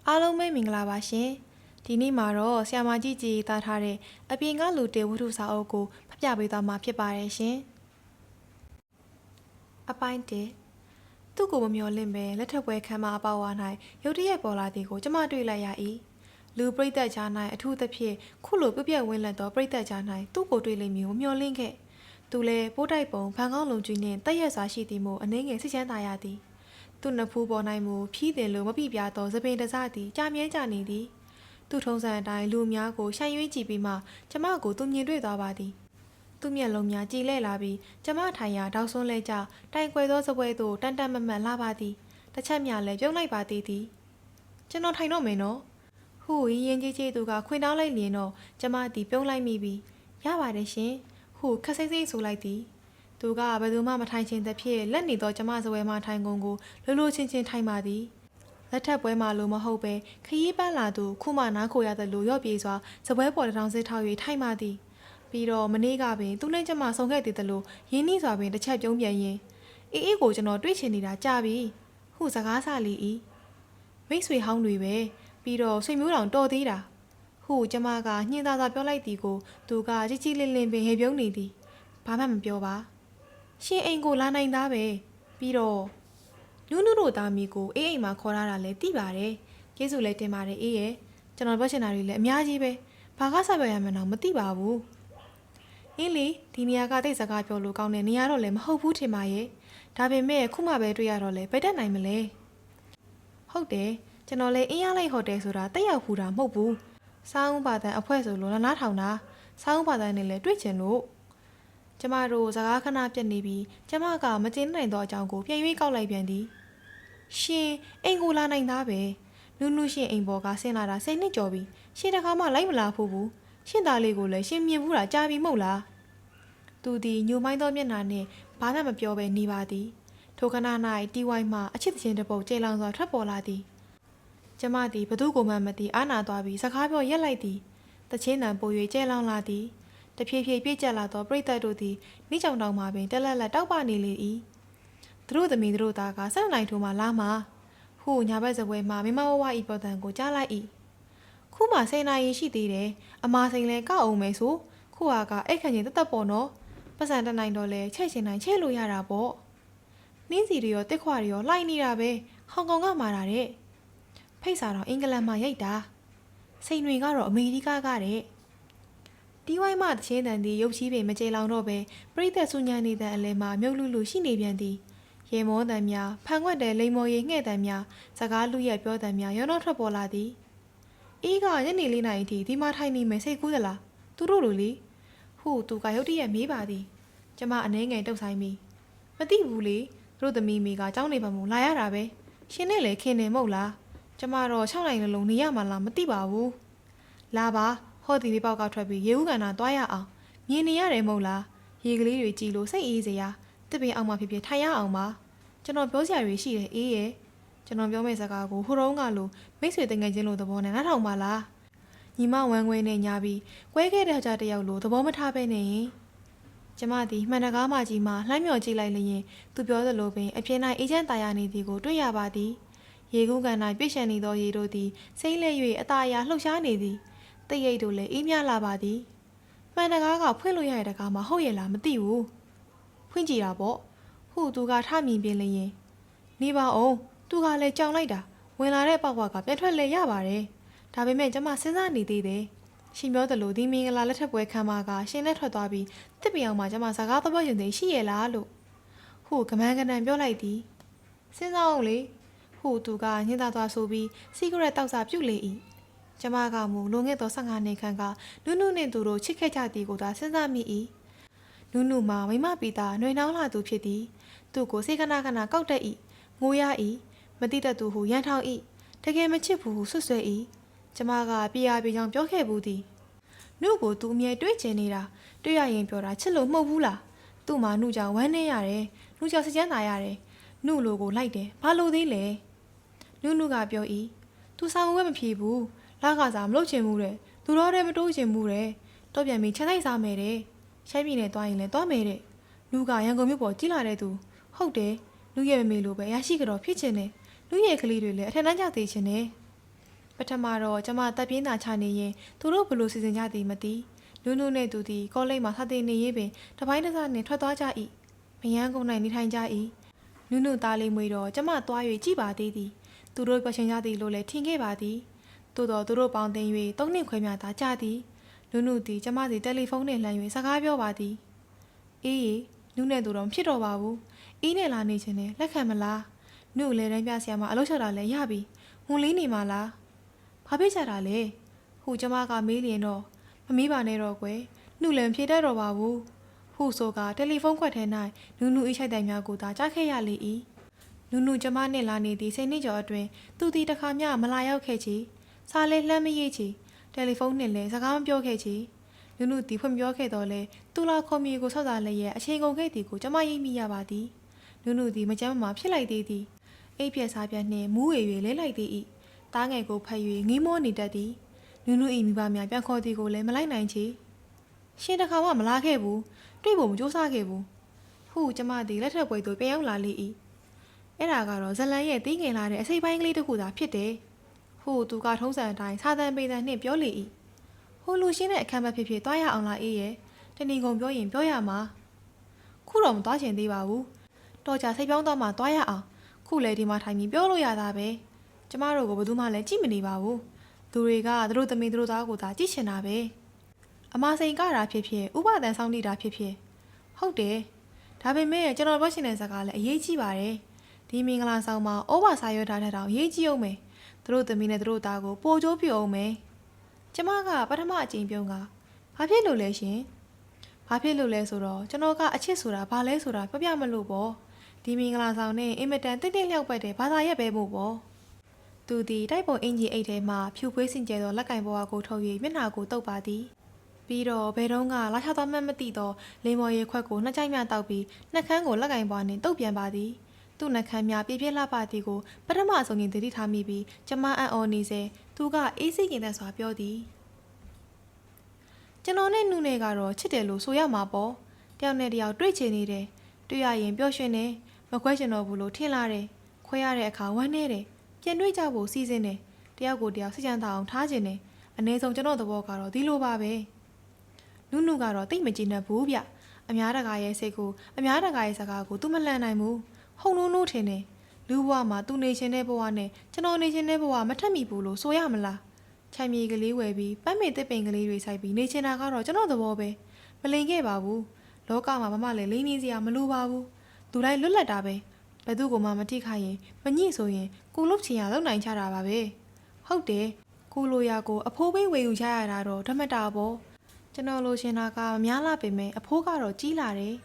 အားလုံးပဲမင်္ဂလာပါရှင်ဒီနေ့မှာတော့ဆရာမကြီးကြီးတားထားတဲ့အပြင်ကလူတေဝတ္ထုစာအုပ်ကိုဖတ်ပြပေးသွားမှာဖြစ်ပါတယ်ရှင်အပိုင်း1သူ့ကိုမမျှော်လင့်ပဲလက်ထပ်ပွဲခန်းမအပေါဝါ၌ရုတ်တရက်ပေါ်လာသည်ကိုကျမတွေ့လိုက်ရ၏လူပရိသတ်ကြား၌အထူးသဖြင့်ခုလိုပြပြဝင်းလက်သောပရိသတ်ကြား၌သူ့ကိုတွေ့လိမ့်မည်ကိုမျှော်လင့်ခဲ့သူလည်းပိုးတိုက်ပုံဖန်ကောင်းလုံကြီးနှင့်တက်ရက်စွာရှိသည်မို့အနေငယ်စိတ်ချမ်းသာရသည်သူ့နဖူးပေါ်၌မူဖြီးတင်လိုမပြပြသောသပင်တစသည်ကြာမြဲကြနေသည်သူထုံးစံအတိုင်းလူများကိုရှိုင်ရွေးကြည့်ပြီးမှကျမကိုသူမြင်တွေ့သွားပါသည်သူမျက်လုံးများကြည်လဲလာပြီးကျမထိုင်ရာတောက်ဆွန်းလဲကြတိုင်ကွယ်သောစပွဲသို့တန်တန်မတ်မတ်လာပါသည်တစ်ချက်များလည်းပြုံးလိုက်ပါသေးသည်ကျွန်တော်ထိုင်တော့မယ်နော်ဟူရင်ကြီးကြီးသူကခွင်တောင်းလိုက်လျင်တော့ကျမသည်ပြုံးလိုက်မိပြီးရပါတယ်ရှင်ဟူခက်စိမ့်စိမ့်ဆိုလိုက်သည်သူကဘယ်သူမှမထိုင်ခြင်းသဖြင့်လက်နေသောကျမစပွဲမှထိုင်ကုန်ကိုလိုလိုချင်းချင်းထိုင်ပါသည်လက်ထပ်ပွဲမှလိုမဟုတ်ပဲခရီးပန်းလာသူခုမှနားခိုရသလိုရော့ပြေစွာစပွဲပေါ်တောင်စစ်ထောက်၍ထိုင်ပါသည်ပြီးတော့မနေ့ကပင်သူနဲ့ကျမဆုံခဲ့သေးသလိုရင်းနှီးစွာပင်တစ်ချက်ပြုံးပြန်ရင်အေးကိုကျွန်တော်တွေ့ချင်နေတာကြာပြီဟုစကားဆလီ၏မိတ်ဆွေဟောင်းတွေပဲပြီးတော့ဆွေမျိုးတော်တော်သေးတာဟုကျမကညှင်းသာသာပြောလိုက်သည်ကိုသူကကြီးကြီးလင်းလင်းပင်ဟေပြုံးနေသည်ဘာမှမပြောပါရှင်အိမ်ကိုလာနိုင်သားပဲပြီးတော့နုတို့သားမီကိုအေးအိမ်မှာခေါ်လာတာလည်းသိပါတယ်ကျေးဇူးလည်းတင်ပါတယ်အေးရဲ့ကျွန်တော်ပြောချင်တာတွေလည်းအများကြီးပဲဘာကဆက်ပြောရမှန်းတော့မသိပါဘူးအင်းလေဒီနေရာကတိတ်စကားပြောလို့ကောင်းတဲ့နေရာတော့လည်းမဟုတ်ဘူးထင်ပါရဲ့ဒါပေမဲ့ခုမှပဲတွေ့ရတော့လဲဘယ်တက်နိုင်မလဲဟုတ်တယ်ကျွန်တော်လည်းအင်းရလိုက်ဟိုတယ်ဆိုတာတက်ရောက်ဖူးတာမဟုတ်ဘူးစောင်းဘာတန်အဖွဲဆိုလို့နားထောင်တာစောင်းဘာတန်နဲ့လည်းတွေ့ချင်လို့ကျမတို့စကားခဏပြတ်နေပြီးကျမကမကျင်းနိုင်သောအကြောင်းကိုပြန်၍ကောက်လိုက်ပြန်သည်ရှင်အိမ်ကိုလာနိုင်သားပဲနုရှင်အိမ်ပေါ်ကဆင်းလာတာ10နှစ်ကျော်ပြီရှင်တခါမှလိုက်မလာဖို့ဘူးရှင်သားလေးကိုလည်းရှင်မြင်ဘူးတာကြားပြီးမဟုတ်လားသူသည်ညိုမိုင်းသောမျက်နှာနှင့်ဘာမှမပြောဘဲနေပါသည်ထိုခဏ၌တီဝိုင်းမှအချစ်ချင်းတစ်ပုတ်ကျေလောင်စွာထွက်ပေါ်လာသည်ကျမသည်ဘသူကိုမှမသိအားနာသွားပြီးစကားပြောရက်လိုက်သည်တချင်းတန်ပို၍ကျေလောင်လာသည်တဖြည်းဖြည်းပြည့်ကျက်လာသောပရိသတ်တို့သည်မိကြောင်တောင်မှပင်တက်လက်လက်တောက်ပနေလေ၏သူတို့သမီးတို့သားကဆက်နိုင်ထိုးမှလာမှဟုညာဘက်စပွဲမှမမဝဝဤပေါ်တန်ကိုကြားလိုက်၏ခုမှ10နာရီရှိသေးတယ်အမာစိန်လဲကောက်အောင်မယ်ဆိုခုဟာကအိတ်ခန့်ချင်းတသက်ပေါ်နော်ပတ်စံတနိုင်တော့လဲချက်ချင်းနိုင်ချဲ့လို့ရတာပေါ့နှင်းစီတွေရောတစ်ခွာတွေရောလှိုင်းနေတာပဲဟောင်ကောင်ကမာတာတဲ့ဖိတ်စာတော့အင်္ဂလန်မှာရိုက်တာစိန်တွေကတော့အမေရိကကတဲ့တီးဝိုင်းမှတချင်းတန်သည်ရုပ်ချီးပင်မကြေလောင်တော့ပဲပရိသတ်ဆူညံနေတဲ့အလဲမှာမြုပ်လူလူရှိနေပြန်သည်ရေမောတန်များဖန်ခွက်တဲ့လိမ်မော်ရီငှဲ့တန်များစကားလူရက်ပြောတန်များရောတော့ထွက်ပေါ်လာသည်အေးကညနေလေးနိုင်အထိဒီမှာထိုင်နေမယ်စိတ်ကူးသလားသူတို့လိုလေဟုသူကရုတ်တရက်မေးပါသည်ကျမအနှဲငယ်တုတ်ဆိုင်မိမသိဘူးလေသူတို့သမီးမိကကြောင်းနေပါမို့လာရတာပဲရှင်နဲ့လေခင်နေမဟုတ်လားကျမတော့6နိုင်လုံးနေရမှာလားမသိပါဘူးလာပါဟောဒီလေးပေါက်ကထွက်ပြီးရေဦးကန်နာသွားရအောင်မြင်နေရတယ်မဟုတ်လားရေကလေးတွေကြည်လို့စိတ်အေးစရာတစ်ပင်အောင်မှဖြစ်ဖြစ်ထိုင်ရအောင်ပါကျွန်တော်ပြောစရာတွေရှိတယ်အေးရဲ့ကျွန်တော်ပြောမယ့်စကားကိုဟိုတုန်းကလိုမိတ်ဆွေတငယ်ချင်းလိုသဘောနဲ့နားထောင်ပါလားညီမဝမ်းခွဲနဲ့ညာပြီးကွဲခဲ့တဲ့ကြတယောက်လိုသဘောမထားပဲနေရင်ကျမသည်မှန်တကားမကြီးမှလှမ်းမြော်ကြည့်လိုက်လျင်သူပြောသလိုပင်အပြင်၌အေးချမ်းသာယာနေသည်ကိုတွေ့ရပါသည်ရေကူးကန်၌ပြည့်ရှံနေသောရေတို့သည်စိမ့်လဲ၍အသာအရာလှုပ်ရှားနေသည်တိတ်ရိတ်တို့လည်းအေးမြလာပါသည်မှန်တကားကဖွင့်လို့ရတဲ့တကားမှဟုတ်ရဲ့လားမသိဘူးဖွင့်ကြည့်တာပေါ့ဟုသူကထမြင်ပြင်းလျင်နေပါအောင်သူကလည်းကြောင်လိုက်တာဝင်လာတဲ့ပေါက်ဝါကပြန်ထွက်လဲရပါတယ်ဒါပေမဲ့ကျမစဉ်းစားနေသေးတယ်ရှင်ပြောသလိုဒီမင်္ဂလာလက်ထပ်ပွဲခမ်းမကရှင်နဲ့ထွက်သွားပြီးတစ်ပြောင်မှကျမစကားသဘောရင်သိရှိရလားလို့ဟုကမန်းကနန်ပြောလိုက်သည်စဉ်းစားအောင်လေဟုသူကညှင်းသာသွားဆိုပြီးစီဂရက်တောက်စာပြုတ်လေ၏ကျမကမူလွန်ခဲ့သော15နှစ်ခန့်ကနုနှင့်သူတို့ချစ်ခဲ့ကြသည်ကိုသာစဉ်းစားမိ၏နုမှာမိမပီတာနှွေနှောင်းလာသူဖြစ်သည်သူ့ကိုစိတ်ခဏခဏကောက်တက်၏ငိုရ၏မတိတတ်သူဟုရန်ထောင်၏တကယ်မချစ်ဘူးဟုဆွဆွဲ၏ကျမကပြရပြကြောင်ပြောခဲ့ဘူးသည်နုကိုသူအမြဲတွေးချင်နေတာတွေ့ရရင်ပြောတာချစ်လို့မဟုတ်ဘူးလားသူ့မှာနုကြောင့်ဝမ်းနေရတယ်နုကြောင့်စကြမ်းသာရတယ်နုလိုကိုလိုက်တယ်ဘာလို့သေးလဲနုကပြော၏သူစာဝဲမဖြေဘူးလကစားမလုပ်ချင်ဘူးတဲ့သူတော်တဲ့မတိုးချင်ဘူးတဲ့တော့ပြန်ပြီးချက်လိုက်စားမယ်တဲ့ရှိုင်းပြည်နယ်သွားရင်လည်းသွားမယ်တဲ့နုကရန်ကုန်မြို့ပေါ်ကြီးလာတဲ့သူဟုတ်တယ်နုရဲ့မမေလိုပဲရရှိကြတော့ဖြစ်ချင်တယ်နုရဲ့ကလေးတွေလည်းအထက်တန်းကျသေးချင်တယ် ပထမတော့ကျမတပ်ပြင်းသာချနေရင်သူတို့ဘလို့စီစဉ်ကြသည်မသိနုနုနဲ့သူသည်ကောလိပ်မှာစာသင်နေရေးပင်တပိုင်းတစားနှင့်ထွက်သွားကြ၏မယန်းကုန်၌နေထိုင်ကြ၏နုနုသားလေးမွေတော့ကျမသွား၍ကြည်ပါသေးသည်သူတို့ပရှင်ကြသည်လို့လည်းထင်ခဲ့ပါသည်သို့တော်သူတို့ပေါင်းတင်၍၃နှစ်ခွဲများသာကြာသည်နုနုသည်ကျမစီတယ်လီဖုန်းနှင့်လှမ်း၍စကားပြောပါသည်အေးနုနဲ့သူတော့ဖြစ်တော့ပါဘူးအေးနဲ့လာနေခြင်းနဲ့လက်ခံမလားနုလည်းတန်းပြဆရာမအလုပ်လျှောက်တာလည်းရပြီဝန်လေးနေမှာလားဘာဖြစ်ကြတာလဲဟူကျမကမေးလျင်တော့မမေးပါနဲ့တော့ကွယ်နှုလည်းမဖြေတတ်တော့ပါဘူးဟူဆိုကတယ်လီဖုန်းခွက်ထဲ၌နုနု၏ချိုက်တိုင်များကိုသာကြားခဲ့ရလေ၏နုနုကျမနှင့်လာနေသည့်10နှစ်ကျော်အတွင်းသူသည်တစ်ခါမျှမလာရောက်ခဲ့ချေစားလဲလှမ်းမရချေတယ်လီဖုန်းနှင့်လည်းစကားမပြောခဲ့ချေနုနုသည်ဖွင့်ပြောခဲ့တော့လဲသူလာခေါ်မီကိုဆောက်တာလည်းရဲ့အချိန်ကုန်ခဲ့သည်ကိုကျမရိပ်မိရပါသည်နုနုသည်မကြမ်းမဖြစ်လိုက်သေးသည်အိပ်ပြက်စားပြက်နှင့်မူးဝေ၍လဲလိုက်သေး၏တားငယ်ကိုဖက်၍ငိမ့်မောနေတတ်သည်နုနု၏မိဘများပြန်ခေါ်သည်ကိုလည်းမလိုက်နိုင်ချေရှင်တစ်ခါမှမလာခဲ့ဘူးတွေ့ဖို့မကြိုးစားခဲ့ဘူးဟုကျမသည်လက်ထက်ပွဲသို့ပြန်ရောက်လာလေ၏အဲ့ဒါကတော့ဇလန်ရဲ့တီးငင်လာတဲ့အစိပ်ပိုင်းကလေးတစ်ခုသာဖြစ်တယ်ဟုသူကထုံးစံအတိုင်းစာတန်ပေတန်နှင့်ပြောလေ၏ဟိုလူရှင်းတဲ့အခမ်းမဖြစ်ဖြစ်တွားရအောင်လားအေးရဲ့တဏီကုံပြောရင်ပြောရမှာခုတော့မတွားချင်သေးပါဘူးတော်ကြစိတ်ပြောင်းတော့မှတွားရအောင်ခုလေဒီမှာထိုင်ပြီးပြောလို့ရတာပဲကျမတို့ကိုဘယ်သူမှလည်းကြည့်မနေပါဘူးသူတွေကသူတို့သမီးသူတို့သားကိုသာကြည့်ချင်တာပဲအမစိန်ကတာဖြစ်ဖြစ်ဥပဒံဆောင်နေတာဖြစ်ဖြစ်ဟုတ်တယ်ဒါပေမဲ့ကျွန်တော်ပြောချင်တဲ့စကားလည်းအရေးကြီးပါတယ်ဒီမင်္ဂလာဆောင်မှာဩဘာစာရွက်ထားတဲ့တောင်ရေးကြည့်အောင်မယ်သူတို့သမီးနဲ့သူတို့သားကိုပို့ကြိုးပြအောင်မယ်ကျမကပထမအကြိမ်ပြုံးကဘာဖြစ်လို့လဲရှင်ဘာဖြစ်လို့လဲဆိုတော့ကျွန်တော်ကအချစ်ဆိုတာဘာလဲဆိုတာပြပြမလို့ပေါ့ဒီမင်္ဂလာဆောင်နဲ့အင်မတန်တိတ်တိတ်လျောက်ပတ်တဲ့ဘာသာရပ်ပဲမို့ပေါ့သူသည်တိုက်ပုံအင်ဂျီအိတ်ထဲမှဖြူဖွေးစင်ကြဲသောလက်ကင်ဘဝကိုထုတ်၍မျက်နှာကိုတုပ်ပါသည်ပြီးတော့ဘယ်တော့ကလာချသွားမှမသိသောလိမ္မော်ရည်ခွက်ကိုနှစ်ကြိုက်မြတောက်ပြီးနှက်ခမ်းကိုလက်ကင်ဘွားနှင့်တုပ်ပြန်ပါသည်သူ့နှက်ခမ်းများပြည့်ပြည့်လှပသည်ကိုပထမဆုံးရင်တတိထားမိပြီးကျမအံ့ဩနေစေသူကအေးစိရင်သက်စွာပြောသည်ကျွန်တော်နဲ့နှုနဲ့ကတော့ချစ်တယ်လို့ဆိုရမှာပေါ့တယောက်နဲ့တယောက်တွေ့ချင်နေတယ်တွေ့ရရင်ပျော်ရွှင်နေမခွဲချင်တော့ဘူးလို့ထင်လာတယ်ခွဲရတဲ့အခါဝမ်းနေတယ်ပြန်တွေ့ကြဖို့စီစဉ်တယ်တယောက်ကိုတယောက်စိတ်ချမ်းသာအောင်ထားခြင်းတယ်အနည်းဆုံးကျွန်တော်သဘောကတော့ဒီလိုပါပဲနုနုကတော့တိတ်မကြည့်နဲ့ဘူးဗျအများတကာရဲ့စိတ်ကိုအများတကာရဲ့စကားကိုသူမလှန်နိုင်ဘူးဟုံနိုးနိုးထင်တယ်လူဘဝမှာသူနေရှင်တဲ့ဘဝနဲ့ကျွန်တော်နေရှင်တဲ့ဘဝမထက်မိဘူးလို့ဆိုရမလားခြံမြေကလေးဝယ်ပြီးပန်းမေတစ်ပင်ကလေးတွေစိုက်ပြီးနေချင်တာကတော့ကျွန်တော်သဘောပဲမလိန်ခဲ့ပါဘူးလောကမှာဘာမှလည်းလိန်နေစရာမလိုပါဘူးသူတိုင်းလွတ်လပ်တာပဲဘယ်သူကမှမထိခိုက်ရင်မညှိဆိုရင်ကိုလုတ်ချင်ရလုံနိုင်ကြတာပါပဲဟုတ်တယ်ကိုလိုရာကိုအဖိုးပေးဝေယူချရတာတော့ဓမ္မတာပေါ့ကျွန်တော်လိုချင်တာကမများလာပေမဲ့အဖိုးကတော့ကြီးလာတယ်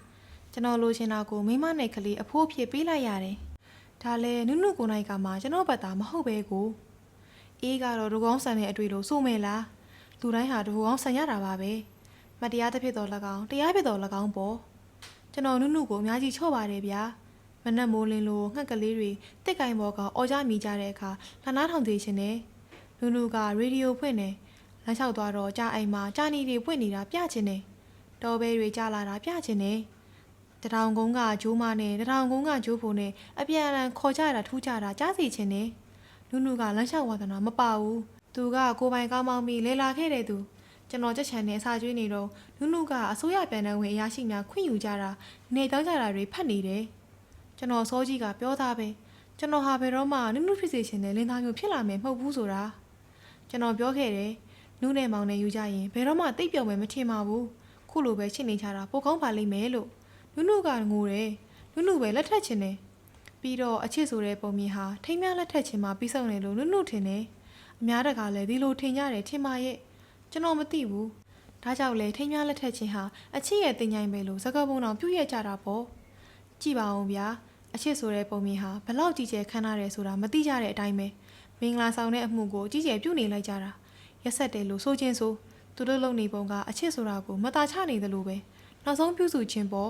ကျွန်တော်လိုချင်တာကိုမိမနဲ့ကလေးအဖိုးဖြစ်ပေးလိုက်ရတယ်ဒါလည်းနုနုကိုနိုင်ကမှကျွန်တော်ဘက်သားမဟုတ်ပဲကိုအေးကတော့ဒူကောင်းဆန်တဲ့အတွေ့လို့ဆိုမယ်လားလူတိုင်းဟာဒူကောင်းဆန်ရတာပါပဲမတရားတစ်ဖြစ်တော်၎င်းတရားဖြစ်တော်၎င်းပေါ့ကျွန်တော်နုနုကိုအများကြီးချော့ပါတယ်ဗျာမနက်မိုးလင်းလိုငှက်ကလေးတွေတစ်ကင်ဘောကအော်ကြမိကြတဲ့အခါလှနာထောင်သေးရှင်နဲ့နုနုကရေဒီယိုဖွင့်နေလမ်းလျှောက်သွားတော့ကြားအိမ်မှာကြားနီတွေဖွင့်နေတာပြချင်တယ်တော်ဘဲတွေကြားလာတာပြချင်တယ်တထောင်ကုန်းကဂျိုးမနဲ့တထောင်ကုန်းကဂျိုးဖို့နဲ့အပြန်အလှန်ခေါ်ကြတာထူးကြတာကြားစီချင်တယ်နုနုကလမ်းလျှောက်ဝါသနာမပါဘူးသူကကိုပိုင်ကောင်းမောင်းပြီးလဲလာခဲ့တဲ့သူကျွန်တော်ကြက်ချန်နဲ့အစာကျွေးနေတော့နုနုကအစိုးရပြန်တန်းဝင်အရာရှိများခွင့်ယူကြတာနေတောင်းကြတာတွေဖတ်နေတယ်ကျွန်တော်စောကြီးကပြောသားပဲကျွန်တော်ဟာဘယ်တော့မှနုနုဖြစ်စေချင်တဲ့လင်းသားမျိုးဖြစ်လာမယ်မဟုတ်ဘူးဆိုတာကျွန်တော်ပြောခဲ့တယ်နုနဲ့မောင်နဲ့ယူကြရင်ဘယ်တော့မှတိတ်ပြုံမယ်မထင်ပါဘူးခုလိုပဲချစ်နေကြတာပိုကောင်းပါလိမ့်မယ်လို့နုနုကငိုတယ်နုနုပဲလက်ထက်ချင်တယ်ပြီးတော့အချစ်ဆိုတဲ့ပုံမြင်ဟာထိမ်းများလက်ထက်ချင်မှပြီးဆုံးတယ်လို့နုနုထင်တယ်အများတကာလည်းဒီလိုထင်ကြတယ်ထင်ပါရဲ့ကျွန်တော်မသိဘူးဒါကြောင့်လေထိမ်းများလက်ထက်ချင်းဟာအချစ်ရဲ့တင်ញိုင်ပဲလို့စကားပုံတော်ပြုတ်ရကြတာပေါ့ကြည့်ပါဦးဗျာအချစ်ဆိုတဲ့ပုံမြင်ဟာဘလောက်ကြီးကျယ်ခမ်းနားတယ်ဆိုတာမသိကြတဲ့အတိုင်းပဲမင်္ဂလာဆောင်တဲ့အမှုကိုကြီးကျယ်ပြုတ်နေလိုက်ကြတာရက်ဆက်တယ်လို့ဆိုချင်းဆိုသူတို့လုံနေပုံကအချစ်ဆိုတာကိုမတာချနေတယ်လို့ပဲနောက်ဆုံးပြုစုခြင်းပေါ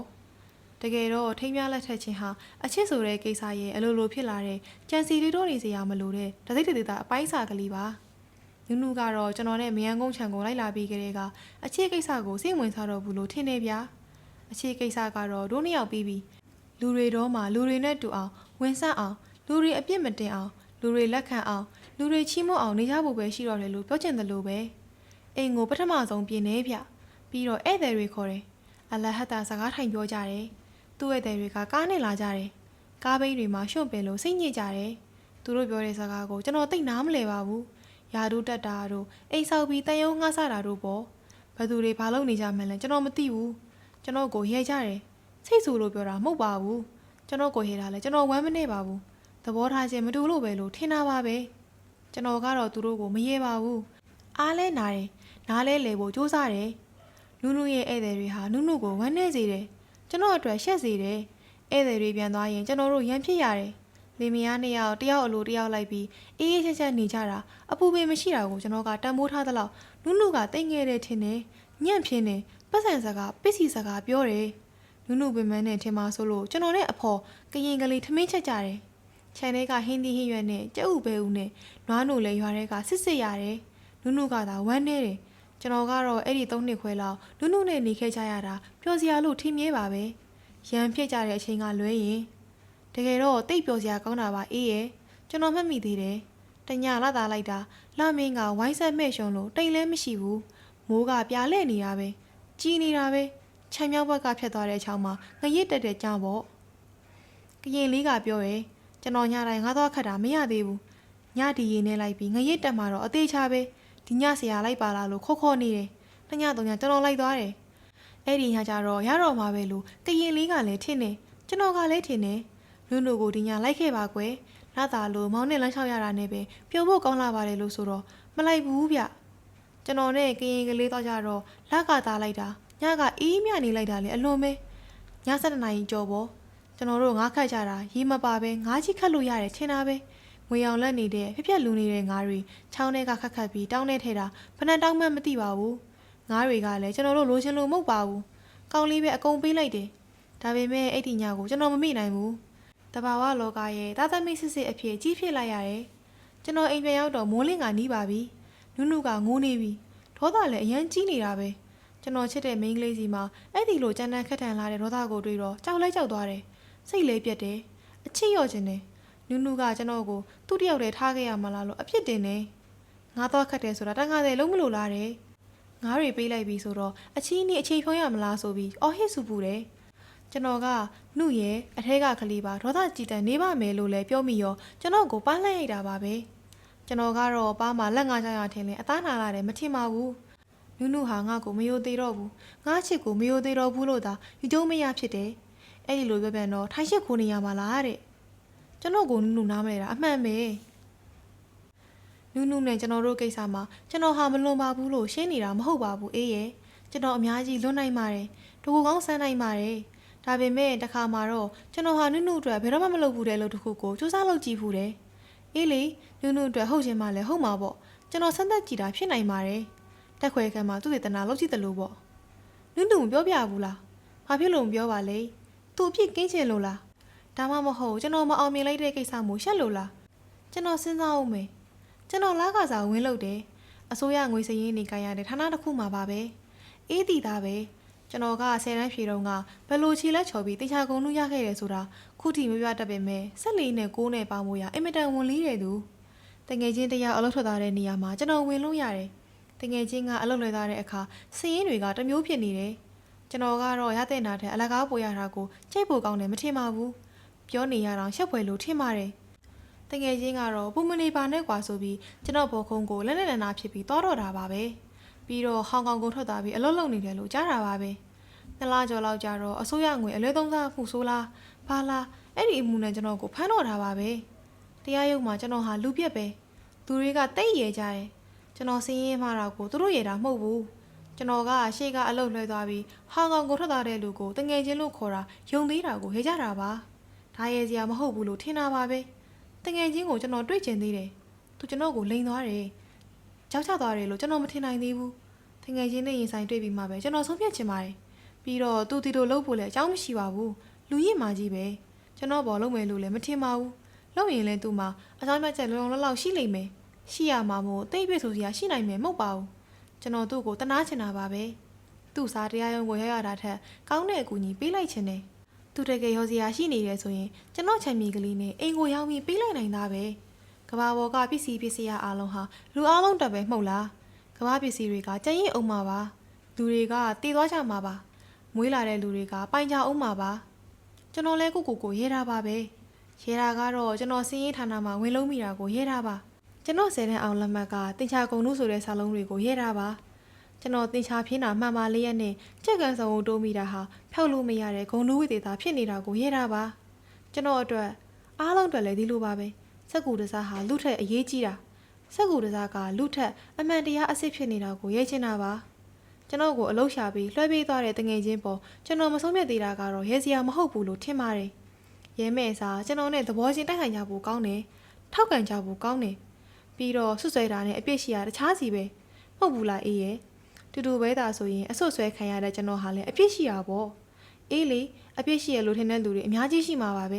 ့တကယ်တော့ထိမ်းများလက်ထက်ချင်းဟာအချစ်ဆိုတဲ့ကိစ္စရဲ့အလိုလိုဖြစ်လာတဲ့ကြံစီတွေတော့နေစရာမလိုတဲ့တစိတ်တေတာအပိုင်းစာကလေးပါနုနုကတော့ကျွန်တော်နဲ့မယန်းကုန်းချံကိုလိုက်လာပြီးကြတဲ့ကအချစ်ကိစ္စကိုစိတ်ဝင်စားတော့ဘူးလို့ထင်နေဗျာအချစ်ကိစ္စကတော့တို့နှစ်ယောက်ပြီးပြီလူတွေတော့မှလူတွေနဲ့တူအောင်ဝင်ဆက်အောင်လူတွေအပြစ်မတင်အောင်လူတွေလက်ခံအောင် လူတွေချီးမွမ်းအောင်နေကြဖို့ပဲရှိတော့တယ်လို့ပြောချင်တယ်လို့ပဲအိမ်ကိုပထမဆုံးပြင်နေဗျပြီးတော့ဧည့်သည်တွေခေါ်တယ်အလဟတ်တာစကားထိုင်ပြောကြတယ်သူ့ဧည့်သည်တွေကကားနဲ့လာကြတယ်ကားဘိန်းတွေမှာရှွန့်ပင်လို့စိတ်ညစ်ကြတယ်သူတို့ပြောတဲ့စကားကိုကျွန်တော်သိနားမလဲပါဘူးယာတို့တက်တာတို့အိမ်ဆောက်ပြီးတန်ယုံငှားစားတာတို့ပေါ့ဘယ်သူတွေဘာလုပ်နေကြမှန်းလဲကျွန်တော်မသိဘူးကျွန်တော်ကိုရဲကြတယ်စိတ်ဆူလို့ပြောတာမဟုတ်ပါဘူးကျွန်တော်ကိုရဲတာလဲကျွန်တော်ဝမ်းမနေပါဘူးသဘောထားခြင်းမတူလို့ပဲလို့ထင်တာပါပဲကျွန်တော်ကတော့သူတို့ကိုမရဲပါဘူးအားလဲနာတယ်နားလဲလေဖို့စူးစမ်းတယ်နုနုရဲ့ဧည့်သည်တွေဟာနုနုကိုဝမ်းနေစေတယ်ကျွန်တော်အတွက်ရှက်စေတယ်ဧည့်သည်တွေပြန်သွားရင်ကျွန်တော်တို့ရန်ဖြစ်ရတယ်လင်မယားနှစ်ယောက်တယောက်အလိုတယောက်လိုက်ပြီးအေးအေးချမ်းချမ်းနေကြတာအပူပင်မရှိတာကိုကျွန်တော်ကတန်ဖိုးထားသလောက်နုနုကတိတ်ငယ်တယ်ထင်တယ်ညံ့ပြင်းတယ်ပတ်စံစကားပစ္စည်းစကားပြောတယ်နုနုပင်မနဲ့ထင်ပါဆိုလို့ကျွန်တော်နဲ့အဖော်ကရင်ကလေးထမင်းချက်ကြတယ်ခြံထဲကဟင်းသီးဟင်းရွက်နဲ့ကြက်ဥပဲဦးနဲ့နွားနို့လဲရွာထဲကစစ်စစ်ရတယ်နုနုကသာဝမ်းနေတယ်ကျွန်တော်ကတော့အဲ့ဒီ3နှစ်ခွဲလောက်နုနုနဲ့နေခဲ့ကြရတာပျော်စရာလို့ထင်မြဲပါပဲရန်ဖြစ်ကြတဲ့အချိန်ကလွဲရင်တကယ်တော့တိတ်ပျော်စရာကောင်းတာပါအေးရဲ့ကျွန်တော်မှတ်မိသေးတယ်တညလာသားလိုက်တာလာမင်းကဝိုင်းဆက်မဲ့ရှုံလို့တိတ်လဲမရှိဘူးမိုးကပြားလဲ့နေတာပဲကြီးနေတာပဲခြံမြောက်ဘက်ကဖြတ်သွားတဲ့အချောင်းမှာငရစ်တက်တဲ့ကြောင်ပေါ့ကရင်လေးကပြောရဲကျွန်တော်ညတိုင်းငါးသွားခတ်တာမရသေးဘူးညဒီရင်နဲ့လိုက်ပြီးငရစ်တက်မှာတော့အသေးချပဲဒီညဆရာလိုက်ပါလာလို့ခေါ်နေတယ်တည3ညကျွန်တော်လိုက်သွားတယ်အဲ့ဒီညကျတော့ရတော့မှာပဲလို့ကရင်လေးကလည်းထင်တယ်ကျွန်တော်ကလည်းထင်တယ်နုနုကိုဒီညလိုက်ခဲ့ပါကွယ်လာတာလို့မောင်းနဲ့လမ်းလျှောက်ရတာနဲ့ပဲပျော်ဖို့ကောင်းလာပါတယ်လို့ဆိုတော့မလိုက်ဘူးဗျကျွန်တော်နဲ့ကရင်ကလေးတော့ကြတော့လက်ကသားလိုက်တာညကအေးမြနေလိုက်တာလေအလွန်ပဲည7နာရီကျော်ပေါ့ကျွန်တော်တို့ငါးခတ်ကြတာရေမပါပဲငါးကြီးခတ်လို့ရတယ်ထင်တာပဲငွေအောင်လက်နေတဲ့ဖျက်လူနေတဲ့ငါးတွေချောင်းထဲကခတ်ပြီးတောင်းနေထဲတာဘယ်နှတောင်းမှမသိပါဘူးငါးတွေကလည်းကျွန်တော်တို့လိုချင်လို့မဟုတ်ပါဘူးကောင်းလေးပဲအကုန်ပေးလိုက်တယ်ဒါပေမဲ့အဲ့ဒီညကိုကျွန်တော်မမိနိုင်ဘူးတဘာဝလောကရဲ့သားသမီးစစ်စစ်အဖြစ်ကြီးဖြစ်လိုက်ရတယ်ကျွန်တော်အိမ်ပြန်ရောက်တော့မိုးလင်းကနီးပါပြီနုနုကငိုးနေပြီဒေါသလည်းအရန်ကြီးနေတာပဲကျွန်တော်ချစ်တဲ့မိန်းကလေးစီမှာအဲ့ဒီလိုကြမ်းတမ်းခက်ထန်လာတဲ့ဒေါသကိုတွေ့တော့ကြောက်လိုက်ကြောက်သွားတယ်စိတ်လေးပြက်တယ်အချစ်ရော့ခြင်းတယ်နုနုကကျွန်တော်ကိုသူ့တယောက်တည်းထားခဲ့ရမှာလားလို့အဖြစ်တင်တယ်ငါသွားခတ်တယ်ဆိုတာတန်ခါတယ်လုံးမလို့လားတဲ့ငါးတွေပေးလိုက်ပြီဆိုတော့အချီးနဲ့အချိန်ဖြုံးရမလားဆိုပြီးအော်ဟစ်ဆူပူတယ်ကျွန်တော်ကနှုတ်ရဲ့အထဲကကလေးပါဒေါသကြည်တန်နေပါမယ်လို့လည်းပြောမိရောကျွန်တော်ကိုပါလှည့်ရိုက်တာပါပဲကျွန်တော်ကတော့ပါမှာလက်ငါးချရထင်လဲအသားနာလာတယ်မထင်ပါဘူးနုနုဟာငါ့ကိုမယိုသေးတော့ဘူးငါချစ်ကိုမယိုသေးတော့ဘူးလို့သာယူကျုံမရဖြစ်တယ်အဲ့ဒီလိုပြောပြန်တော့ထိုင်ရှစ်ခိုးနေရမှာလားတဲ့ကျွန်တော်ကိုနုနုနားမလဲတာအမှန်ပဲနုနုနဲ့ကျွန်တော်တို့ကိစ္စမှာကျွန်တော်ဟာမလွန်ပါဘူးလို့ရှင်းနေတာမဟုတ်ပါဘူးအေးရဲ့ကျွန်တော်အများကြီးလွန်နိုင်ပါတယ်တကူကောင်းဆန်းနိုင်ပါတယ်ဒါပေမဲ့တခါမှတော့ကျွန်တော်ဟာနုနုအတွက်ဘယ်တော့မှမလုပ်ဘူးတဲ့လို့တခုကိုစူးစမ်းလုပ်ကြည့်ဘူးတယ်အေးလေနုနုအတွက်ဟုတ်ချင်မှလည်းဟုတ်မှာပေါ့ကျွန်တော်စမ်းသပ်ကြည့်တာဖြစ်နိုင်ပါတယ်တက်ခွဲခံမှာသူ့ရဲ့တနာလုပ်ကြည့်တယ်လို့ပေါ့နုနုမပြောပြဘူးလားဘာဖြစ်လို့မပြောပါလဲသူအဖြစ်ကင်းချင်လို့လားဒါမှမဟုတ်ကျွန်တော်မအောင်မြင်လိုက်တဲ့ကိစ္စမျိုးရှက်လို့လားကျွန်တော်စဉ်းစားအောင်မယ်ကျွန်တော်လားကစားဝင်းလုပ်တယ်အစိုးရငွေစရင်းနေကြရတဲ့ဌာနတစ်ခုမှာပါပဲအေးတီသားပဲကျွန်တော်က10တန်းဖြေတော့ကဘယ်လိုချီလက်ချော်ပြီးတေချာကုန်လို့ရခဲ့တယ်ဆိုတာခုထိမပြတတ်ပေမဲ့14နဲ့9နဲ့ပေါင်းဖို့ရအင်မတန်ဝန်လေးတယ်သူတငယ်ချင်းတယောက်အလုပ်ထွက်သွားတဲ့နေရာမှာကျွန်တော်ဝင်လို့ရတယ်တငယ်ချင်းကအလုပ်လွယ်သွားတဲ့အခါစရင်းတွေကတမျိုးဖြစ်နေတယ်ကျွန်တော်ကတော့ရတဲ့နာတဲ့အလကားပိုရတာကိုချိန်ဖို့ကောင်းတယ်မထင်ပါဘူးပြောနေရတော့ရှက်ဖွယ်လို့ထင်ပါတယ်တငယ်ချင်းကတော့ပုံမနေပါနဲ့ကွာဆိုပြီးကျွန်တော်ဘော်ခုံကိုလက်နဲ့နာဖြစ်ပြီးသွားတော့တာပါပဲပြီးတော့ဟောင်ကောင်ကိုထွက်သွားပြီးအလုပ်လုပ်နေတယ်လို့ကြားတာပါပဲ2လကျော်လောက်ကြာတော့အစိုးရငွေအလွဲသုံးစားမှုဆိုလားဘာလားအဲ့ဒီအမှုနဲ့ကျွန်တော်ကိုဖမ်းတော့တာပါပဲတရားရုံးမှာကျွန်တော်ဟာလူပြက်ပဲသူတွေကတိတ်ရဲကြတယ်ကျွန်တော်စင်းရဲမှာတော့ကိုသူတို့ရဲတာမဟုတ်ဘူးကျွန်တော်ကရှေ့ကအလုပ်လွှဲသွားပြီးဟောင်ကောင်ကိုထွက်သွားတဲ့လူကိုတငယ်ချင်းလို့ခေါ်တာယုံသေးတာကိုဟဲကြတာပါဒါရဲစရာမဟုတ်ဘူးလို့ထင်တာပါပဲတငယ်ချင်းကိုကျွန်တော်တွေ့ကျင်သေးတယ်သူကျွန်တော်ကိုလိန်သွားတယ်ကြောက်ချသွားတယ်လို့ကျွန်တော်မထင်နိုင်သေးဘူးတငယ်ချင်းနဲ့ရင်ဆိုင်တွေ့ပြီးမှပဲကျွန်တော်ဆုံးဖြတ်ချင်ပါတယ်ပြီးတော့သူတီတို့လုပ်ဖို့လည်းအကြောင်းမရှိပါဘူးလူရည်မာကြီးပဲကျွန်တော်ဘောလုံးမယ်လို့လည်းမထင်ပါဘူးလုပ်ရင်လည်းသူမှအကြောင်းပြချက်လုံလုံလောက်ရှိလိမ့်မယ်ရှိရမှာမို့တိတ်ပြည့်ဆိုစရာရှိနိုင်မယ်မဟုတ်ပါဘူးကျွန်တော်သူ့ကိုတနာချင်တာပါပဲသူ့စားတရားရုံးကိုရောက်ရတာထက်ကောင်းတဲ့အကူအညီပေးလိုက်ချင်တယ်သူတကယ်ရောစရာရှိနေတယ်ဆိုရင်ကျွန်တော်ချမ်းမြေကလေးနဲ့အိမ်ကိုရောက်ပြီးပေးလိုက်နိုင်တာပဲ ကဘာပေါ်ကပစ္စည်းရအားလုံးဟာလူအားလုံးတက်ပဲမှုတ်လားကဘာပစ္စည်းတွေကကြင်ရင်အောင်မှာပါလူတွေကတည်သွားကြမှာပါမွေးလာတဲ့လူတွေကပိုင်ကြအောင်မှာပါကျွန်တော်လဲကိုရေးတာပါပဲရေးတာကတော့ကျွန်တော်စင်းရေးဌာနမှာဝင်လုံးမိတာကိုရေးတာပါကျွန်တော်10တန်းအောင်လက်မှတ်ကတင်ချာကုံလို့ဆိုတဲ့စာလုံးတွေကိုရေးတာပါကျွန်တော်တင်ချာဖြင်းတာမှန်ပါလေးရက်နဲ့ကြက်ကန်စုံကိုတိုးမိတာဟာဖျောက်လို့မရတဲ့ဂုံလူဝိသေတာဖြစ်နေတာကိုရေးတာပါကျွန်တော်အတွက်အားလုံးအတွက်လည်းဒီလိုပါပဲစက်ကူတစားဟာလူထက်အရေးကြီးတာစက်ကူတစားကလူထက်အမှန်တရားအစ်စ်ဖြစ်နေတာကိုရေးချင်တာပါကျွန်တော်ကိုအလုပ်ရှာပြီးလွှဲပေးသွားတဲ့တငယ်ချင်းပေါ်ကျွန်တော်မဆုံးဖြတ်သေးတာကတော့ရဲစရာမဟုတ်ဘူးလို့ထင်ပါတယ်ရဲမဲ့စားကျွန်တော်နဲ့သဘောချင်းတိုက်ခိုက်ကြဖို့ကောင်းတယ်ထောက်ကန်ကြဖို့ကောင်းတယ်ပြီးတော့ဆွဆွဲတာနဲ့အပြစ်ရှိရတခြားစီပဲမဟုတ်ဘူးလားအေးရဲ့တူတူပဲသာဆိုရင်အဆွဆွဲခံရတဲ့ကျွန်တော်ဟာလည်းအပြစ်ရှိရပေါ့အေးလေအပြစ်ရှိရလို့ထင်တဲ့လူတွေအများကြီးရှိမှာပါပ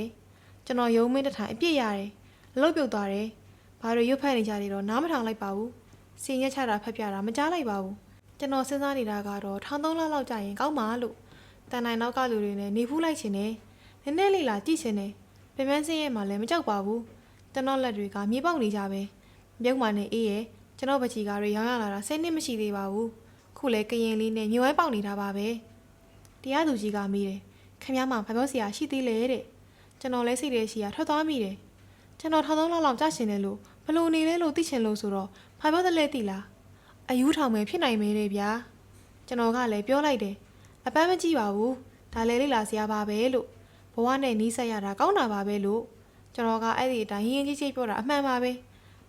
ဲကျွန်တော်ရုံမင်းတစ်ထိုင်အပြစ်ရတယ်အလုပ်ပြုတ်သွားတယ်ဘာတွေရွတ်ဖက်နေကြတယ်တော့နားမထောင်လိုက်ပါဘူးစင်ရက်ချတာဖက်ပြတာမကြားလိုက်ပါဘူးကျွန်တော်စဉ်းစားနေတာကတော့13လလောက်ကြာရင်ကောင်းပါလို့တန်နိုင်နောက်ကလူတွေနဲ့နေဖူးလိုက်ချင်တယ်နည်းနည်းလေးလာကြည့်ချင်တယ်ပြပန်းစင်းရဲ့မှာလည်းမကြောက်ပါဘူးကျွန်တော်လက်တွေကမြေပေါက်နေကြပဲမြုပ်မှနဲ့အေးရဲ့ကျွန်တော်ပချီကားတွေရောင်းရလာတာ10နှစ်မရှိသေးပါဘူးခုလဲကရင်လေးနဲ့ညွှဲပေါက်နေတာပါပဲတရားသူကြီးကမေးတယ်ခင်ဗျားမှဘာပြောစရာရှိသေးလဲတဲ့ကျွန်တော်လဲစိတ်ထဲရှိရထွက်သွားမိတယ်ကျွန်တော်13လောက်ကြာရှင်တယ်လို့ဘလို့နေလဲလို့သိချင်လို့ဆိုတော့ဘာပြောသလဲသိလားအယူထောင်မယ်ဖြစ်နိုင်မေးတယ်ဗျာကျွန်တော်ကလည်းပြောလိုက်တယ်အပန်းမကြည့်ပါဘူးဒါလည်းလေ့လာစရာပါပဲလို့ဘဝနဲ့နီးစပ်ရတာကောင်းတာပါပဲလို့ကျွန်တော်ကအဲ့ဒီအတိုင်းရင်းကြီးကြီးပြောတာအမှန်ပါပ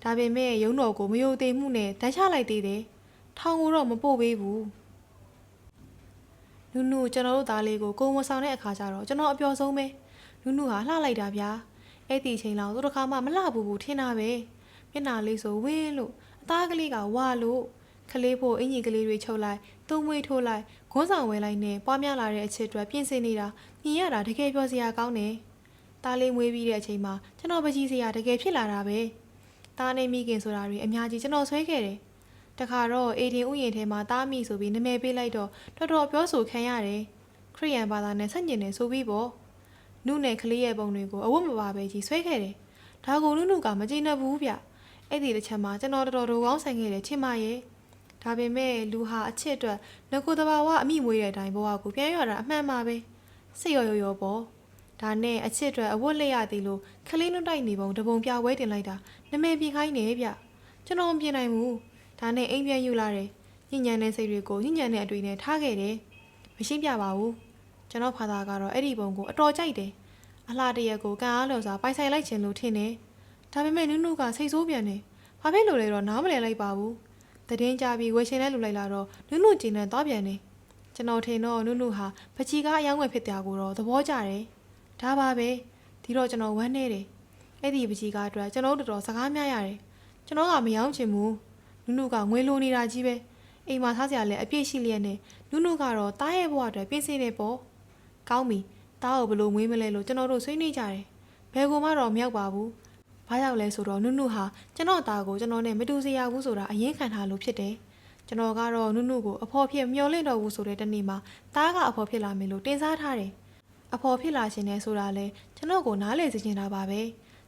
ဲဒါပေမဲ့ရုံတော်ကိုမယုံသေးမှုနဲ့တန်းချလိုက်သေးတယ်ထောင်ကိုတော့မပို့ပေးဘူးနုနုကျွန်တော်တို့သားလေးကိုကိုယ်မဆောင်တဲ့အခါကျတော့ကျွန်တော်အပျော်ဆုံးပဲနုနုဟာလှလိုက်တာဗျာအဲ့ဒီချိန်လောက်သူတစ်ခါမှမလှဘူးထင်တာပဲမျက်နှာလေးဆိုဝင်းလို့အသားကလေးကဝါလို့ခလေးဖို့အင်ကြီးကလေးတွေချုပ်လိုက်သုံးမွေးထိုးလိုက်ဂွန်းဆောင်ဝဲလိုက်နဲ့ပွားများလာတဲ့အချစ်အတွက်ပြင်ဆင်နေတာမြင်ရတာတကယ်ပြောစရာကောင်းတယ်သားလေးမွေးပြီးတဲ့အချိန်မှာကျွန်တော်ပကြီးစရာတကယ်ဖြစ်လာတာပဲသားနေမိခင်ဆိုတာတွေအများကြီးကျွန်တော်ဆွဲခဲ့တယ်တခါတော့အေဒင်ဥယျာဉ်ထဲမှာသားမိဆိုပြီးနာမည်ပေးလိုက်တော့တော်တော်ပြောဆိုခံရတယ်ခရိယန်ဘာသာနဲ့ဆက်ညင်နေဆိုပြီးပေါ့နုနဲ့ကလေးရဲ့ပုံတွေကိုအဝတ်မပါပဲကြီးဆွဲခဲ့တယ်ဒါကိုနုကမကြည့်နဲ့ဘူးဗျအဲ့ဒီတစ်ချက်မှာကျွန်တော်တော်တော်ကောင်းဆိုင်ခဲ့တယ်ချစ်မရဲ့ဒါပေမဲ့လူဟာအချစ်အတွက်ငကိုတဘာဝအမိမွေးတဲ့အတိုင်းဘဝကိုပြန်ရတာအမှန်ပါပဲစိတ်ရောပေါ့ဒါနဲ့အချစ်အတွက်အဝတ်လက်ရသည်လို့ခလေးနှုတ်တိုက်နေပုံတပုံပြဝဲတင်လိုက်တာနမဲပြင်ခိုင်းနေဗျကျွန်တော်မပြင်နိုင်ဘူးဒါနဲ့အိမ်ပြန်ယူလာတယ်ညဉ့်ညံတဲ့စိတ်တွေကိုညဉ့်ညံတဲ့အတွေ့နဲ့ထားခဲ့တယ်မရှင်းပြပါဘူးကျွန်တော်ဖာသာကတော့အဲ့ဒီပုံကိုအတော်ကြိုက်တယ်အလှတရက်ကိုကန်အားလျော်စွာပိုင်ဆိုင်လိုက်ခြင်းလို့ထင်တယ်ဒါပေမဲ့နုကစိတ်ဆိုးပြန်တယ်ဘာဖြစ်လို့လဲတော့နားမလည်လိုက်ပါဘူးတည်င်းကြပြီးဝယ်ရှင်နဲ့လူလိုက်လာတော့နုကျင်းနဲ့သွားပြန်တယ်ကျွန်တော်ထင်တော့နုဟာပချီကားအယောင်းဝယ်ဖြစ်တာကိုတော့သဘောကျတယ်ဒါပါပဲဒီတော့ကျွန်တော်ဝမ်းနေတယ်အဲ့ဒီပချီကားအတွက်ကျွန်တော်တော်တော်စကားများရတယ်ကျွန်တော်ကမယောင်းချင်ဘူးနုကငွေလိုနေတာကြီးပဲအိမ်မှာထားစရာလည်းအပြည့်ရှိလျက်နဲ့နုကတော့တားရဲ့ဘဝအတွက်ပြင်ဆင်နေပေါ့ကောင်းပြီတားကိုဘလို့မွေးမလဲလို့ကျွန်တော်တို့ဆွေးနွေးကြတယ်ဘယ်ကိုမှတော့မရောက်ပါဘူးဘာကြောင့်လဲဆိုတော့နုဟာကျွန်တော်သားကိုကျွန်တော်နဲ့မတူစေရဘူးဆိုတာအရင်ခံထားလို့ဖြစ်တယ်ကျွန်တော်ကတော့နုကိုအဖော်ဖြစ်မျောလင့်တော်ဘူးဆိုတဲ့တနေ့မှာသားကအဖော်ဖြစ်လာမယ်လို့တင်စားထားတယ်အဖော်ဖြစ်လာခြင်းနဲ့ဆိုတာလဲကျွန်တော်ကိုနားလေစေချင်တာပါပဲ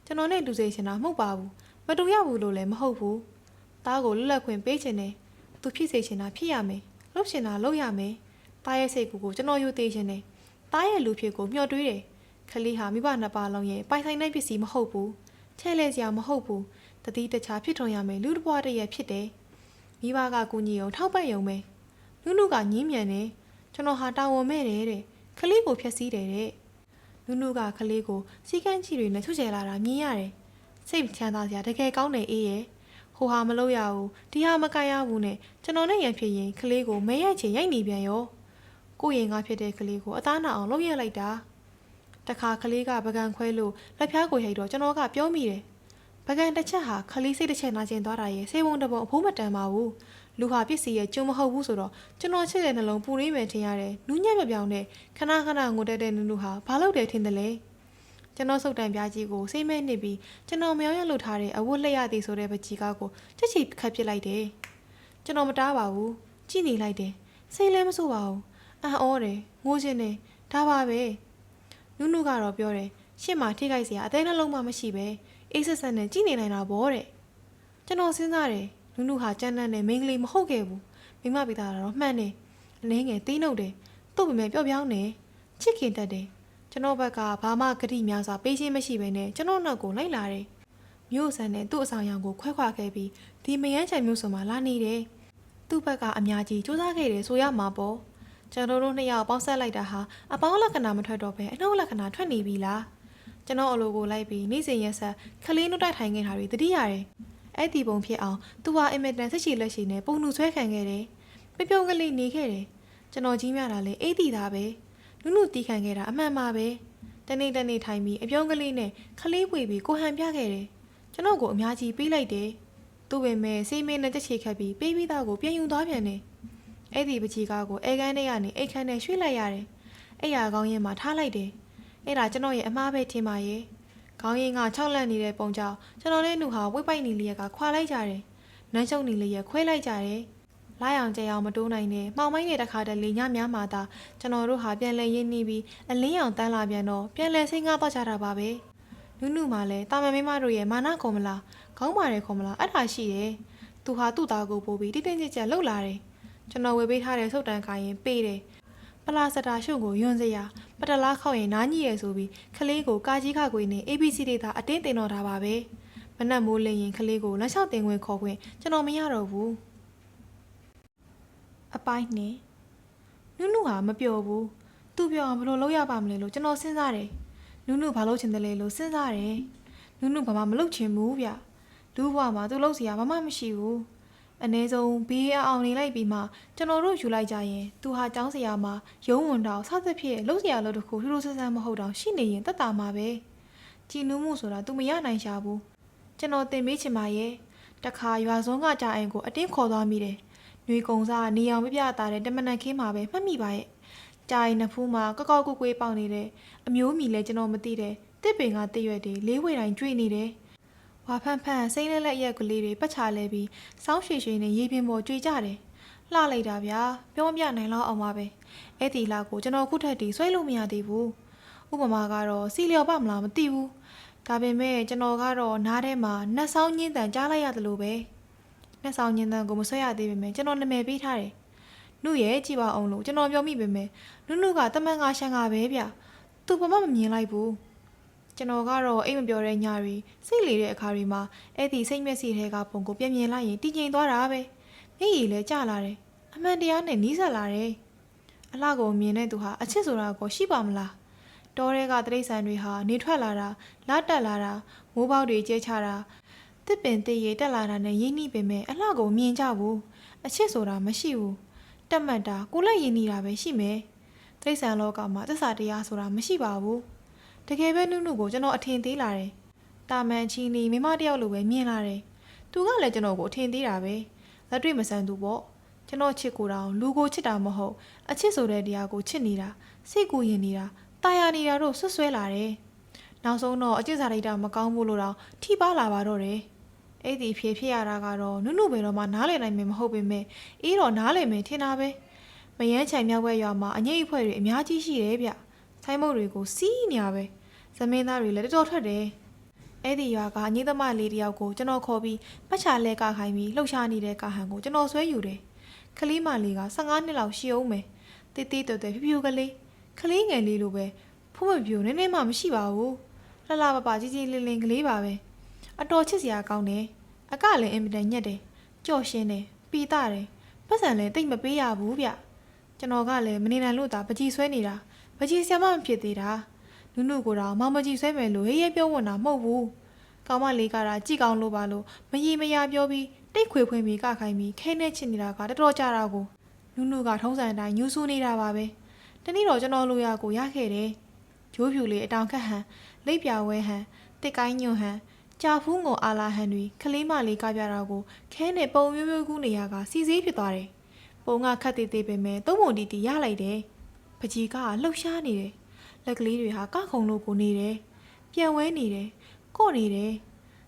ကျွန်တော်နဲ့တူစေချင်တာမဟုတ်ပါဘူးမတူရဘူးလို့လည်းမဟုတ်ဘူးသားကိုလွတ်လပ်ခွင့်ပေးချင်တယ်သူဖြစ်စေချင်တာဖြစ်ရမယ်လုပ်ချင်တာလုပ်ရမယ်သားရဲ့စိတ်ကိုကျွန်တော်ယူသေးချင်တယ်သားရဲ့လူဖြစ်ကိုမျှော်တွေးတယ်ခလေးဟာမိဘနှစ်ပါးလုံးရဲ့ပိုင်ဆိုင်တဲ့ပစ္စည်းမဟုတ်ဘူးချဲလဲစရာမဟုတ်ဘူးတတိတခြားဖြစ်ထွန်ရမယ်လူတစ်ပွားတည်းရဲ့ဖြစ်တယ်မိဘကကူညီအောင်ထောက်ပံ့ရုံပဲနုကညင်းမြန်တယ်ကျွန်တော်ဟာတာဝန်မဲ့တယ်တဲ့ခလေးကိုဖျက်ဆီးတယ်တဲ့နုကခလေးကိုစီကန်းချီတွေနဲ့ချွတ်ချဲလာတာမြင်ရတယ်စိတ်ချမ်းသာစရာတကယ်ကောင်းတယ်အေးရဲ့ဟိုဟာမလုပ်ရဘူးဒီဟာမကန်ရဘူးနဲ့ကျွန်တော်နဲ့ရန်ဖြစ်ရင်ခလေးကိုမဲရိုက်ချင်ရိုက်နေပြန်ရောကိုရင်ကဖြစ်တဲ့ခလေးကိုအသားနာအောင်လုပ်ရလိုက်တာတခါခလေးကပကံခွဲလို့လက်ဖျားကိုရိုက်တော့ကျွန်တော်ကပြောမိတယ်ပကံတစ်ချက်ဟာခလေးစိတ်တစ်ချက်နာကျင်သွားတာရဲ့စေဘုံတပုံအဖိုးမတန်ပါဘူးလူဟာပစ္စည်းရဲ့ကျုံမဟုတ်ဘူးဆိုတော့ကျွန်တော်ချစ်တဲ့နှလုံးပူရင်းပဲထင်ရတယ်နူးညံ့မပြောင်းတဲ့ခဏငိုတက်တဲ့နုဟာဘာလို့တယ်ထင်တယ်လဲကျွန်တော်စုတ်တန်ပြားကြီးကိုစိတ်မဲနေပြီးကျွန်တော်မယောင်းရလွတ်ထားတဲ့အဝတ်လက်ရသည်ဆိုတဲ့ပကြီးကားကိုချက်ချီခတ်ပစ်လိုက်တယ်ကျွန်တော်မတားပါဘူးကြည့်နေလိုက်တယ်စိတ်လည်းမဆိုးပါဘူးအံ့ဩတယ်ငိုခြင်းနဲ့ဒါပါပဲနုကတော့ပြောတယ်ရှင့်မှာထိခိုက်စရာအသေးနှလုံးမှမရှိပဲ အေးဆက်ဆက်နဲ့ကြည့်နေနိုင်တာပေါ့တဲ့ကျွန်တော်စဉ်းစားတယ်နုနုဟာကြမ်းတမ်းတဲ့မိန်းကလေးမဟုတ်ခဲ့ဘူးမိမပိသားတော့မှန်တယ်အနှင်းငယ်သေးနှုတ်တယ်သူ့ပေမဲ့ပျော့ပြောင်းနေချစ်ခင်တတ်တယ်ကျွန်တော်ဘက်ကဘာမှဂတိများစွာပေးခြင်းမရှိဘဲနဲ့ကျွန်တော်နောက်ကိုလိုက်လာတယ်မြို့ဆန်နဲ့သူ့အဆောင်ရောင်ကိုခွဲခွာခဲ့ပြီးဒီမယန်းချင်မြို့ဆိုမှလာနေတယ်သူ့ဘက်ကအများကြီးစူးစမ်းခဲ့တယ်ဆိုရမှာပေါ့ကျွန်တော်တို့နှစ်ယောက်ပေါင်းဆက်လိုက်တာဟာအပေါင်းလက္ခဏာမထွက်တော့ဘဲအနှုတ်လက္ခဏာထွက်နေပြီလားကျွန်တော်အလိုကိုလိုက်ပြီးနေ့စဉ်ရက်ဆက်ခလေးနှုတ်တိုက်ထိုင်ခဲ့တာတွေတတိရတယ်အဲ့ဒီပုံဖြစ်အောင်သူဟာအင်မတန်ဆက်ချီလက်ရှိနဲ့ပုံနှူဆွဲခံခဲ့တယ်ပြုံးကလေးနေခဲ့တယ်ကျွန်တော်ကြီးမြတာလေအိတ်တီတာပဲနုနုတီးခံခဲ့တာအမှန်ပါပဲတနေ့ထိုင်ပြီးအပြုံးကလေးနဲ့ခလေးပွေပြီးကိုဟန်ပြခဲ့တယ်ကျွန်တော်ကိုအများကြီးပေးလိုက်တယ်သူ့ပင်မဲ့စေးမင်းနဲ့တက်ချေခတ်ပြီးပေးပြီးသားကိုပြန်ယူသွားပြန်တယ်အဲ့ဒီပချီကားကိုအဲကန်းထဲကနေအိတ်ခန်းထဲရွှေ့လိုက်ရတယ်အဲ့ရကောင်းရင်မှာထားလိုက်တယ်အဲ့ဒါကျွန်တော်ရဲ့အမားပဲထင်ပါရဲ့ခေါင်းရင်းက၆လန့်နေတဲ့ပုံကြောင့်ကျွန်တော်နဲ့နှုဟာဝိပိုက်နေလျက်ကခွာလိုက်ကြတယ်နန်းချုံနေလျက်ခွဲလိုက်ကြတယ်လာအောင်ကြအောင်မတိုးနိုင်နဲ့မှောင်မိုင်းနဲ့တခါတလေညများမှသာကျွန်တော်တို့ဟာပြန်လဲရင်းနှီးပြီးအလင်းရောင်တန်းလာပြန်တော့ပြန်လဲစိတ်ငါတော့ကြတာပါပဲနုမှလည်းတာမန်မိမတို့ရဲ့မာနခေါ်မလားခေါင်းမာတယ်ခေါ်မလားအဲ့ဒါရှိတယ်သူဟာသူ့သားကိုပို့ပြီးတိတိကျကျလှုပ်လာတယ်ကျွန်တော်ဝေပေးထားတဲ့ဆုတ်တန်ခိုင်းရင်ပေးတယ်ပလာစတာရှုံကိုယွန်းစရာပတလားခောက်ရင်နားညည့်ရဆိုပြီးခလေးကိုကာကြီးခခွေနဲ့ ABC ဒေတာအတင်းတင်တော့တာပါပဲမနက်မိုးလင်းရင်ခလေးကိုလက်လျှောက်တင်ခွင့်ခေါ်ခွင့်ကျွန်တော်မရတော့ဘူးအပိုင်းနဲ့နုဟာမပြောဘူးသူပြောအောင်ဘယ်လိုလုပ်ရပါမလဲလို့ကျွန်တော်စဉ်းစားတယ်နုဘာလုပ်ချင်တယ်လဲလို့စဉ်းစားတယ်နုဘာမှမလုပ်ချင်ဘူးဗျလူ့ဘဝမှာသူလုပ်စရာဘာမှမရှိဘူးအနည်းဆုံးဘေးအောင်နေလိုက်ပြီးမှကျွန်တော်တို့ယူလိုက်ကြရင်သူဟာကျောင်းဆရာမှာရုံးဝန်တော်စသဖြင့်လုပ်စရာလို့တခုထူးထူးဆန်းဆန်းမဟုတ်တော့ရှိနေရင်တတ်တာမှာပဲကြည်နူးမှုဆိုတာသူမရနိုင်ရှာဘူးကျွန်တော်တင်ပေးချင်ပါရဲ့တခါရွာစုံကကြာအိမ်ကိုအတင်းခေါ်သွားမိတယ်နှွေကုံစားနေအောင်ပြတာတဲ့တမနက်ခင်းမှာပဲမှတ်မိပါရဲ့ကြာရင်နဖူးမှာကောက်ကောက်ကွေးကွေးပေါက်နေတယ်အမျိုးမီလဲကျွန်တော်မသိတယ်တစ်ပင်ကတည့်ရွက်တွေလေးဝေတိုင်းကျွေးနေတယ်ဝါဖန့်စိမ့်လက်ရက်ကလေးတွေပတ်ချလဲပြီးစောင်းရွှေနဲ့ရေပင်ပေါ်ကျွေကြတယ်လှလိုက်တာဗျာပြောမပြနိုင်တော့အောင်ပါပဲအဲ့ဒီလာကိုကျွန်တော်ခုထက်တည်းဆွဲလို့မရသေးဘူးဥပမာကတော့စီလျော်ပါမလားမသိဘူးဒါပေမဲ့ကျွန်တော်ကတော့နားထဲမှာနှက်ဆောင်ညင်းတန်ကြားလိုက်ရတယ်လို့ပဲနှက်ဆောင်ညင်းတန်ကိုမဆွဲရသေးပေမဲ့ကျွန်တော်နာမည်ပေးထားတယ်နှုတ်ရဲ့ကြည့်ပါအောင်လို့ကျွန်တော်ပြောမိပေမဲ့နုကတမန်ကရှန်ကပဲဗျသူဘာမှမမြင်လိုက်ဘူးကျွန်တော်ကတော့အိမ်မပြောတဲ့ညတွေစိတ်လေတဲ့အခါတွေမှာအဲ့ဒီစိတ်မျက်စိထဲကပုံကိုပြန်မြင်လိုက်ရင်တည်ငြိမ်သွားတာပဲမျက်ရည်လည်းကျလာတယ်အမှန်တရားနဲ့နီးစပ်လာတယ်အလှကိုမြင်တဲ့သူဟာအချစ်ဆိုတာကိုရှိပါမလားတောထဲကတိရစ္ဆာန်တွေဟာနေထွက်လာတာလာတက်လာတာမိုးပေါက်တွေကျဲချတာတစ်ပင်တစ်ရေတက်လာတာနဲ့ရင်းနှီးပေမဲ့အလှကိုမြင်ကြဘူးအချစ်ဆိုတာမရှိဘူးတက်မှတ်တာကိုလည်းရင်းနှီးတာပဲရှိမယ်တိရစ္ဆာန်လောကမှာသစ္စာတရားဆိုတာမရှိပါဘူးတကယ်ပဲနုကိုကျွန်တော်အထင်သေးလာတယ်တာမန်ချင်းနီမိမတယောက်လိုပဲမြင်လာတယ်သူကလည်းကျွန်တော်ကိုအထင်သေးတာပဲလက်တွေ့မဆန်သူပေါ့ကျွန်တော်ချစ်ကိုတောင်လူကိုချစ်တာမဟုတ်အချစ်ဆိုတဲ့တရားကိုချစ်နေတာစိတ်ကိုယဉ်နေတာတာယာနေတာတို့ဆွဆွဲလာတယ်နောက်ဆုံးတော့အကျင့်စာရိတ္တမကောင်းဘူးလို့တော့ထိပါလာပါတော့တယ်အဲ့ဒီဖြစ်ရတာကတော့နုဘယ်တော့မှနားလည်နိုင်မှာမဟုတ်ပေမဲ့အေးတော့နားလည်မယ်ထင်တာပဲမယန်းချင်မြောက်ဝဲရွာမှာအငိမ့်အဖွဲ့တွေအများကြီးရှိတယ်ဗျဆိုင်းမုတ်တွေကိုစီးနေရပဲသမင်းသားတွေလည်းတော်ထွက်တယ်အဲ့ဒီရွာကအငိမ့်သမားလေးတယောက်ကိုကျွန်တော်ခေါ်ပြီးပတ်ချလဲကခိုင်းပြီးလှုပ်ရှားနေတဲ့ကာဟန်ကိုကျွန်တော်ဆွဲယူတယ်ခလေးမလေးက15နှစ်လောက်ရှိအောင်မယ်တေးတေးတော်တော်ဖြူဖြူကလေးခလေးငယ်လေးလိုပဲဖုံးမပြိုနည်းနည်းမှမရှိပါဘူးလှလှပပကြီးကြီးလင်းလင်းကလေးပါပဲအတော်ချစ်စရာကောင်းတယ်အကလည်းအင်မတန်ညက်တယ်ကြော့ရှင်းတယ်ပီတာတယ်ပတ်စံလည်းတိတ်မပေးရဘူးဗျကျွန်တော်ကလည်းမနေနိုင်လို့သာပကြီးဆွဲနေတာပကြီးဆရာမမဖြစ်သေးတာနုကိုတော့မောင်မကြီးဆွဲမယ်လို့ဟေးရဲပြောဝင်တာမဟုတ်ဘူးကောင်းမလေးကကြည်ကောင်းလို့ပါလို့မရီမရပြောပြီးတိတ်ခွေဖွင့်ပြီးကခိုင်းပြီးခဲနဲ့ချစ်နေတာကတော်တော်ကြတာကိုနုကထုံးစံအတိုင်းညှူးဆူနေတာပါပဲတနေ့တော့ကျွန်တော်လိုရကိုရခဲ့တယ်ဂျိုးဖြူလေးအတောင်ခတ်ဟန်လိပ်ပြဝဲဟန်တစ်ကိုင်းညွန့်ဟန်ကြာဖူးငုံအာလာဟန်တွေခလေးမလေးကပြတာကိုခဲနဲ့ပုံမျိုးမျိုးကူးနေရကစီစည်းဖြစ်သွားတယ်ပုံကခတ်သေးသေးပဲမဲ့သုံးပုံတီရလိုက်တယ်ပကြီးကလှုပ်ရှားနေတယ်လက်ကလေးတွေဟာကခုံလို့ကိုနေတယ်ပြန်ဝဲနေတယ်ကော့နေတယ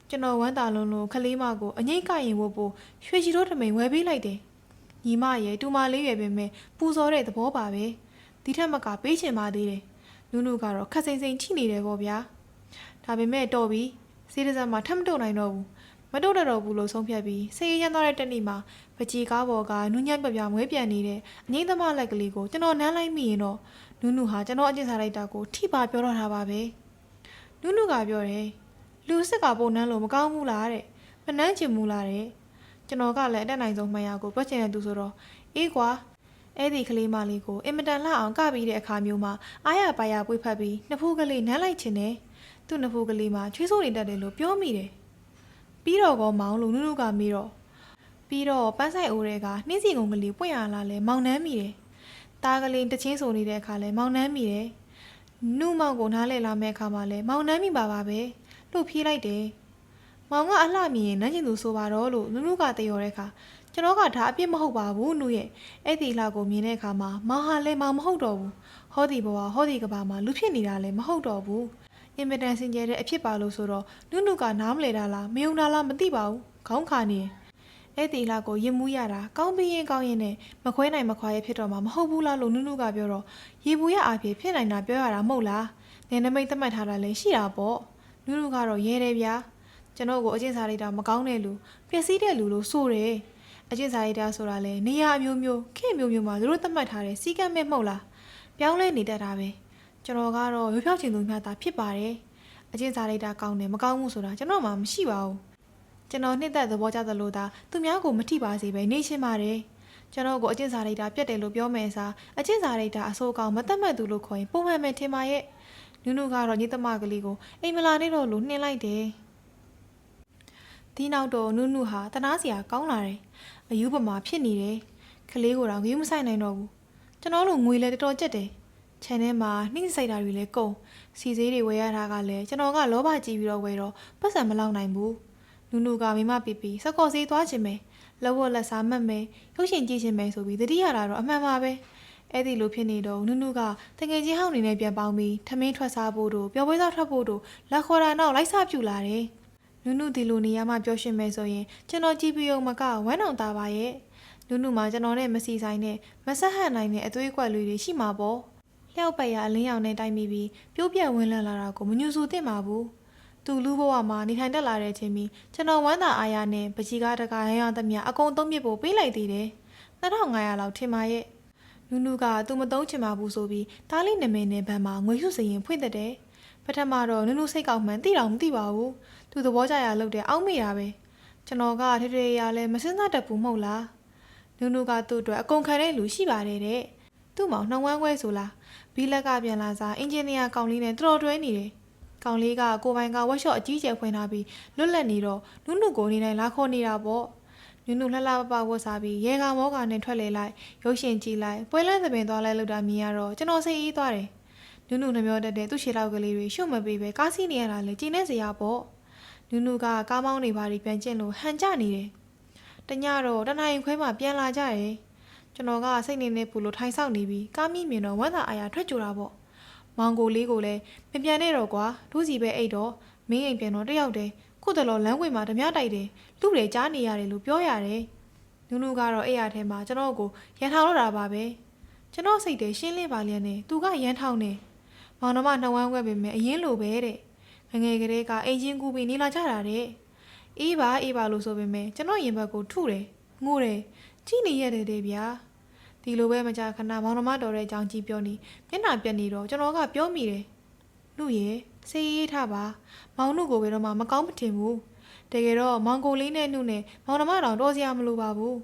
်ကျွန်တော်ဝမ်းသာလုံးလုံးခလေးမကိုအငိမ့်ကရင်ဝတ်ဖို့ရွှေချီတို့ထမိန်ဝဲပေးလိုက်တယ်ညီမရဲ့တူမလေးရွယ်ပဲမဲ့ပူဇော်တဲ့သဘောပါပဲဒီထက်မကပေးချင်ပါသေးတယ်နုကတော့ခက်စိမ့်စိမ့်ချိနေတယ်ပေါ့ဗျာဒါပေမဲ့တော်ပြီစ စီးတစ်စက်မှာထပ်မတုတ်နိုင်တော့ဘူးမတုတ်တော့ဘူးလို့ဆုံးဖြတ်ပြီးဆေးရမ်းသွားတဲ့တက်နေ့မှာပကြီးကားပေါ်ကနူးညံ့ပြပြမွေးပြန်နေတဲ့အငိမ့်သမားလက်ကလေးကိုကျွန်တော်နမ်းလိုက်မိရင်တော့နုနုဟာကျွန်တော်အကျင့်စာလိုက်တာကိုထိပါပြောတော့တာပါပဲနုနုကပြောတယ်လူစစ်ကပုံနှမ်းလို့မကောင်းဘူးလားတဲ့မနှမ်းချင်ဘူးလားတဲ့ကျွန်တော်ကလည်းအတက်နိုင်ဆုံးမှန်ရကိုတွက်ချင်တဲ့သူဆိုတော့အေးကွာအဲ့ဒီကလေးမလေးကိုအင်မတန်လှအောင်ကပြီးတဲ့အခါမျိုးမှာအားရပါရပွေးဖက်ပြီးနှစ်ဖူးကလေးနမ်းလိုက်ချင်တယ်သူ့နှစ်ဖူးကလေးမှာချွေးဆိုးနေတတ်တယ်လို့ပြောမိတယ်ပြီးတော့ကောမောင်လို့နုနုကမေးတော့ပြီးတော့ပန်းဆိုင်အိုးတွေကနှင်းစီကုံကလေးပွင့်ရလာလဲမောင်နှမ်းမိတယ်တားကလေးတချင်းဆိုနေတဲ့အခါလဲမောင်နှမ်းမိတယ်နုမောင်ကိုနားလဲလာမဲ့အခါမှာလဲမောင်နှမ်းမိပါပါပဲလို့ဖြေးလိုက်တယ်မောင်ကအလှမြင်ရင်နမ်းချင်သူဆိုပါတော့လို့နုနုကတယောတဲ့အခါကျွန်တော်ကဒါအပြစ်မဟုတ်ပါဘူးနုရဲ့အဲ့ဒီလှကိုမြင်တဲ့အခါမှာမောင်ဟာလဲမောင်မဟုတ်တော့ဘူးဟောဒီဘဝဟောဒီကဘာမှာလူဖြစ်နေတာလဲမဟုတ်တော့ဘူးအင်မတန်စင်ကြဲတဲ့အဖြစ်ပါလို့ဆိုတော့နုနုကနားမလဲတာလားမယုံတာလားမသိပါဘူးခေါင်းခါနေအဲ့ဒီလှကိုရင်မူးရတာကောင်းပြီးရင်ကောင်းရင်နဲ့မခွဲနိုင်မခွာရဖြစ်တော့မှာမဟုတ်ဘူးလားလို့နုနုကပြောတော့ရေဘူးရအားဖြင့်ဖြစ်နိုင်တာပြောရတာမဟုတ်လားနေနမိတ်သတ်မှတ်ထားတာလည်းရှိတာပေါ့နုနုကတော့ရဲတယ်ဗျာကျွန်တော်ကိုအကျင့်စာရိတ်တာမကောင်းတဲ့လူပျက်စီးတဲ့လူလို့ဆိုတယ်အကျင့်စာရိတ်တာဆိုတာလေနေရာမျိုးမျိုးခေတ်မျိုးမျိုးမှာသူတို့သတ်မှတ်ထားတဲ့စီကံမဲ့မဟုတ်လားပြောင်းလဲနေတတ်တာပဲကျွန်တော်ကတော့ရွေးဖြောက်ချင်သူများသာဖြစ်ပါတယ်အကျင့်စာရိတ်တာကောင်းတယ်မကောင်းဘူးဆိုတာကျွန်တော်မှမရှိပါဘူးကျွန်တော်နှစ်သက်သဘောကျသလိုသာသူများကိုမထိပါစေပဲနေရှင်းပါတယ်ကျွန်တော်ကိုအကျင့်စာရိတ်တာပြတ်တယ်လို့ပြောမယ်စားအကျင့်စာရိတ်တာအဆိုးကောင်မတတ်မှတ်သူလို့ခေါ်ရင်ပုံမှန်ပဲထင်ပါရဲ့နုနုကတော့ညီသမကလေးကိုအိမ်မလာနေတော့လို့နှင်းလိုက်တယ်ဒီနောက်တော့နုနုဟာတနာစရာကောင်းလာတယ်အယူပမာဖြစ်နေတယ်ကလေးကိုတော့ဂရုမစိုက်နိုင်တော့ဘူးကျွန်တော်တို့ငွေလည်းတော်တော်ကျက်တယ်ခြံထဲမှာနှိမ့်ဆိုင်တာတွေလည်းကုန်စီစေးတွေဝယ်ရတာကလည်းကျွန်တော်ကလောဘကြီးပြီးတော့ဝယ်တော့ပတ်စံမလောက်နိုင်ဘူးနုနုကမိမပီပီစကော့စေးသွားခြင်းပဲလက်ဝတ်လက်စားမှတ်မယ်ရုပ်ရှင်ကြည့်ခြင်းပဲဆိုပြီးတတိယတာတော့အမှန်ပါပဲအဲ့ဒီလိုဖြစ်နေတော့နုနုကတငယ်ချင်းဟောင်းနေနဲ့ပြန်ပေါင်းပြီးထမင်းထွက်စားဖို့တို့ပျော်ပွဲစားထွက်ဖို့တို့လက်ခေါ်တာနောက်လိုက်စားပြူလာတယ်နုနုဒီလိုနေရာမှာပျော်ရွှင်မယ်ဆိုရင်ကျွန်တော်ကြည့်ပြီးုံမကဝမ်းအောင်သားပါရဲ့နုနုမှာကျွန်တော်နဲ့မစီဆိုင်နဲ့မဆက်ဟန်နိုင်တဲ့အသွေးအကွက်လေးတွေရှိမှာပေါ့လျှောက်ပတ်ရအလင်းရောင်နဲ့တိုက်မိပြီးပြိုးပြက်ဝင်းလန့်လာတာကိုမညူဆူသင့်ပါဘူးသူလူဘဝမှာနေထိုင်တက်လာတဲ့ချင်းပြီးကျွန်တော်ဝမ်းသာအားရနဲ့ပကြီးကားတကားရမ်းရသမျှအကုန်သုံးမြစ်ဖို့ပေးလိုက်သေးတယ်2500လောက်ထင်ပါရဲ့နုနုကသူမသုံးချင်ပါဘူးဆိုပြီးတားလေးနာမည်နဲ့ဘန်မှာငွေရွှစရင်ဖွင့်တဲ့တယ်ပထမတော့နုနုစိတ်ကောက်မှန်းသိတော့မသိပါဘူးသူသဘောကျရလို့တဲ့အောက်မေ့တာပဲကျွန်တော်ကထေထေရလဲမစင်းစားတတ်ဘူးမဟုတ်လားနုနုကသူ့အတွက်အကုန်ခံတဲ့လူရှိပါတယ်တဲ့သူ့မောင်နှောင်းဝမ်းခွဲဆိုလားဘီလက်ကပြန်လာစားအင်ဂျင်နီယာကောင်လေးနဲ့တော်တွဲနေတယ်ကောင်လေးကကိုပိုင်ကဝက်ရှော့အကြီးကျယ်ဖွင့်ထားပြီးလွတ်လပ်နေတော့နုနုကိုနေနိုင်လာခေါ်နေတာပေါ့နုနုလှလှပပဝတ်စားပြီးရေကမောကနဲ့ထွက်လေလိုက်ရုပ်ရှင်ကြည့်လိုက်ပွဲလန်းသပင်သွားလိုက်လို့တာမြင်ရတော့ကျွန်တော်စိတ်အေးသွားတယ်နုနုနှမျောတတ်တဲ့သူ့ရှေ့လောက်ကလေးတွေရှုံ့မပေးပဲကားစီးနေရတာလေကျင်းနေစရာပေါ့နုနုကကားမောင်းနေပါပြီးပြန်ကျင့်လို့ဟန်ကြနေတယ်တညတော့တနိုင်ခွဲမှပြန်လာကြတယ်ကျွန်တော်ကစိတ်နေနေပူလို့ထိုင်ဆောက်နေပြီးကားမိမြင်တော့ဝမ်းသာအားရထွက်ကြတာပေါ့မောင်ကိုလေးကိုလည်းမပြန်နဲ့တော့ကွာဒုစီပဲအိတ်တော့မင်းအိမ်ပြန်တော့တယောက်တည်းခုတလောလမ်းခွေမှာဓမြတိုက်တယ်လူတွေကြားနေရတယ်လို့ပြောရတယ်နုနုကတော့အိတ်ရထဲမှာကျွန်တော်ကိုရန်ထောင်တော့တာပါပဲကျွန်တော်စိတ်ထဲရှင်းလင်းပါလျက်နဲ့သူကရန်ထောင်နေမောင်နှမနှဝမ်းခွဲပေမဲ့အရင်လိုပဲတဲ့ငငယ်ကလေးကအိမ်ချင်းကူပြီးနေလာကြတာတဲ့အေးပါလို့ဆိုပေမဲ့ကျွန်တော်ရင်ဘက်ကိုထုတယ်ငိုတယ်ကြည့်နေရတယ်တဲ့ဗျာဒီလိုပဲမကြခဏမောင်နှမတော်တဲ့အကြောင်းကြီးပြောနေမျက်နှာပြက်နေတော့ကျွန်တော်ကပြောမိတယ်လူရဲ့စေးရေးထားပါမောင်နှုတ်ကိုဘယ်တော့မှမကောင်းမထင်ဘူးတကယ်တော့မောင်ကိုလေးနဲ့နှုတ်နဲ့မောင်နှမတော်တော်စရာမလိုပါဘူး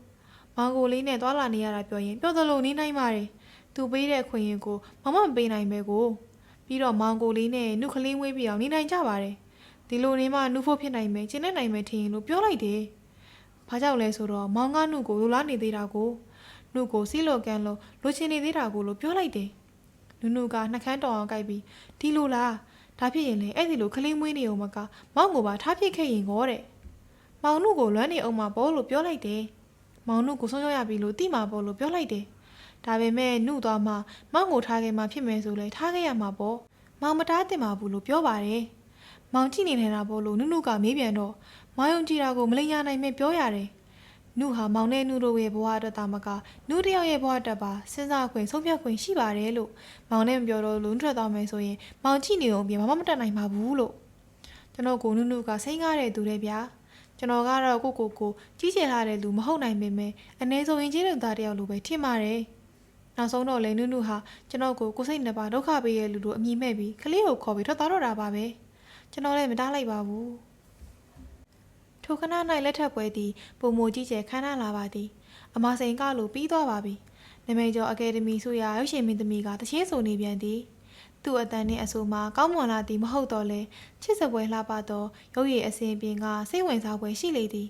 မောင်ကိုလေးနဲ့သွားလာနေရတာပြောရင်ပြောသလိုနေနိုင်ပါတယ်သူပေးတဲ့အခွင့်အရေးကိုမမပေးနိုင်ပဲကိုပြီးတော့မောင်ကိုလေးနဲ့နှုတ်ကလေးဝေးပြီးအောင်နေနိုင်ကြပါတယ်ဒီလိုနေမှနှုတ်ဖို့ဖြစ်နိုင်မယ်ကျင်းနေနိုင်မယ်ထင်ရင်လို့ပြောလိုက်တယ်ဘာကြောင့်လဲဆိုတော့မောင်ကနှုတ်ကိုလိုလားနေသေးတာကိုနှုတ်ကိုစီးလို့ကန်လို့လိုချင်နေသေးတာကိုလို့ပြောလိုက်တယ်နုနုကနှကန်းတော်အောင်ကြိုက်ပြီးဒီလိုလားဒါဖြစ်ရင်လေအဲ့ဒီလိုခလေးမွေးနေအောင်မကမောင်ကိုပါထားဖြစ်ခဲ့ရင်ကောတဲ့မောင်နှုတ်ကိုလွမ်းနေအောင်မှာပေါ့လို့ပြောလိုက်တယ်မောင်နှုတ်ကိုဆုံးရှုံးရပြီလို့တိမှာပေါ့လို့ပြောလိုက်တယ်ဒါပေမဲ့နှုတ်သွားမှမောင်ကိုထားခဲ့မှဖြစ်မယ်ဆိုလေထားခဲ့ရမှာပေါ့မောင်မတားတင်ပါဘူးလို့ပြောပါတယ်မောင်ကြည့်နေနေတာပေါ့လို့နုနုကမေးပြန်တော့မောင်ယုံကြည်တာကိုမလိမ်ရနိုင်မဲ့ပြောရတယ်နုဟာမောင်နဲ့နုတို့ရဲ့ဘဝအတွက်တာမကနုတယောက်ရဲ့ဘဝအတွက်ပါစဉ်းစားခွင့်ဆုံးဖြတ်ခွင့်ရှိပါတယ်လို့မောင်နဲ့မပြောတော့လုံးထွက်သွားမယ်ဆိုရင်မောင်ကြည့်နေအောင်ပြင်မမတက်နိုင်ပါဘူးလို့ ကျွန်တော်ကိုနုနုကစိတ်ကားတဲ့သူတွေဗျာကျွန်တော်ကတော့ကိုကြီးကျယ်လာတဲ့လူမဟုတ်နိုင်ပေမဲ့အ ਨੇ ဆုံးရင်ချင်းလူသားတယောက်လိုပဲထင်ပါတယ်နောက်ဆုံးတော့လေနုနုဟာကျွန်တော်ကိုစိတ်နှစ်ပါးဒုက္ခပေးရဲ့လူတို့အမိမဲ့ပြီးကလေးကိုခေါ်ပြီးထွက်သွားတော့တာပါပဲကျွန်တော်လည်းမတားလိုက်ပါဘူးထိုခဏ၌လက်ထပ်ပွဲသည်ပုံမကြီးကျယ်ခမ်းနားလာပါသည်အမစိန်ကလိုပြီးသွားပါပြီနမိတ်ကျော်အကယ်ဒမီဆိုရာရုပ်ရှင်မင်းသမီးကတချင်းဆိုနေပြန်သည်သူ့အတန်နှင့်အဆိုမှာကောင်းမွန်လာသည်မဟုတ်တော့လဲချစ်စပွဲလှပသောရုပ်ရည်အစဉ်ပြင်ကစိတ်ဝင်စားပွဲရှိလေသည်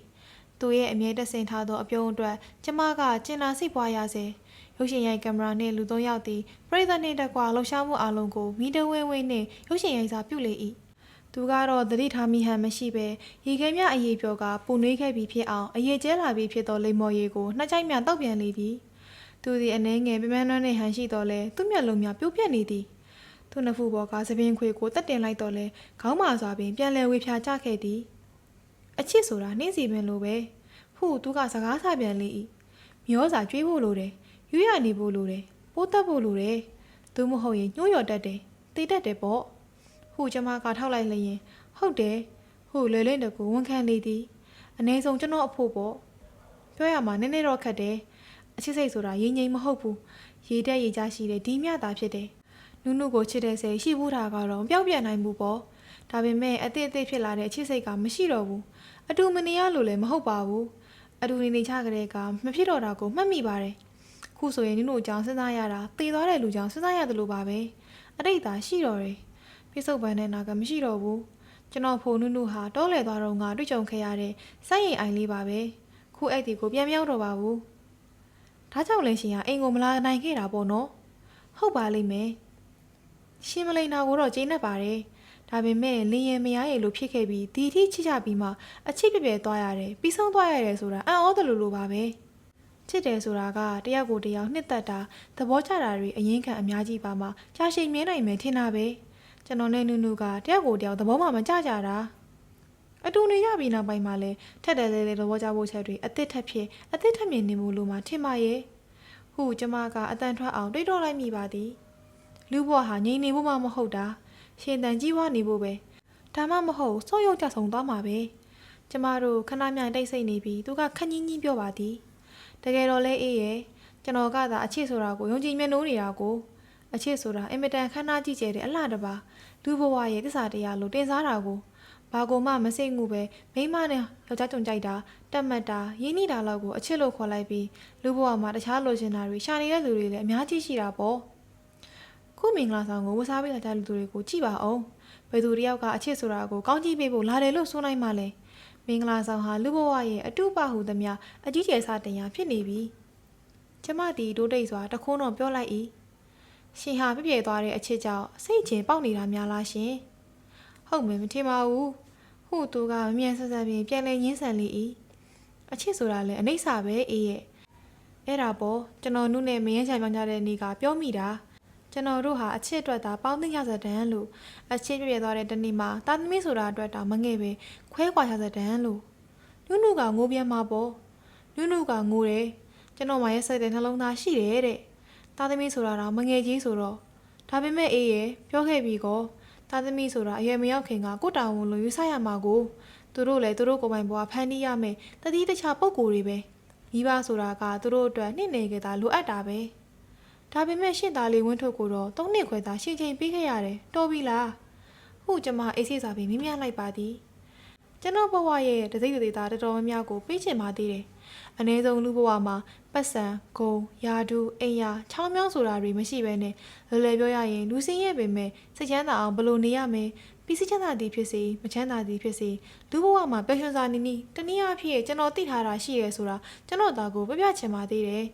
သူရဲ့အမြဲတဆင်ထားသောအပြုံးအတွက်ကျမကကျင်နာစိတ်ပွားရစေရုပ်ရှင်ရိုက်ကင်မရာနှင့်လူသုံးယောက်သည်ပရိသတ်နှင့်တကွလှူရှားမှုအလုံးကိုမီတဝင်းဝင်းနှင့်ရုပ်ရှင်ရိုက်စာပြုလေ၏သူကတော့သတိထားမိဟန်မရှိပဲရေခဲမြအရေးပြောကပူနွေးခဲ့ပြီးဖြစ်အောင်အရေးကျဲလာပြီးဖြစ်သောလိမ္မော်ရည်ကိုနှစ်ကြိုက်မြတောက်ပြန်လေသည်သူသည်အနေငယ်ပြမန်းနှွမ်းနှင့်ဟန်ရှိတော်လဲသူ့မျက်လုံးများပြိုးပြက်နေသည်သူနှစ်ဖူပေါ်ကသပင်ခွေကိုတက်တင်လိုက်တော့လဲခေါင်းမာစွာပင်ပြန်လဲဝေဖြာကျခဲ့သည်အချစ်ဆိုတာနှင်းစီပင်လိုပဲသူကစကားဆပြန်လေ၏မျောစာကျွေးဖို့လိုတယ်ရွရနေဖို့လိုတယ်ပိုးတက်ဖို့လိုတယ်သူမဟုတ်ရင်ညှို့ရော်တတ်တယ်တေးတတ်တယ်ပေါ့ကျမကထောက်လိုက်လျင်ဟုတ်တယ်လွယ်လင်းတကူဝန်ခံလေသည်အ ਨੇ ဆုံးကျွန်တော်အဖို့ပေါ့ပြောရမှာနည်းနည်းတော့ခက်တယ်အချစ်စိတ်ဆိုတာရင်းငိမ့်မဟုတ်ဘူးရေတက်ရေချရှိတဲ့ဒီမြတာဖြစ်တယ်နုနုကိုချစ်တဲ့စိတ်ရှိဘူးတာကတော့မပြောင်းပြန်နိုင်ဘူးပေါ့ဒါပေမဲ့အသစ်ဖြစ်လာတဲ့အချစ်စိတ်ကမရှိတော့ဘူးအတူမနေရလို့လည်းမဟုတ်ပါဘူးအတူနေချကြတဲ့ကမဖြစ်တော့တာကိုမှတ်မိပါတယ်ခုဆိုရင်နုနုအကြောင်းစဉ်းစားရတာတည်သွားတဲ့လူကြောင့်စဉ်းစားရတယ်လို့ပါပဲအတိတ်သာရှိတော့တယ်ပြစ္ဆုတ်ပန်းနဲ့နာကမရှိတော့ဘူးကျွန်တော်ဖိုနုနုဟာတောလဲသွားတော့ငါတွေ့ကြုံခဲ့ရတဲ့စိုက်ရင်အိုင်လေးပါပဲခုအဲ့ဒီကိုပြန်မရောက်တော့ပါဘူးဒါကြောင့်လည်းရှင်ကအိမ်ကိုမလာနိုင်ခဲ့တာပေါ့နော်ဟုတ်ပါလိမ့်မယ်ရှင်မလိန်နာကိုတော့ကျင်းနေပါတယ်ဒါပေမဲ့လင်းရင်မရရဲ့လို့ဖြစ်ခဲ့ပြီးဒီထိချစ်ကြပြီးမှအချစ်ပြပြသွားရတယ်ပြီးဆုံးသွားရတယ်ဆိုတာအံ့ဩတယ်လို့ပါပဲချစ်တယ်ဆိုတာကတယောက်ကိုတယောက်နှစ်သက်တာသဘောကျတာတွေအရင်ခံအများကြီးပါမှကြာရှည်မြဲနိုင်မယ်ထင်တာပဲကျွန်တော်နဲ့နုနုကတယောက်ကိုတယောက်သဘောမှမကျကြတာအတူနေရပြီးနောက်ပိုင်းမှာလဲထက်တယ်လေသဘောကျဖို့ချက်တွေအသစ်ထက်ဖြစ်အသစ်ထက်မြင်နေမှုလို့မှထင်ပါရဲ့ကျမကအတန်ထွက်အောင်တွေးတော့လိုက်မိပါသည်လူဘဝဟာငြိမ်နေဖို့မှမဟုတ်တာရှင်တန်ကြီးဝါနေဖို့ပဲဒါမှမဟုတ်စော့ရုပ်ကြဆုံသွားမှာပဲကျမတို့ခဏမြိုင်တိတ်ဆိတ်နေပြီးသူကခက်ကြီးကြီးပြောပါသည်တကယ်တော့လဲအေးရဲ့ကျွန်တော်ကသာအချစ်ဆိုတာကိုယုံကြည်မျက်နှိုးနေတာကိုအချစ်ဆိုတာအင်မတန်ခမ်းနားကြည့်ကျတဲ့အလှတပါလူဘဝရဲ့သစ္စာတရားလို့တင်စားတာကိုဘာကိုမှမစိတ်ငူပဲမိမနဲ့ယောက်ျားကြုံကြိုက်တာတက်မှတ်တာရင်းနှီးတာလောက်ကိုအချစ်လို့ခေါ်လိုက်ပြီးလူဘဝမှာတခြားလိုချင်တာတွေရှာနေတဲ့လူတွေလည်းအများကြီးရှိတာပေါ့ခုမင်္ဂလာဆောင်ကိုဝစားပေးလာတဲ့လူတွေကိုကြည့်ပါအောင်ဘယ်သူတယောက်ကအချစ်ဆိုတာကိုကောင်းကြီးပေးဖို့လာတယ်လို့ဆိုနိုင်မှလဲမင်္ဂလာဆောင်ဟာလူဘဝရဲ့အတုပဟုသမျှအကြီးကျယ်စားတင်ရာဖြစ်နေပြီကျမတီဒိုးတိတ်စွာတခုံးတော့ပြောလိုက်၏ရှင်ဟာပြည့်ပြည့်သွားတဲ့အချစ်ကြောင့်စိတ်ချင်းပေါက်နေတာများလားရှင်ဟုတ်မယ်မထင်ပါဘူးသူကမမြန်ဆက်ဆက်ပြင်ပြန်လဲရင်းဆန်လေ၏အချစ်ဆိုတာလည်းအနိစ္စပဲအေးရဲ့အဲ့ဒါပေါ့ကျွန်တော်နုနဲ့မယန်းချင်ပြောင်းကြတဲ့နေ့ကပြောမိတာကျွန်တော်တို့ဟာအချစ်အတွက်သာပေါင်းသိရစတန်လို့အချစ်ပြည့်သွားတဲ့တနေ့မှာတာသမီးဆိုတာအတွက်တောင်မငဲ့ပဲခွဲခွာရစတန်လို့နုကငိုပြန်မှာပေါ့နုကငိုတယ်ကျွန်တော်မှရဲ့စိတ်တဲ့နှလုံးသားရှိတယ်တဲ့တာသမီးဆိုတာတော့မငဲ့ကြီးဆိုတော့ဒါပေမဲ့အေးရဲ့ပြောခဲ့ပြီကောတာသမီးဆိုတာအရွယ်မရောက်ခင်ကကိုတာဝန်လို့ယူဆရမှာကိုသူတို့လည်းသူတို့ကိုယ်ပိုင်ဘဝဖန်တီးရမယ်တတိတခြားပုံကိုယ်တွေပဲမိဘဆိုတာကသူတို့အတွက်နှိမ့်နေကြတာလိုအပ်တာပဲဒါပေမဲ့ရှင့်သားလေးဝင်းထုတ်ကိုတော့၃နှစ်ခွဲသားရှင်းချင်းပေးခဲ့ရတယ်တော်ပြီလားကျမအေးဆေးစာပြီးမြင်မြလိုက်ပါသည်ကျွန်တော်ဘဝရဲ့တစိမ့်သေးသားတော်တော်များများကိုပေးချင်ပါသေးတယ်အ ਨੇ ဆုံးလူဘဝမှာပတ်စံဂုံယာဒူအိမ်ယာချောင်းမြောင်းဆိုတာတွေမရှိဘဲနဲ့လွယ်လွယ်ပြောရရင်လူစင်းရဲ့ပင်မဲ့စိတ်ချမ်းသာအောင်ဘယ်လိုနေရမလဲပြီးစိတ်ချမ်းသာသည်ဖြစ်စေမချမ်းသာသည်ဖြစ်စေလူဘဝမှာပျော်ရွှင်စွာနေနည်းတနည်းအားဖြင့်ကျွန်တော်သိထားတာရှိရဲဆိုတာကျွန်တော်သားကိုပြချင်ပါသေးတယ်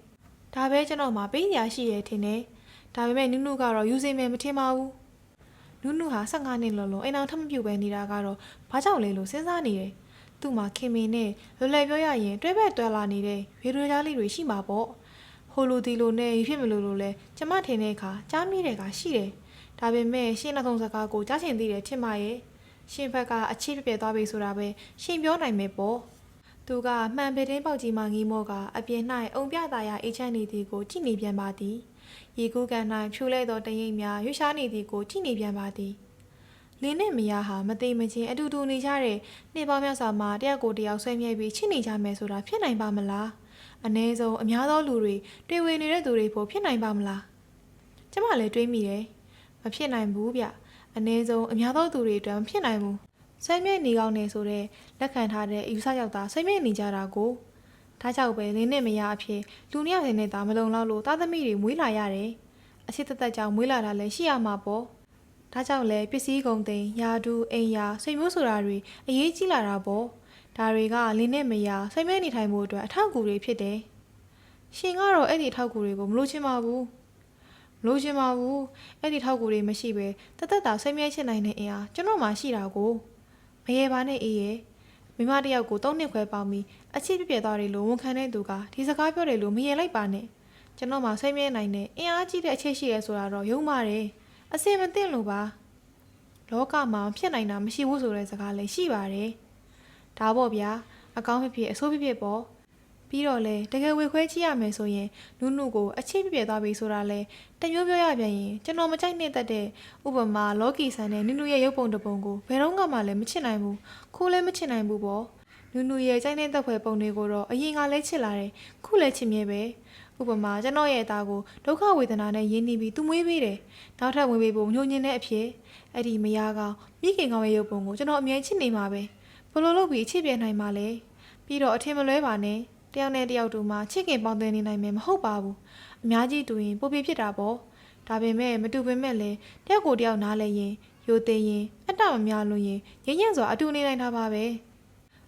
ဒါပဲကျွန်တော်မှာပေးစရာရှိရဲထင်တယ်ဒါပေမဲ့နုကတော့ယူစိမယ်မထင်ပါဘူးနုဟာ15နှစ်လုံးလုံးအိမ်အောင်ထမပြုတ်ပဲနေတာကတော့ဘာကြောင့်လဲလို့စဉ်းစားနေတယ်သူ့မှာခင်မင်းနဲ့လွယ်လွယ်ပြောရရင်တွဲဘက်တွဲလာနေတဲ့ရေရွေသားလေးတွေရှိမှာပေါ့ဟိုလိုဒီလိုနဲ့ဖြစ်မလို့လဲကျမထင်တဲ့အခါကြားမိတဲ့အခါရှိတယ်ဒါပေမဲ့ရှင်းနောက်ဆုံးစကားကိုကြားချင်သေးတယ်ထင်ပါရဲ့ရှင်ဘက်ကအချစ်ပြပြသွားပြီဆိုတာပဲရှင်ပြောနိုင်မယ်ပေါ့သူကမှန်ပေတင်းပေါက်ကြီးမှငီးမောကအပြင်၌အုံပြသားရအေးချမ်းနေသည်ကိုကြည့်နေပြန်ပါသည်ရေကူးကန်၌ဖြူလဲသောတရိပ်များရွှေရှားနေသည်ကိုကြည့်နေပြန်ပါသည် လင်းနဲ့မယားဟာမသိမချင်းအတူတူနေကြတဲ့နှစ်ပေါင်းများစွာမှာတယောက်ကိုတယောက်ဆွေးမြဲပြီးချစ်နေကြမယ်ဆိုတာဖြစ်နိုင်ပါမလားအ ਨੇ ဆုံးအများသောလူတွေတွေ့ဝေနေတဲ့သူတွေဖို့ဖြစ်နိုင်ပါမလားကျမလည်းတွေးမိတယ်မဖြစ်နိုင်ဘူးဗျအ ਨੇ ဆုံးအများသောသူတွေအတွက်မဖြစ်နိုင်ဘူးဆွေးမြဲနေကောင်းနေဆိုတဲ့လက်ခံထားတဲ့ယူဆရောက်တာဆွေးမြဲနေကြတာကိုဒါကြောင့်ပဲလင်းနဲ့မယားအဖြစ်လူနှစ်ယောက်နဲ့တာမလုံလောက်လို့သားသမီးတွေမွေးလာရတယ်အချစ်သက်သက်ကြောင့်မွေးလာတာလည်းရှိရမှာပေါ့ဒါကြောင့်လည်းပစ္စည်းကုန်သိမ်းယာတူအိမ်ယာဆွေမျိုးဆိုတာတွေအရေးကြီးလာတာပေါ့ဒါတွေကလင်းနဲ့မယားဆွေမျိုးနေထိုင်မှုအတွက်အထောက်အကူတွေဖြစ်တယ်ရှင်ကတော့အဲ့ဒီအထောက်အကူတွေကိုမလို့ချင်ပါဘူးမလို့ချင်ပါဘူးအဲ့ဒီအထောက်အကူတွေမရှိပဲတသက်တာဆွေမျိုးချစ်နိုင်တဲ့အင်အားကျွန်တော်မှရှိတာကိုမရေပါနဲ့အေးရဲ့မိမတယောက်ကို3နှစ်ခွဲပေါင်းပြီးအချစ်ပြပြသွားတယ်လို့ဝန်ခံတဲ့သူကဒီစကားပြောတယ်လို့မရေလိုက်ပါနဲ့ကျွန်တော်မှဆွေမျိုးနိုင်တဲ့အင်အားကြီးတဲ့အချစ်ရှိရဲဆိုတာတော့ယုံပါတယ်အစင်မသိလို့ပါလောကမှာဖြစ်နိုင်တာမရှိဘူးဆိုတဲ့စကားလည်းရှိပါတယ်ဒါပေါ့ဗျာအကောင်းဖြစ်ဖြစ်အဆိုးဖြစ်ဖြစ်ပေါ့ပြီးတော့လေတကယ်ဝေခွဲကြည့်ရမယ်ဆိုရင်နုနုကိုအချစ်ပြပြသွားပြီဆိုတာလဲတမျိုးပြောရပြန်ရင်ကျွန်တော်မကြိုက်နဲ့တတ်တဲ့ဥပမာလော်ကီဆန်နဲ့နုနုရဲ့ရုပ်ပုံတစ်ပုံကိုဘယ်တော့မှလည်းမချစ်နိုင်ဘူးခိုးလည်းမချစ်နိုင်ဘူးပေါ့နုနုရဲ့ကြိုက်တဲ့သက်ဖွယ်ပုံတွေကိုတော့အရင်ကလည်းချစ်လာတယ်ခုလည်းချစ်မြဲပဲဥပမာကျွန်တော်ရဲ့အသားကိုဒုက္ခဝေဒနာနဲ့ရင်းနှီးပြီးသူမွေးပေးတယ်နောက်ထပ်ဝင်ပေးဖို့ညှို့ညင်းတဲ့အဖြစ်အဲ့ဒီမယားကောင်မိခင်ကောင်ရဲ့ရုပ်ပုံကိုကျွန်တော်အမြဲချစ်နေမှာပဲဘလို့လုပ်ပြီးချစ်ပြနိုင်မှာလဲပြီးတော့အထင်မလွဲပါနဲ့တယောက်နဲ့တယောက်တူမှချစ်ခင်ပေါင်းသင်းနေနိုင်မယ်မဟုတ်ပါဘူးအများကြီးတူရင်ပိုပြီးဖြစ်တာပေါ့ဒါပေမဲ့မတူပေမဲ့လည်းတယောက်ကိုတယောက်နားလဲရင်ယိုသေးရင်အတ္တမများလို့ရင်ရင်းရစွာအတူနေနိုင်တာပါပဲ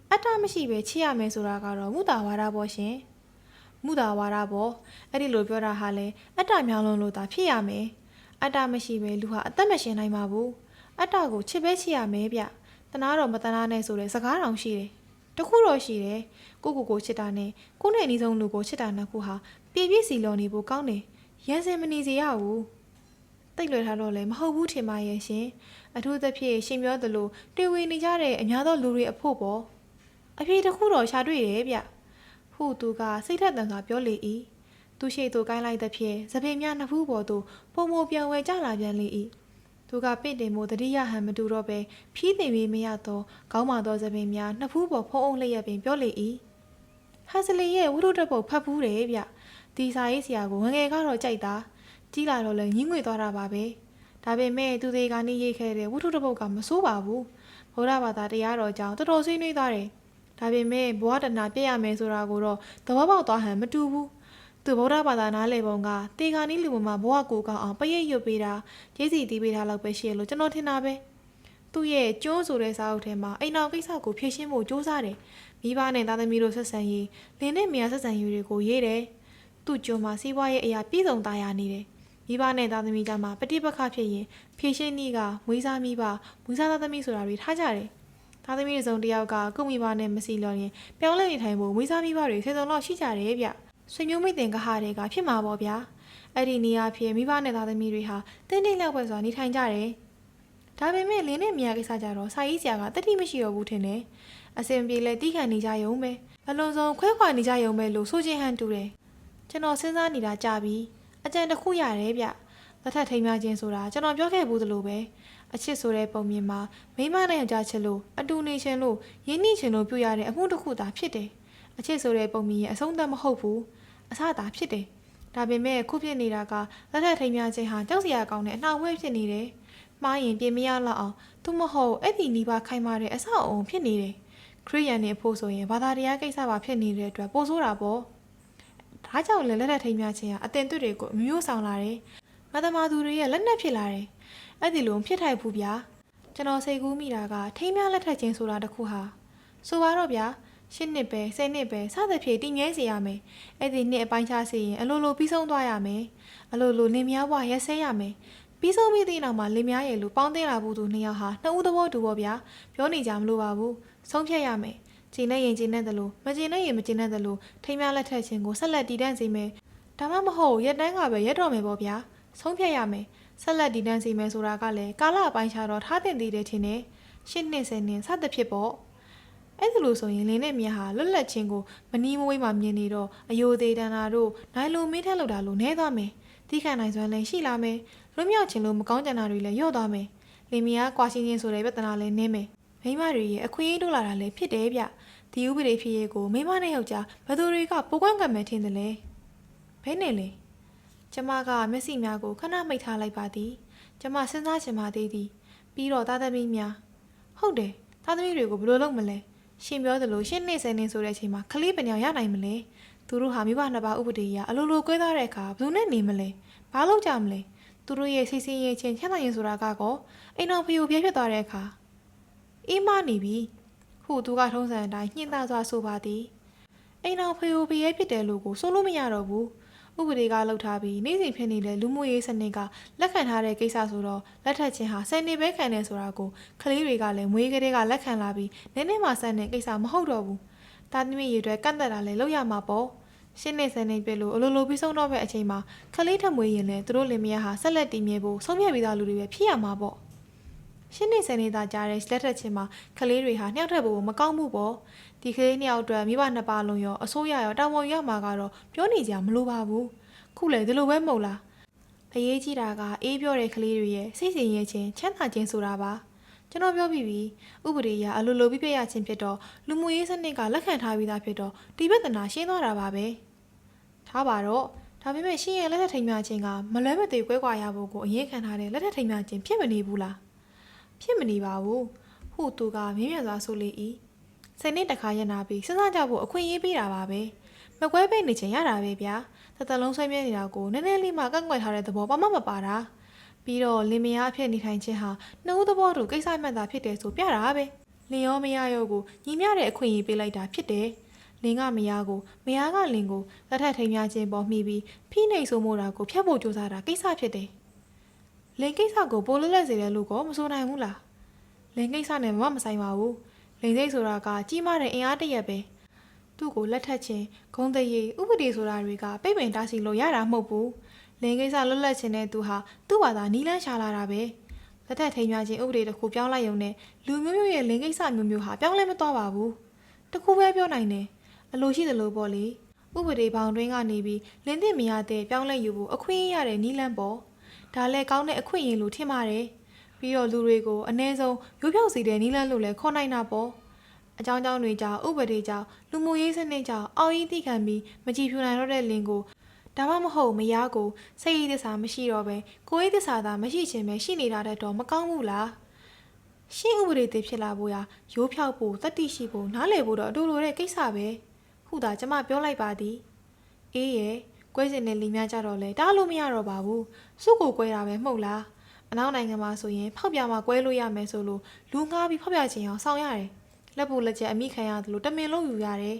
အတ္တမရှိပဲချစ်ရမယ်ဆိုတာကတော့မုသာဝါဒပေါ့ရှင်မုသာဝါဒပေါ့အဲ့ဒီလိုပြောတာဟာလဲအတ္တများလုံးလို့သာဖြစ်ရမယ်အတ္တမရှိပဲလူဟာအသက်မရှင်နိုင်ပါဘူးအတ္တကိုချစ်ပဲချစ်ရမယ်ဗျတနာတော့မတနာနဲ့ဆိုတဲ့စကားတောင်ရှိတယ်တခုတော့ရှိတယ်ကိုချစ်တာနဲ့ကိုနဲ့အနီးဆုံးလူကိုချစ်တာနှစ်ခုဟာပြည့်ပြည့်စီလော်နေဖို့ကောင်းတယ်ရန်စင်မနေစေရဘူးတိတ်လွယ်ထားတော့လည်းမဟုတ်ဘူးထင်ပါရဲ့ရှင်အထူးသဖြင့်ရှင်ပြောသလိုတွေ့ဝေနေကြတဲ့အများသောလူတွေအဖို့ပေါ့အပြေတစ်ခုတော့ရှာတွေ့တယ်ဗျဟုသူကစိတ်ထက်သန်စွာပြောလေ၏သူရှိသူကိုင်းလိုက်သဖြင့်သပင်များနှစ်ဖူးပေါ်သို့ပုံမပြောင်းဝဲကျလာပြန်လေ၏သူကပင့်တင်မှုတတိယဟန်မတူတော့ပဲဖြီးသိမ်ပြီးမရတော့ခေါင်းမာသောသပင်များနှစ်ဖူးပေါ်ဖုံးအုံလျက်ပင်ပြောလေ၏ဟန်စလီရဲ့ဝိထုတစ်ပုတ်ဖတ်ဖူးတယ်ဗျဒီစာရေးဆရာကိုငငယ်ကတော့ကြိုက်တာကြီးလာတော့လည်းညှင်းငွေသွားတာပါပဲဒါပေမဲ့သူတွေကနှီးရိတ်ခဲ့တဲ့ဝိထုတစ်ပုတ်ကမဆိုးပါဘူးဗုဒ္ဓဘာသာတရားတော်ကြောင့်တော်တော်ဆွေးနွေးသွားတယ်ဒါပေမဲ့ဘဝတဏပြည့်ရမယ်ဆိုတာကိုတော့သဘောပေါက်သွားဟန်မတူဘူးသူဗုဒ္ဓဘာသာနားလေပုံကတေဂာနီးလူမှာဘဝကိုကောင်းအောင်ပရိတ်ရွတ်ပေးတာကျေးစီတီးပေးထားလောက်ပဲရှိရလို့ကျွန်တော်ထင်တာပဲသူ့ရဲ့ကျွန်းဆိုတဲ့စာအုပ်ထဲမှာအိမ်တော်ကိစ္စကိုဖြေရှင်းဖို့ကြိုးစားတယ်မိဘနဲ့သားသမီးတို့ဆက်ဆံရေးလင်းနဲ့မယားဆက်ဆံရေးတွေကိုရေးတယ်သူ့ကျွန်းမှာစီးပွားရေးအရာပြည့်စုံသားရနေတယ်မိဘနဲ့သားသမီးကြားမှာပဋိပက္ခဖြစ်ရင်ဖြေရှင်းနည်းကမွေးစားမိဘမွေးစားသားသမီးဆိုတာတွေထားကြတယ်သားသမီးတွေစုံတယောက်ကကိုမိဘနဲ့မစီလော်ရင်ပြောင်းလဲနေထိုင်ဖို့မွေးစားမိဘတွေဆယ်စုံလောက်ရှိကြတယ်ဗျဆွေမျိုးမိတ်တင်ကဟာတွေကဖြစ်မှာပေါ့ဗျာအဲ့ဒီနေရာဖြစ်မိဘနဲ့သားသမီးတွေဟာတင်းတင်းလောက်ပဲစွာနေထိုင်ကြတယ်ဒါပေမဲ့လင်းနဲ့မယားကိစ္စကြတော့စာရေးဆရာကတတိမရှိတော့ဘူးထင်တယ်အစင်ပြေလဲတီးခံနေကြရုံပဲအလွန်ဆုံးခွဲခွာနေကြရုံပဲလို့ဆိုချင်းဟန်တူတယ်ကျွန်တော်စဉ်းစားနေတာကြာပြီအကြံတစ်ခုရတယ်ဗျလက်ထပ်ထိမ်းများခြင်းဆိုတာကျွန်တော်ပြောခဲ့ဘူးသလိုပဲအချစ်ဆိုတဲ့ပုံမြင်မှာမိမနဲ့ယောက်ျားချစ်လို့အတူနေခြင်းလို့ရင်းနှီးခြင်းလို့ပြုရတဲ့အမှုတစ်ခုသာဖြစ်တယ်အချစ်ဆိုတဲ့ပုံမြင်ရဲ့အဆုံးသတ်မဟုတ်ဘူးအစသာဖြစ်တယ်ဒါပေမဲ့ခုဖြစ်နေတာကလက်ထပ်ထိမ်းများခြင်းဟာကြောက်စရာကောင်းတဲ့အနှောက်အယှက်ဖြစ်နေတယ်မှားရင်ပြင်မရလောက်အောင်သူမဟုတ်အဲ့ဒီနီးပါးခိုင်မာတဲ့အဆောက်အုံဖြစ်နေတယ်ခရိယန်နေဖို့ဆိုရင်ဘာသာတရားကိစ္စပါဖြစ်နေတဲ့အတွက်ပိုဆိုးတာပေါ့ဒါကြောင့်လည်းလက်ထပ်ထိမ်းများခြင်းဟာအတင်သွတ်တွေကိုအမျိုးဆောင်လာတယ်မသမာသူတွေရဲ့လက်နက်ဖြစ်လာတယ်အဲ့ဒီလိုဖြစ်ထိုက်ဘူးဗျာကျွန်တော်စိတ်ကူးမိတာကထိမ်းများလက်ထပ်ခြင်းဆိုတာတခုဟာဆိုပါတော့ဗျာ10နှစ်ပဲ10နှစ်ပဲစသဖြင့်တည်မြဲစေရမယ်အဲ့ဒီနှစ်အပိုင်းခြားစေရင်အလိုလိုပြီးဆုံးသွားရမယ်အလိုလိုလင်မယားဘဝရက်စဲရမယ်ပြီးဆုံးပြီးတဲ့နောက်မှာလင်မယားရဲ့လူပေါင်းသိလာဘူးသူနှစ်ယောက်ဟာနှစ်ဦးသဘောတူပေါ့ဗျာပြောနေကြမလို့ပါဘူးဆုံးဖြတ်ရမယ်ကျင်းနဲ့ရင်ကျင်းနဲ့တလို့မကျင်းနဲ့ရင်မကျင်းနဲ့တလို့ထိမ်းများလက်ထပ်ခြင်းကိုဆက်လက်တည်တံ့စေမယ်ဒါမှမဟုတ်ရက်တန်းကပဲရက်တော်မယ်ပေါ့ဗျာဆုံးဖြတ်ရမယ်ဆက်လက်တည်တံ့စေမယ်ဆိုတာကလည်းကာလအပိုင်းခြားတော့ထားတင်သေးတယ်ထင်တယ်10နှစ်10နှစ်စသဖြင့်ပေါ့အဲ့ဒါလို့ဆိုရင်လင်းနဲ့မြတ်ဟာလွတ်လပ်ခြင်းကိုမနီးမဝေးမှမြင်နေတော့အယိုသေးတန်တာတို့နိုင်လိုမင်းထက်လောက်တာလို့နဲသွားမယ်တီးခံနိုင်စွမ်းလည်းရှိလာမယ်လွတ်မြောက်ခြင်းလို့မကောင်းကြံတာတွေလည်းညော့သွားမယ် လင်မယားကွာရှင်းချင်းဆိုတဲ့ပြဿနာလည်းနင်းမယ်မိမတွေရဲ့အခွင့်အရေးတိုးလာတာလည်းဖြစ်တယ်ဗျဒီဥပဒေဖြစ်ရေးကိုမိမနဲ့ယောက်ျားဘယ်သူတွေကပိုကွန့်ကံမယ်ထင်တယ်လဲဘယ်နဲ့လဲကျမကမျက်စိများကိုခဏမိတ်ထားလိုက်ပါသည်ကျမစဉ်းစားချင်ပါသေးသည်ပြီးတော့သားသမီးများဟုတ်တယ်သားသမီးတွေကိုဘယ်လိုလုပ်မလဲရှင်ပြောသလိုရှင်းနေစနေဆိုတဲ့အချိန်မှာကလေးပညာရနိုင်မလဲသူတို့ဟာမိဘနှစ်ပါးဥပဒေအရအလိုလိုကွဲသွားတဲ့အခါဘယ်သူနဲ့နေမလဲဘာလုပ်ကြမလဲသူတို့ရဲ့စိတ်ဆင်းရဲခြင်းချမ်းသာရင်ဆိုတာကောအိမ်တော်ဖျို့ပြဲဖြစ်သွားတဲ့အခါအေးမနေပြီဟုသူကထုံးစံအတိုင်းညှင်းသားစွာဆိုပါသည်အိမ်တော်ဖျို့ပြဲဖြစ်တယ်လို့ကိုဆိုလို့မရတော့ဘူးဥပဒေကလှုပ်ထားပြီးနေ့စဉ်ဖြစ်နေတဲ့လူမှုရေးစနစ်ကလက်ခံထားတဲ့ကိစ္စဆိုတော့လက်ထပ်ခြင်းဟာ10နှစ်ပဲခံတယ်ဆိုတာကိုကလေးတွေကလည်းမွေးကလေးကလက်ခံလာပြီးနည်းနည်းမှဆန်းတဲ့ကိစ္စမဟုတ်တော့ဘူးတာသမီးရေအတွက်ကန့်သက်တာလည်းလုပ်ရမှာပေါ့ရှင်းနေစနေပြလို့အလိုလိုပြီးဆုံးတော့ပဲအချိန်မှာကလေးထမွေးရင်လည်းသူတို့လင်မယားဟာဆက်လက်တည်မြဲဖို့ဆုံးဖြတ်ပြီးသားလူတွေပဲဖြစ်ရမှာပေါ့ရှင်းနေစနေတာကြားတဲ့လက်ထက်ချင်းမှာကလေးတွေဟာနှောက်ထက်ဖို့မကောင်းဘူးပေါ့ဒီကလေးနှစ်ယောက်အတွက်မိဘနှစ်ပါးလုံးရောအစိုးရရောတာဝန်ရမှာကတော့ပြောနေကြမလိုပါဘူးခုလေဒီလိုပဲမဟုတ်လားအရေးကြီးတာကအေးပြောတဲ့ကလေးတွေရဲ့စိတ်ဆင်ရဲခြင်းချမ်းသာခြင်းဆိုတာပါကျွန်တော်ပြောပြီးပြီဥပဒေအရအလိုလိုပြပြရခြင်းဖြစ်တော့လူမှုရေးစနစ်ကလက်ခံထားပြီးသားဖြစ်တော့ဒီပြဿနာရှင်းသွားတာပါပဲထားပါတော့ဒါပေမဲ့ရှင်းရဲ့လက်ထက်ထိန်မြခြင်းကမလွဲမသွေကွဲကွာရဖို့ကိုအရင်ခံထားတဲ့လက်ထက်ထိန်မြခြင်းဖြစ်မနေဘူးလားဖြစ်မနေပါဘူးဟုသူကမြင်းမြတ်စွာဆိုလေ၏စိတ်နဲ့တခါရနာပြီးစဉ်းစားကြဖို့အခွင့်အရေးပေးတာပါပဲမကွဲပိတ်နေခြင်းရတာပဲဗျာသက်လုံးဆွေးမြဲနေတာကိုနည်းနည်းလေးမှကန့်ကွက်ထားတဲ့သဘောဘာမှမပါတာပြီးတော့လင်မယားအဖြစ်နေထိုင်ခြင်းဟာနှုတ်သဘောတူကိစ္စမှတ်တာဖြစ်တယ်ဆိုပြတာပဲလင်ရောမယားရောကိုညီမျှတဲ့အခွင့်အရေးပေးလိုက်တာဖြစ်တယ်လင်ကမယားကိုမယားကလင်ကိုလက်ထပ်ထိန်များခြင်းပေါ်မှီပြီးဖိနှိပ်ဆိုးမိုးတာကိုဖျက်ဖို့ကြိုးစားတာကိစ္စဖြစ်တယ်လင်ကိစ္စကိုပိုလွတ်လပ်စေတဲ့လူကမဆိုနိုင်ဘူးလားလင်ကိစ္စနဲ့မဆိုင်ပါဘူးလင်စိတ်ဆိုတာကကြီးမားတဲ့အင်အားတရက်ပဲသူ့ကိုလက်ထပ်ခြင်းဂုံးတရေဥပဒေဆိုတာတွေကပိတ်ပင်တားဆီးလို့ရတာမဟုတ်ဘူးလင်ကိစ္စလွတ်လပ်ခြင်းနဲ့သူဟာသူ့ဘာသာနီးလန်းရှာလာတာပဲလက်ထပ်ထိန်များခြင်းဥပဒေတစ်ခုပြောင်းလိုက်ရုံနဲ့လူမျိုးမျိုးရဲ့လင်ကိစ္စမျိုးဟာပြောင်းလဲမသွားပါဘူးတခုပဲပြောနိုင်တယ်အလိုရှိသလိုပေါ့လေဥပဒေဘောင်တွင်းကနေပြီးလင်သင့်မရတဲ့ပြောင်းလဲယူဖို့အခွင့်အရေးရတဲ့နီးလန်းပေါ့ဒါလည်းကောင်းတဲ့အခွင့်အရေးလို့ထင်ပါတယ်ပြီးတော့လူတွေကိုအ ਨੇ ဆုံးရိုးဖြောက်စေတဲ့နီးလန်းလို့လည်းခေါ်နိုင်တာပေါ့အကြောင်းကြောင့်တွေကြောင့်ဥပဒေကြောင့်လူမှုရေးစနစ်ကြောင့်အောက်ကြီးတိခံပြီးမကြည်ဖြူနိုင်တော့တဲ့လင်ကိုဒါမှမဟုတ်မယားကိုစိတ်ရည်သစ္စာမရှိတော့ပဲကိုယ်ရည်သစ္စာသာမရှိခြင်းပဲရှိနေတာတဲ့တော့မကောင်းဘူးလားရှင်းဥပဒေတည်ဖြစ်လာဖို့ရာရိုးဖြောက်ဖို့တတိရှိဖို့နားလည်ဖို့တော့အတူလိုတဲ့ကိစ္စပဲခုသာကျမပြောလိုက်ပါသည်အေးရဲ့ကွဲစင်တဲ့လင်များကြတော့လေတားလို့မရတော့ပါဘူးစုကိုကွဲတာပဲမဟုတ်လားအနောက်နိုင်ငံမှာဆိုရင်ဖောက်ပြမှာကွဲလို့ရမယ်ဆိုလို့လူငါးပြီးဖောက်ပြခြင်းအောင်ဆောင်ရတယ်လက်ပူလက်ချက်အမိခံရတယ်လို့တမင်လုံးယူရတယ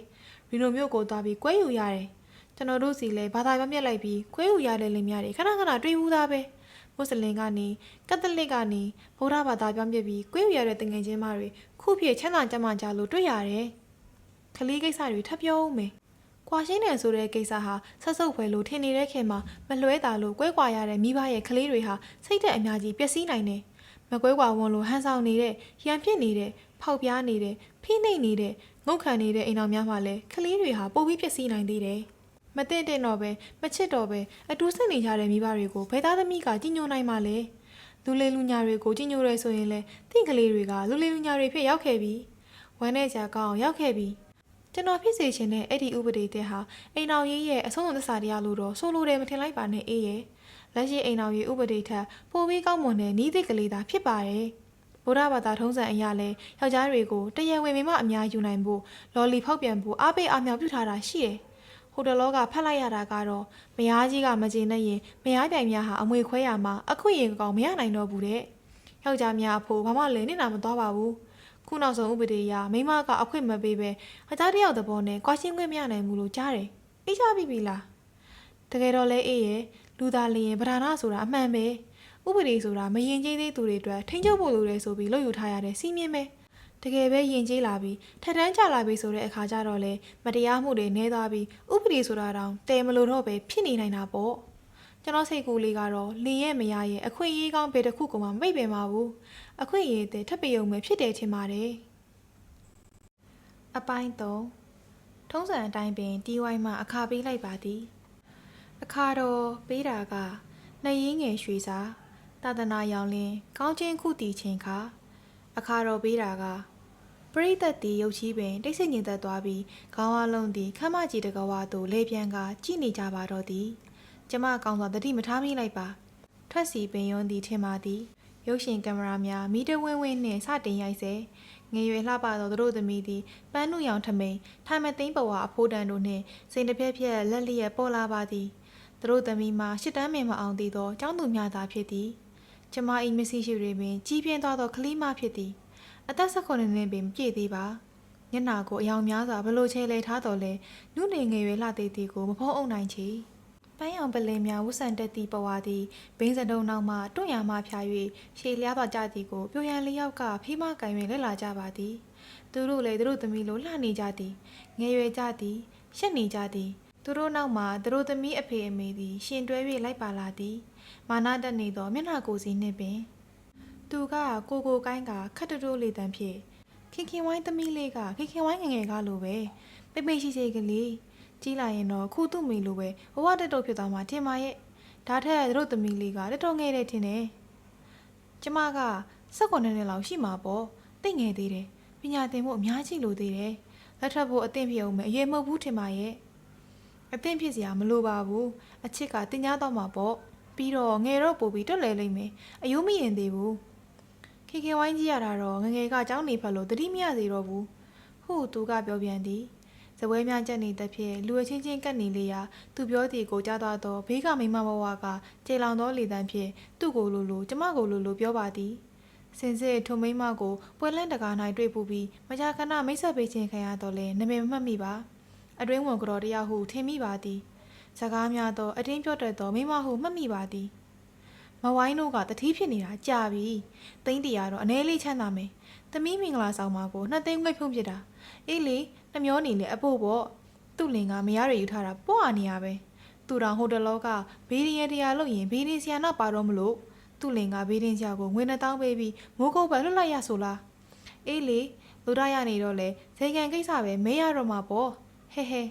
်ရီနိုမျိုးကိုသွားပြီးကွဲယူရတယ်ကျွန်တော်တို့စီလဲဘာသာပြတ်လိုက်ပြီးကွဲယူရတဲ့လင်များတွေခဏခဏတွေ့ဘူးသားပဲမွတ်စလင်ကနေကက်သလစ်ကနေဗုဒ္ဓဘာသာပြောင်းပြပြီးကွဲယူရတဲ့တငယ်ချင်းမတွေခုဖြစ်ချမ်းသာကြမ်းမာကြလို့တွေ့ရတယ်ခလီးကိစ္စတွေထပ်ပြောဦးမယ်ကွာရှင်းတယ်ဆိုတဲ့ကိစ္စဟာဆက်စုပ်ဖွယ်လို့ထင်နေတဲ့ခင်မှာမလွဲတာလို့ကွဲကွာရတဲ့မိဘရဲ့ကလေးတွေဟာစိတ်သက်အများကြီးပျက်စီးနိုင်တယ်မကွဲကွာဝန်လို့ဟန်ဆောင်နေတဲ့ရန်ဖြစ်နေတဲ့ဖောက်ပြားနေတဲ့ဖိနှိပ်နေတဲ့ငုတ်ခံနေတဲ့အိမ်တော်များမှလည်းကလေးတွေဟာပိုပြီးပျက်စီးနိုင်သေးတယ်မသိတဲ့တော့ပဲမချစ်တော့ပဲအတူဆက်နေကြတဲ့မိဘတွေကိုဘယ်သားသမီးကကြည်ညိုနိုင်မှလဲလူလေးလူညာတွေကိုကြည်ညိုရဲဆိုရင်လေတင့်ကလေးတွေကလူလေးလူညာတွေဖြစ်ရောက်ခဲ့ပြီဝမ်းနဲ့ကြာကောင်းရောက်ခဲ့ပြီကျွန်တော်ဖြစ်စေချင်တဲ့အဲ့ဒီဥပဒေတဲ့ဟာအိမ်တော်ရေးရဲ့အဆုံးအသစ္စာတရားလို့တော့ဆိုလိုတယ်မထင်လိုက်ပါနဲ့အေးရဲ့လက်ရှိအိမ်တော်ရေးဥပဒေထက်ပိုပြီးကောင်းမွန်တဲ့ဤသည့်ကလေးသားဖြစ်ပါတယ်ဗုဒ္ဓဘာသာထုံးစံအရလဲယောက်ျားတွေကိုတရားဝင်မိမအများယူနိုင်ဖို့လော်လီဖောက်ပြန်ဖို့အားပေးအားမြောက်ပြုထားတာရှိတယ်ဟိုတလောကဖတ်လိုက်ရတာကတော့မယားကြီးကမကျေနပ်ရင်မယားပြိုင်များဟာအမွေခွဲရမှာအခွင့်အရေးကောင်မရနိုင်တော့ဘူးတဲ့ယောက်ျားများအဖို့ဘာမှလည်းနေတာမသွားပါဘူးခုနောက်ဆုံးဥပဒေအရမိမကအခွင့်မပေးပဲအသားတယောက်သဘောနဲ့ကွာရှင်းခွင့်မရနိုင်ဘူးလို့ကြားတယ်အေးချပြီလားတကယ်တော့လဲအေးရဲ့လူသားလျင်ဗဒါနဆိုတာအမှန်ပဲဥပဒေဆိုတာမရင်ကျေးသေးသူတွေအတွက်ထိန်းချုပ်ဖို့လိုတယ်ဆိုပြီးလုပ်ယူထားရတဲ့စီးမြင်ပဲတကယ်ပဲယဉ်ကျေးလာပြီးထက်တန်းကျလာပြီးဆိုတဲ့အခါကျတော့လေမတရားမှုတွေနှဲသွားပြီးဥပဒေဆိုတာတောင်တဲမလို့တော့ပဲဖြစ်နေနိုင်တာပေါ့ကျွန်တော်စိတ်ကူးလေးကတော့လင်ရဲ့မယားရဲ့အခွင့်အရေးကောင်းပေတစ်ခုကမှမိတ်ပင်ပါဘူးအခွင့်အရေးတဲ့ထပ်ပြုံပဲဖြစ်တယ်ထင်ပါတယ်အပိုင်း3ထုံးစံအတိုင်းပင် TY မှာအခါပေးလိုက်ပါသည်အခါတော့ပေးတာကနှရင်းငယ်ရွှေစာ သာသနာရောင်လင်းကောင်းချင်းခုတီချင်းခါအခါတော်ပေးတာကပရိသတ်တီရုပ်ချီးပင်တိတ်ဆိတ်ငြိမ်သက်သွားပြီးခေါင်းအလုံးသည်ခမ်းမကြီးတကဝါသို့လေပြန်ကကြည့်နေကြပါတော့သည်ကျမကောင်းစွာသတိမထားမိလိုက်ပါထွက်စီပင်ယွန်းသည်ထင်ပါသည်ရုပ်ရှင်ကင်မရာများမီတဝင်းဝင်းနှင့်စတင်ရိုက်စေငယ်ရွယ်လှပသောသူတို့သမီးသည်ပန်းနုရောင်ထမိန်ထိုင်မသိန်းပဝါအဖိုးတန်တို့နှင့်စိန်တစ်ဖြက်ဖြက်လက်လျက်ပေါ်လာပါသည်သူတို့သမီးမှာရှစ်တန်းမင်မအောင်သေးသောကျောင်းသူများသာဖြစ်သည်ကျမ၏မျက်စိရှိတွင်ပင်ကြီးပြင်းသွားသောကလေးမဖြစ်သည်အသက်18နှစ်ပင်မပြည့်သေးပါမျက်နှာကိုအယောင်များစွာဘလို့ချဲလဲထားတော်လဲနုနေငယ်ရွယ်လှသေးသည်ကိုမဖုံးအုပ်နိုင်ချေပန်းရောင်ပလင်းများဝတ်ဆန်တက်သည့်ပဝါသည်ဘိန်းစတုံနောက်မှတွန့်ရမှဖြာ၍ရှေလျားသွားကြသည်ကိုပြိုရန်လျောက်ကဖေးမကင်၍လက်လာကြပါသည်သူတို့လည်းသူတို့သမီးလိုလှနေကြသည်ငယ်ရွယ်ကြသည်ရှက်နေကြသည်သူတို့နောက်မှသူတို့သမီးအဖေအမေသည်ရှင်တွဲ၍လိုက်ပါလာသည်မာနတက်နေသောမျက်နှာကိုယ်စီနှင့်ပင်သူကကိုကိုင်းကခတ်တိုးလေးတန်းဖြင့်ခင်ခင်ဝိုင်းသမီးလေးကခင်ခင်ဝိုင်းငငယ်ကလိုပဲပိတ်ပိတ်ရှိရှိကလေးကြီးလာရင်တော့ခုသူ့မိလိုပဲဘဝတက်တော့ဖြစ်သွားမှာထင်ပါရဲ့ဒါထက်သူတို့သမီးလေးကတက်တော့ငယ်တယ်ထင်တယ်ကျမက19နှစ်လောက်ရှိမှာပေါ့တိတ်ငယ်သေးတယ်ပညာသင်ဖို့အများကြီးလိုသေးတယ်လက်ထပ်ဖို့အသင့်ဖြစ်အောင်မယ်အရေးမဟုတ်ဘူးထင်ပါရဲ့အသင့်ဖြစ်စရာမလိုပါဘူးအချစ်ကတင်ညာတော့မှာပေါ့ပြီးတော့ငယ်တော့ပို့ပြီးတွက်လဲလိမ့်မယ်အယိုးမရင်သေးဘူးခင်ခင်ဝိုင်းကြီးရတာတော့ငငယ်ကကြောင်းနေဖက်လို့တတိမရသေးတော့ဘူးဟုသူကပြောပြန်သည်ဇပွဲများချက်နေတဲ့ဖြင့်လူအချင်းချင်းကပ်နေလေရာသူပြောသည်ကိုကြားသွားတော့ဘေးကမိမဘဝကကျေလောင်သောလေတန်းဖြင့်သူ့ကိုလိုကျမကိုလိုပြောပါသည်စင်စစ်ထုံမိမကိုပွဲလန့်တကား၌တွေ့ပူပြီးမကြာခဏမိတ်ဆက်ပေးခြင်းခံရတော့လဲနမည်မမှတ်မိပါအတွင်းဝန်ကြော်တရားဟုထင်မိပါသည်စကားများသောအတင်းပြောတတ်သောမိမဟုမှတ်မိပါသည်မဝိုင်းတို့ကတတိဖြစ်နေတာကြာပြီသိန်းတရာတော့အ ਨੇ လေးချမ်းသာမယ်သမီးမင်္ဂလာဆောင်မှာကို2သိန်းငွေဖြုံးပြတာအေးလေနှမျောနေလေအဖို့ပေါ့သူ့လင်ကမရရယူထားတာပေါ့အနေရပဲသူတော်ဟိုတလောကဘေးရင်တရားလို့ရင်ဘေးရင်ဆရာနာပါတော့မလို့သူ့လင်ကဘေးရင်ဆရာကိုငွေ2000ပေးပြီးမိုးကုတ်ပဲလွတ်လိုက်ရဆိုလားအေးလေလူရရနေတော့လေဇေကန်ကိစ္စပဲမဲရတော့မှာပေါ့ဟဲ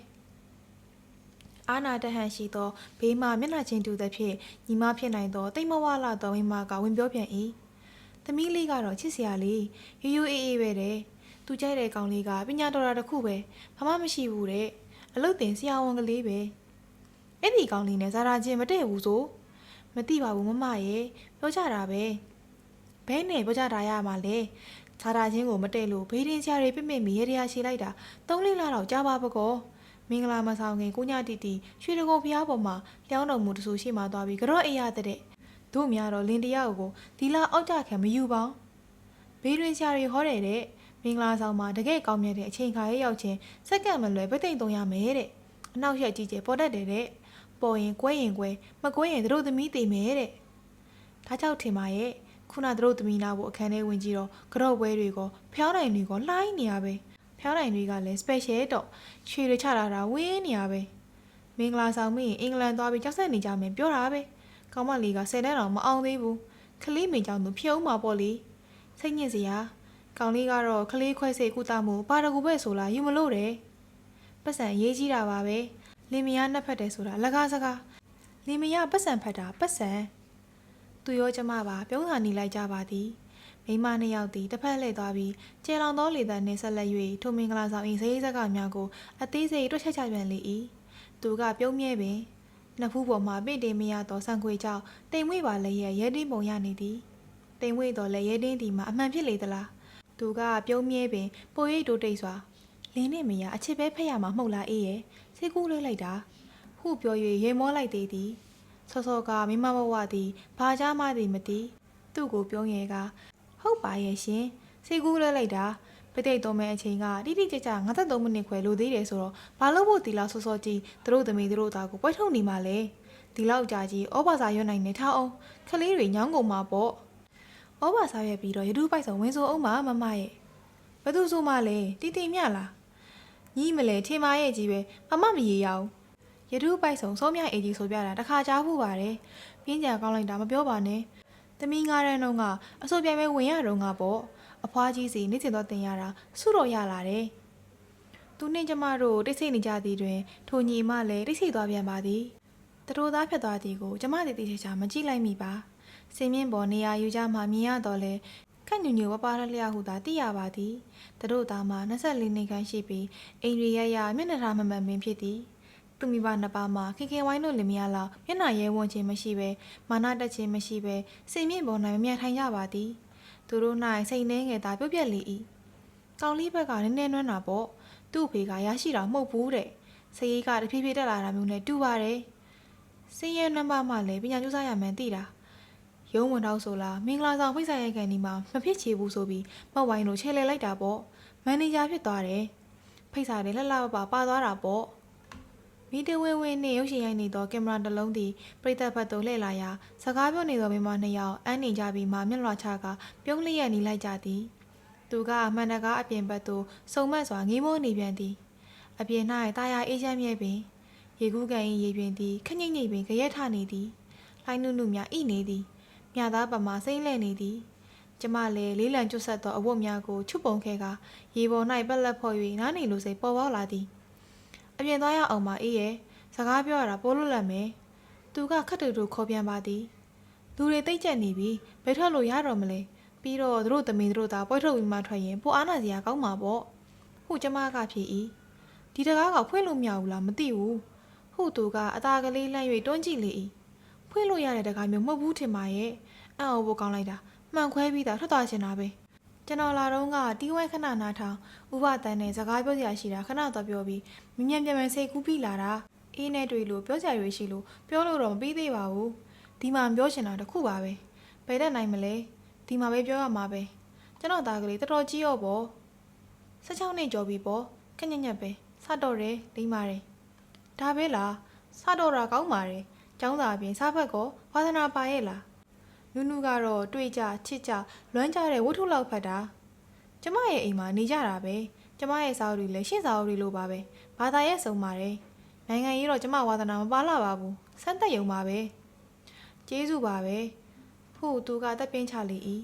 အာနာတဟန်ရှိသောဘေးမှမျက်နှာချင်းတူသဖြင့်ညီမဖြစ်နိုင်သောတိတ်မဝလာသောမိမကဝင်ပြောပြန်၏သမီးလေးကတော့ချစ်စရာလေးယူအေးအေးပဲတဲ့သူကြိုက်တဲ့ကောင်လေးကပညာတော်တာတစ်ခုပဲဘာမှမရှိဘူးတဲ့အလုတ်တင်ဆရာဝန်ကလေးပဲအဲ့ဒီကောင်လေးနဲ့ဇာရာချင်းမတည့်ဘူးဆိုမသိပါဘူးမမရဲ့ပြောကြတာပဲဘဲနဲ့ပြောကြတာရမှာလေဇာရာချင်းကိုမတည့်လို့ဘေးရင်ဆရာတွေပြစ်မိမိရရရှိလိုက်တာ3-4လတော့ကြာပါပကောမင်္ဂလာမဆောင်ခင်ကိုညတီတီရွှေတကုံဖျားပေါ်မှာလျောင်းတော်မူတဆူရှိမှသွားပြီးကြော့အေးရတဲ့တို့များတော့လင်တယောက်ကိုဒီလာအောက်ကြခံမယူပါဘေးတွင်ဆရာတွေဟောတယ်တဲ့မင်္ဂလာဆောင်မှာတကယ်ကောင်းမြတ်တဲ့အချိန်ခါရဲ့ရောက်ချင်းစက္ကန့်မလွယ်ဗသိမ့်3ရမယ်တဲ့အနောက်ရက်ကြီးကျယ်ပေါ်တတ်တယ်တဲ့ပေါ်ရင်ကွဲရင်ကွဲမကွဲရင်တို့သမီးသိမယ်တဲ့ဒါကြောင့်ထင်ပါရဲ့ခုနတို့သမီးနာဖို့အခန်းထဲဝင်ကြည့်တော့ကြော့ပွဲတွေကဖျားတိုင်တွေကလှိုင်းနေရပဲဖျားတိုင်တွေကလည်း special တော့ရွှေတွေချလာတာဝင်းနေရပဲမင်္ဂလာဆောင်မင်းအင်္ဂလန်သွားပြီးကြောက်ဆက်နေကြမယ်ပြောတာပဲကောင်းမလေးက10တန်းတော့မအောင်သေးဘူးခလေးမိန်ကြောင့်သူဖြုံးမှာပေါ့လေစိတ်ညစ်စရာကောင်းလေးကတော့ခလေးခွဲစိတ်ကုသမှုပါရဂူပဲဆိုလားယူမလို့တယ်ပတ်စံရေးကြီးတာပါပဲလင်မယားနှစ်ဖက်တယ်ဆိုတာလကားစကားလင်မယားပတ်စံဖက်တာပတ်စံသူရောကျမပါပြုံးစာနေလိုက်ကြပါသည်မိမနှစ်ယောက်သည်တစ်ဖက်လှည့်သွားပြီးကျေလောင်သောလေတန်းနှင့်ဆက်လက်၍ထိုမင်္ဂလာဆောင်၏စရိတ်စကားများကိုအသေးစိတ်တွက်ချက်ချပြန်လေ၏သူကပြုံးမြဲပင်နှစ်ဖူးပေါ်မှပင့်တင်မရသောဆန်ခွေကြောင့်တိမ်မွေ့ပါလည်းရဲတင်းပုံရနေသည်တိမ်မွေ့တော်လည်းရဲတင်းသည်မှာအမှန်ဖြစ်လေသလားသူကပြုံးမြဲပင်ပိုရိတ်တိုးတိတ်စွာလင်းနဲ့မရအချစ်ပဲဖက်ရမှာမှုတ်လားအေးရဲ့စိတ်ကူးလေးလိုက်တာဟုပြော၍ရေမောလိုက်သေးသည်စောကမိမဘဝသည်ဘာကြမှသည်မသိသူ့ကိုပြုံးရဲကဟုတ်ပါရဲ့ရှင်စိတ်ကူးလေးလိုက်တာပတိတ်တော်မဲ့အချိန်ကတိတိကျကျ53မိနစ်ခွဲလိုသေးတယ်ဆိုတော့ဘာလို့ဖို့ဒီလောက်စောကြီးသူတို့သမီးသူတို့သားကိုပွဲထုတ်နေမှလဲဒီလောက်ကြာကြီးဩဘာသာရွတ်နိုင်နေထားအောင်ခလေးတွေညောင်းကုန်မှာပေါ့ဩဘာသာရွတ်ပြီးတော့ရတုပိုက်ဆောင်ဝင်ဆိုအောင်မမရဲ့ဘသူဆိုမှလဲတီတီမြလားညီမလဲထင်ပါရဲ့ကြီးပဲမမရေရအောင်ရတုပိုက်ဆောင်စောမြအေကြီးဆိုပြတာတခါကြားဖို့ပါတယ်ပြင်းကြကောင်းလိုက်တာမပြောပါနဲ့သမီး9ရန်တုန်းကအစိုးပြိုင်ပဲဝင်ရတော့ငါပေါ့အဖွားကြီးစီနေချင်တော့တင်ရတာစုတော့ရလာတယ်သူနှင့်ကျမတို့တိတ်ဆိတ်နေကြသည်တွင်ထိုညီမလည်းတိတ်ဆိတ်သွားပြန်ပါသည်သူတို့သားဖြစ်သွားသည်ကိုကျမတည်တည်ချာချာမကြည့်လိုက်မိပါ စင်မြင့်ပေါ်နေရာယူကြမှမြင်ရတော့လေခက်ညူညူပပရလျဟုသာသိရပါသည်သူတို့သားမှာ24နှစ်ခန့်ရှိပြီးအိမ်ရီရရမျက်နှာထားမမှန်ပင်ဖြစ်သည်သူမိဘနှစ်ပါးမှာခင်ခင်ဝိုင်းတို့လင်မယားလောက်မျက်နှာရဲဝံ့ခြင်းမရှိဘဲမာနတက်ခြင်းမရှိဘဲစင်မြင့်ပေါ်၌မမြတ်ထိုင်ကြပါသည်သူတို့၌စိတ်နှဲငယ်သာပြုတ်ပြက်လေ၏ကောင်းလေးဘက်ကနည်းနည်းနွမ်းတာပေါ့သူ့အဖေကရရှိတာမဟုတ်ဘူးတဲ့စရိတ်ကတဖြည်းဖြည်းတက်လာတာမျိုးနဲ့တူပါတယ်စင်ရဲနံပါတ်မှလည်းပညာကျူးစားရမှန်းသိတာရုံးဝန်တော့ဆိုလားမင်္ဂလာဆောင်ဖိတ်ဆိုင်ရိုက်ကန်ဒီမှာမဖြစ်ချေဘူးဆိုပြီးမဝိုင်းတို့ချဲလဲလိုက်တာပေါ့မန်နေဂျာဖြစ်သွားတယ်ဖိတ်စာတွေလှလှပပါသွားတာပေါ့မီတဝင်းဝင်းနဲ့ရုပ်ရှင်ရိုက်နေသောကင်မရာတစ်လုံးသည်ပရိသတ်ဘက်သို့လှည့်လာရာစကားပြောနေသောမိမနှစ်ယောက်အန်းနေကြပြီးမှမျက်လွှာချကပြုံးလျက်နေလိုက်ကြသည်သူကအမှန်တကားအပြင်ဘက်သို့စုံမက်စွာငေးမိုးနေပြန်သည်အပြင်၌တာယာအေးချမ်းမြဲပင်ရေကူးကန်၏ရေပြင်သည်ခညိမ့်ညိမ့်ပင်ကြရက်ထနေသည်လှိုင်းနုနုများဣနေသည်မြသားပမာစိမ့်လဲနေသည်ကျမလည်းလေးလံကျွတ်ဆက်သောအဝတ်များကိုချွတ်ပုံခဲကရေပေါ်၌ပက်လက်ဖော်၍နားနေလိုစိတ်ပေါ်ပေါက်လာသည်အပြင်သွားရအောင်ပါအေးရဲ့စကားပြောရတာပိုးလွတ်လပ်မယ်သူကခက်တူတူခေါ်ပြန်ပါသည်လူတွေတိတ်ကျက်နေပြီဘယ်ထွက်လို့ရတော့မလဲပြီးတော့သူတို့သမီးတို့သားပွဲထုတ်ပြီးမှထွက်ရင်ပိုအားနာစရာကောင်းမှာပေါ့ဟုကျမကဖြေ၏ဒီတကားကဖွင့်လို့မရဘူးလားမသိဘူးဟုသူကအသာကလေးလှမ်း၍တွန်းကြည့်လေ၏ဖွင့်လို့ရတဲ့တကားမျိုးမဟုတ်ဘူးထင်ပါရဲ့အံ့ဩဖို့ကောင်းလိုက်တာမှန်ခွဲပြီးသားထွက်သွားချင်တာပဲကျွန်တော်လာတော့ကတီးဝဲခဏနာထောင်ဥပတန်းနဲ့စကားပြောစရာရှိတာခဏတော့ပြောပြီးမြင်မြန်ပြန်စိတ်ကူးပြီးလာတာအေးနဲ့တွေ့လို့ပြောစရာတွေရှိလို့ပြောလို့တော့မပြီးသေးပါဘူးဒီမှာပြောချင်တာတခုပါပဲဘယ်တဲ့နိုင်မလဲဒီမှာပဲပြောရမှာပဲကျွန်တော်သားကလေးတော်တော်ကြီးရောပေါ့16နှစ်ကျော်ပြီပေါ့ခက်ညက်ညက်ပဲစတော့တယ်လိမ့်ပါတယ်ဒါပဲလားစတော့တာကောင်းပါတယ်ကျောင်းသားအပြင်စားဖက်ကောဝါသနာပါရဲ့လားနုနုကတော့တွေ့ကြချစ်ကြလွမ်းကြတဲ့ဝတ္ထုလောက်ဖတ်တာကျမရဲ့အိမ်မှာနေကြတာပဲကျမရဲ့စာအုပ်တွေလည်းရှင်းစာအုပ်တွေလိုပါပဲဘာသာရဲ့စုံပါတယ်နိုင်ငံရေးတော့ကျမဝါသနာမပါလာပါဘူးစမ်းသက်ယုံပါပဲကျေးဇူးပါပဲဖို့သူကတက်ပြင်းချလေ၏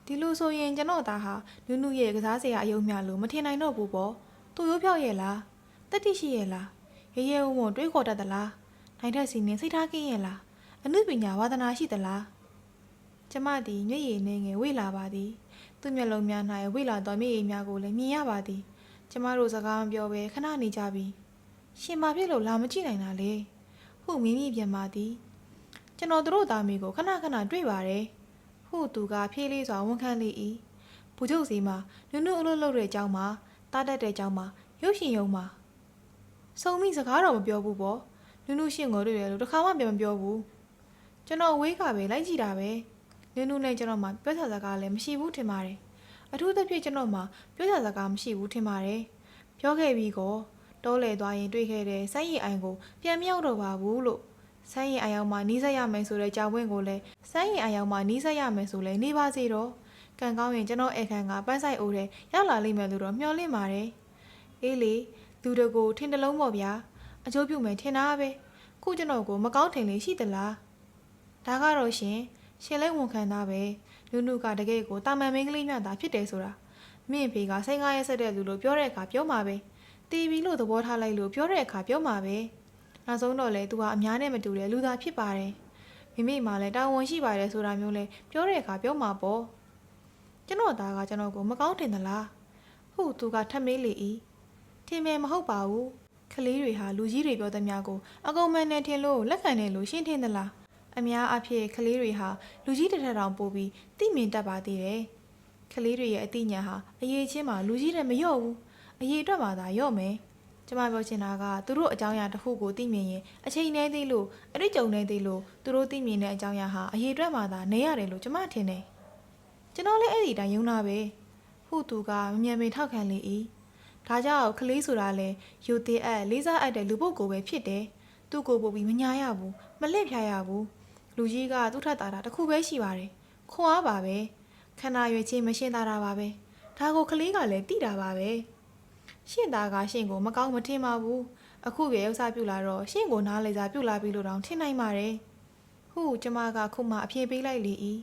ဒီလိုဆိုရင်ကျွန်တော်သားဟာနုနုရဲ့ကစားစရာအယုံမြလို့မထင်နိုင်တော့ဘူးပေါ့သူရိုးဖြောက်ရဲ့လားတက်တိရှိရဲ့လားရဲရဲဝံ့ဝံ့တွေးခေါ်တတ်သလားနိုင်တဲ့စီနဲ့စိတ်ထားကင်းရဲ့လားအမှုပညာဝါသနာရှိသလားကျမသည်မျက်ရည်နှင်းငယ်ဝေ့လာပါသည်သူ့မျက်လုံးများ၌ဝေ့လာသောမျက်ရည်များကိုလည်းမြင်ရပါသည်ကျမတို့စကားမပြောဘဲခဏနေကြပြီရှင်ဘာဖြစ်လို့လာမကြည့်နိုင်တာလဲဟုမိမိပြန်ပါသည်ကျွန်တော်တို့သားမီးကိုခဏခဏတွေ့ပါတယ်ဟုသူကဖြေးလေးစွာဝန်ခံလေ၏ဘူချုပ်စီမှာနုနုအလုပ်လုပ်တဲ့အကြောင်းမှာတားတတ်တဲ့အကြောင်းမှာရုပ်ရှင်ရုံမှာစုံမိစကားတော့မပြောဘူးပေါ့နုနုရှင်ကိုတွေ့ရလို့တခါမှပြန်မပြောဘူးကျွန်တော်ဝေးကပဲလိုက်ကြည့်တာပဲနုနုနဲ့ကျွန်တော်မှပြောစကားလည်းမရှိဘူးထင်ပါတယ်အထူးသဖြင့်ကျွန်တော်မှပြောစကားမရှိဘူးထင်ပါတယ်ပြောခဲ့ပြီးကောတောလေသွားရင်တွေ့ခဲ့တဲ့ဆိုင်းရီအိုင်ကိုပြန်မရောက်တော့ပါဘူးလို့ဆိုင်းရီအိုင်အောင်မှနီးစက်ရမယ်ဆိုတဲ့ကြောင်ဝင်းကိုလည်းဆိုင်းရီအိုင်အောင်မှနီးစက်ရမယ်ဆိုလဲနေပါစေတော့ကံကောင်းရင်ကျွန်တော်အခန်းကပန်းဆိုင်အိုးတဲ့ရောက်လာလိမ့်မယ်လို့တော့မျှော်လင့်ပါတယ်အေးလေလူတကိုထင်တလုံးပေါ့ဗျာအကျိုးပြုမယ်ထင်တာပဲခုကျွန်တော်ကိုမကောင်းထင်လေးရှိသလားဒါကတော့ရှင်လဲဝန်ခံသားပဲနုနုကတကယ်ကိုတာမန်မင်းကလေးများသာဖြစ်တယ်ဆိုတာမင်းဖေကစိတ်ကားရဲဆက်တဲ့လူလို့ပြောတဲ့အခါပြောမှာပဲတီဗီလို့သဘောထားလိုက်လို့ပြောတဲ့အခါပြောမှာပဲနောက်ဆုံးတော့လေသူကအများနဲ့မတူတဲ့လူသားဖြစ်ပါတယ်မိမိမှလည်းတာဝန်ရှိပါတယ်ဆိုတာမျိုးလဲပြောတဲ့အခါပြောမှာပေါ့ကျွန်တော်သားကကျွန်တော်ကိုမကောင်းတင်သလားဟုသူကထပ်မေးလေ၏ထင်မယ်မဟုတ်ပါဘူးကလေးတွေဟာလူကြီးတွေပြောသမျှကိုအကုန်မှန်တယ်ထင်လို့လက်ခံတယ်လို့ရှင်းထင်သလားအများအပြည့်ကလေးတွေဟာလူကြီးတစ်ထပ်တောင်ပို့ပြီးသိမြင်တတ်ပါသေးတယ်ကလေးတွေရဲ့အသိဉာဏ်ဟာအရေးချင်းမှာလူကြီးတွေမလျော့ဘူးအရေးအတွက်မှသာလျော့မယ်ကျမပြောချင်တာကသူတို့အကြောင်းအရာတစ်ခုကိုသိမြင်ရင်အချိန်နဲ့သေးလို့အတွေ့အကြုံနဲ့သေးလို့သူတို့သိမြင်တဲ့အကြောင်းအရာဟာအရေးအတွက်မှသာနေရတယ်လို့ကျမထင်တယ်ကျွန်တော်လည်းအဲ့ဒီတိုင်းယုံတာပဲဟုသူကမမြန်မထောက်ခံလေ၏ဒါကြောင့်ကလေးဆိုတာလဲယူသေးအပ်လေးစားအပ်တဲ့လူပုဂ္ဂိုလ်ပဲဖြစ်တယ်သူ့ကိုပို့ပြီးမညာရဘူးမလင့်ဖြာရဘူးလူကြီးကသူ့ထက်တာတစ်ခုပဲရှိပါတယ်ခွန်အားပါပဲခန္ဓာရွေချင်းမရှင်းတာပါပဲဒါကိုကလေးကလည်းသိတာပါပဲရှင့်သားကရှင့်ကိုမကောင်းမထင်ပါဘူးအခုပဲဥစားပြုလာတော့ရှင့်ကိုနားလေစားပြုလာပြီလို့တောင်ထင်နိုင်ပါတယ်ဟုကျမကခုမှအပြေပေးလိုက်လေ၏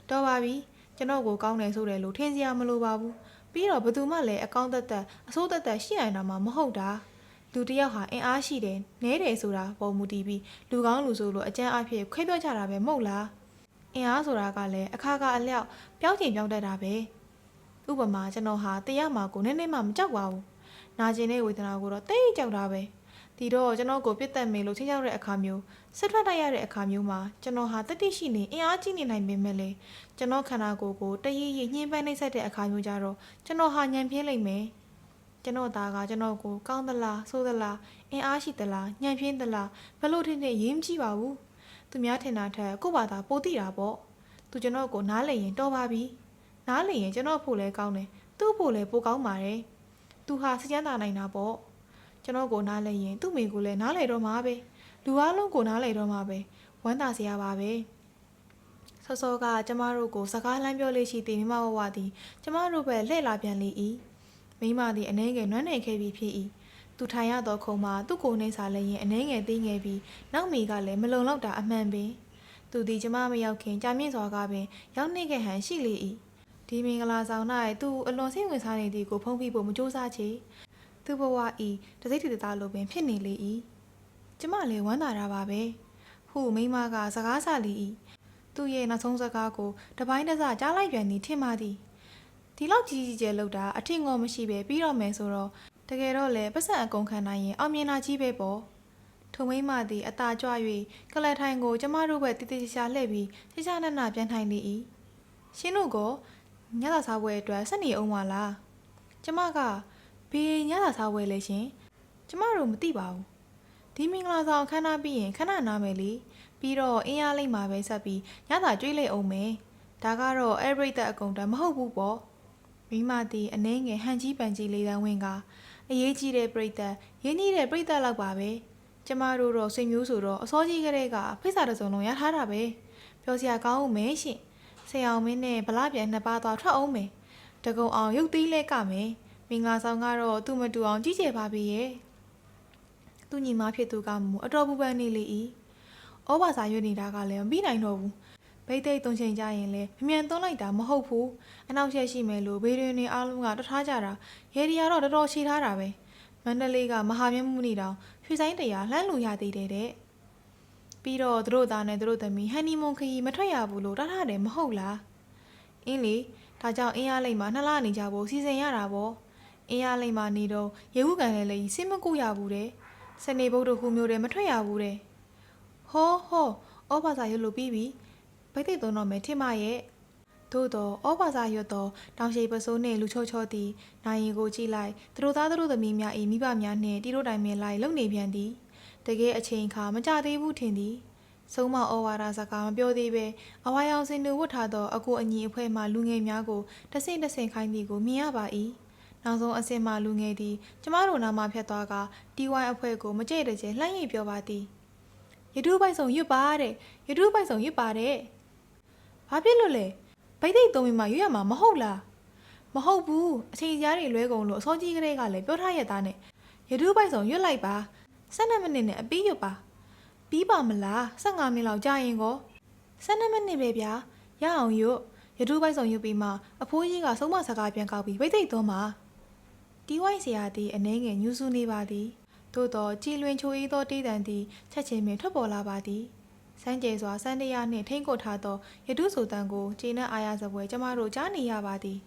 တော်ပါပြီကျွန်တော်ကိုကောင်းတယ်ဆိုတယ်လို့ထင်စရာမလိုပါဘူးပြီးတော့ဘသူမှလည်းအကောင်းသက်သက်အဆိုးသက်သက်ရှိနိုင်တာမှမဟုတ်တာလူတစ်ယောက်ဟာအင်အားရှိတယ်နဲတယ်ဆိုတာပုံမူတည်ပြီးလူကောင်းလူဆိုးလို့အကျဉ်းအဖြစ်ခွဲပြောကြတာပဲမဟုတ်လား အင်အားဆိုတာကလည်းအခါကအလျောက်ပြောင်းချင်ပြောင်းတတ်တာပဲဥပမာကျွန်တော်ဟာတရားမှာကိုနည်းနည်းမှမကြောက်ပါဘူးနာကျင်တဲ့ဝေဒနာကိုတော့တိတ်ကြောက်တာပဲဒီတော့ကျွန်တော်ကိုပြစ်တက်မယ်လို့ချင်းချောက်တဲ့အခါမျိုးဆက်ထွက်တိုက်ရတဲ့အခါမျိုးမှာကျွန်တော်ဟာတတိရှိနေအင်အားကြီးနေနိုင်ပေမဲ့လေကျွန်တော်ခန္ဓာကိုယ်ကိုတရရညှင်းပန်းနှိမ့်ဆက်တဲ့အခါမျိုးကြတော့ကျွန်တော်ဟာညံပြင်းလိမ့်မယ်ကျွန်တော်သားကကျွန်တော်ကိုကောင်းသလားဆိုးသလားအင်အားရှိသလားညံပြင်းသလားဘလို့ထင်ရေးမကြည့်ပါဘူးသူများထင်တာထက်ကို့ဘာသာပိုသိတာပေါ့သူကျွန်တော်ကိုနားလည်ရင်တော်ပါပြီနားလည်ရင်ကျွန်တော်ဖို့လဲကောင်းတယ်သူ့ဖို့လဲပိုကောင်းပါတယ်သူဟာစကြမ်းသာနိုင်တာပေါ့ကျွန်တော်ကိုနားလည်ရင်သူ့မိကိုလည်းနားလည်တော့မှာပဲလူအားလုံးကိုနားလည်တော့မှာပဲဝမ်းသာစရာပါပဲစောစောကကျမတို့ကိုစကားလမ်းပြောလေးရှိသည်မိမဝဝသည်ကျမတို့ပဲလှည့်လာပြန်လေ၏မိမသည်အနှဲငယ်နွမ်းနယ်ခဲ့ပြီးဖြစ်၏သူထိုင်ရသောခုံမှာသူ့ကိုယ်နှိမ့်စာလည်းရင်အနှဲငယ်သိငယ်ပြီးနောက်မိကလည်းမလုံလောက်တာအမှန်ပင်သူသည်ကျမမရောက်ခင်ကြာမြင့်စွာကပင်ရောက်နေခဲ့ဟန်ရှိလေ၏ဒီမင်္ဂလာဆောင်၌သူအလွန်စိတ်ဝင်စားနေသည်ကိုဖုံးဖိဖို့မကြိုးစားချေသူဘဝဤတစိမ့်တသားလိုပင်ဖြစ်နေလေ၏ကျမလည်းဝမ်းသာတာပါပဲဟုမိမကစကားဆလေ၏သူရဲ့နောက်ဆုံးစကားကိုတပိုင်းတစကြားလိုက်ပြန်သည်ထင်ပါသည်ဒီလောက်ကြီးကြီးကျယ်လောက်တာအထင်ငေါမရှိပဲပြီးတော့မယ်ဆိုတော့တကယ်တော့လေပတ်စံအကုန်ခံနိုင်ရင်အောင်မြင်တာကြီးပဲပေါ့ထုံမိမသည်အသာကြွ၍ကလတ်ထိုင်ကိုကျမတို့ဘက်တိတိကျကျလှည့်ပြီးချာချာနနပြန်ထိုင်လေ၏ရှင်တို့ကညသာစားပွဲအတွက်ဆက်နေအောင်မလားကျမကဘေးညသာစားပွဲလေရှင်ကျမတို့မသိပါဘူးဒီမင်္ဂလာဆောင်ခန်းနာပြီးရင်ခဏနားမယ်လေပြီးတော့အင်းအားလိမ့်မှာပဲဆက်ပြီးညသာကျွေးလိုက်အောင်မယ်ဒါကတော့အဲ့ဘရိတ်သက်အကုန်တည်းမဟုတ်ဘူးပေါ့မိမသည်အနှဲငယ်ဟန်ကြီးပန်ကြီးလေးတန်းဝင်ကအရေးကြီးတဲ့ပရိသတ်ရင်းနှီးတဲ့ပရိသတ်လောက်ပါပဲကျမတို့တော့စိတ်မျိုးဆိုတော့အစောကြီးကလေးကဖိတ်စာတစ်စုံလုံးရထားတာပဲပြောစရာကောင်းအောင်မဲရှင်ဆရာအောင်မင်းနဲ့ဗလာပြန်နှစ်ပါးသွားထွက်အောင်မယ်တကုံအောင်ရုပ်သီးလဲကမယ်မင်္ဂလာဆောင်ကတော့သူ့မတူအောင်ကြီးကျယ်ပါပြီရဲ့သူညီမဖြစ်သူကမူအတော်ပူပန်နေလေ၏ဩဘာသာရွတ်နေတာကလည်းမပြီးနိုင်တော့ဘူးဘိတ်သိက်သုံးချိန်ကြရင်လည်းအမြန်သွန်းလိုက်တာမဟုတ်ဘူးအနောက်ရှက်ရှိမယ်လို့ဘေးတွင်နေအားလုံးကတထားကြတာရေဒီယာတော့တော်တော်ရှိထားတာပဲမန္တလေးကမဟာမြတ်မှုနေတောင်ရွှေဆိုင်တရားလှမ်းလို့ရသေးတယ်တဲ့ပြီးတော့သူတို့သားနဲ့သူတို့သမီးဟန်နီမွန်ခရီးမထွက်ရဘူးလို့တထားတယ်မဟုတ်လားအင်းလေဒါကြောင့်အင်းအားလိမ့်မှာနှစ်လနေကြဖို့စီစဉ်ရတာပေါ့အင်းအားလိမ့်မှာနေတော့ရေဦးကန်လည်းလေစိတ်မကူရဘူးတဲ့စနေဘုတ်တို့ခုမျိုးတွေမထွက်ရဘူးတဲ့ဟောဩဘာသာရွတ်လို့ပြီးပြီဘိတ်သိက်သုံးတော့မယ်ထင်မရဲ့သို့တော့ဩဘာသာရွတ်တော့တောင်ရှိပစိုးနှင့်လူချောချောသည်နိုင်ရင်ကိုကြည့်လိုက်သူတို့သားသူတို့သမီးများ၏မိဘများနှင့်တီတို့တိုင်ပင်လိုက်လုံနေပြန်သည်တကယ်အချိန်ခါမကြသေးဘူးထင်သည်ဆုံးမဩဝါဒစကားမပြောသေးပဲအဝါရောင်စင်တို့ဝတ်ထားသောအကိုအညီအဖွဲမှလူငယ်များကိုတဆင့်ခိုင်းသည်ကိုမြင်ရပါ၏နောက်ဆုံးအစင်မှလူငယ်သည်ကျမတို့နားမှဖြတ်သွားကတီဝိုင်းအဖွဲကိုမကြိတ်တကျလှမ်းရိပ်ပြောပါသည်ရတုပိုက်ဆောင်ရွတ်ပါတဲ့ရတုပိုက်ဆောင်ရွတ်ပါတဲ့ဘာဖြစ်လို့လဲဘိတ်သိက်သုံးမိမှရွတ်ရမှာမဟုတ်လားမဟုတ်ဘူးအချိန်ကြားတွေလွဲကုန်လို့အစောကြီးကလေးကလည်းပြောထားရသားနဲ့ရတုပိုက်ဆောင်ရွတ်လိုက်ပါ12မိနစ်နဲ့အပြီးရွတ်ပါပြီးပါမလား15မိနစ်လောက်ကြာရင်ကော12မိနစ်ပဲဗျာရအောင်ရွတ်ရတုပိုက်ဆောင်ရွတ်ပြီးမှအဖိုးကြီးကဆုံးမစကားပြန်ကောက်ပြီးဘိတ်သိက်သုံးပါတီဝိုင်းဆရာသည်အနှဲငယ်ညူးဆူနေပါသည်သို့တော့ကြည်လွင်ချိုအေးသောတေးတံသည်ချက်ချင်းပင်ထွက်ပေါ်လာပါသည်စမ်းကြဲစွာစမ်းတရားနှင့်ထိမ့်ကွထားသောရတုဆိုတန်ကိုကျေနပ်အားရစပွဲကျမတို့ကြားနေရပါသည်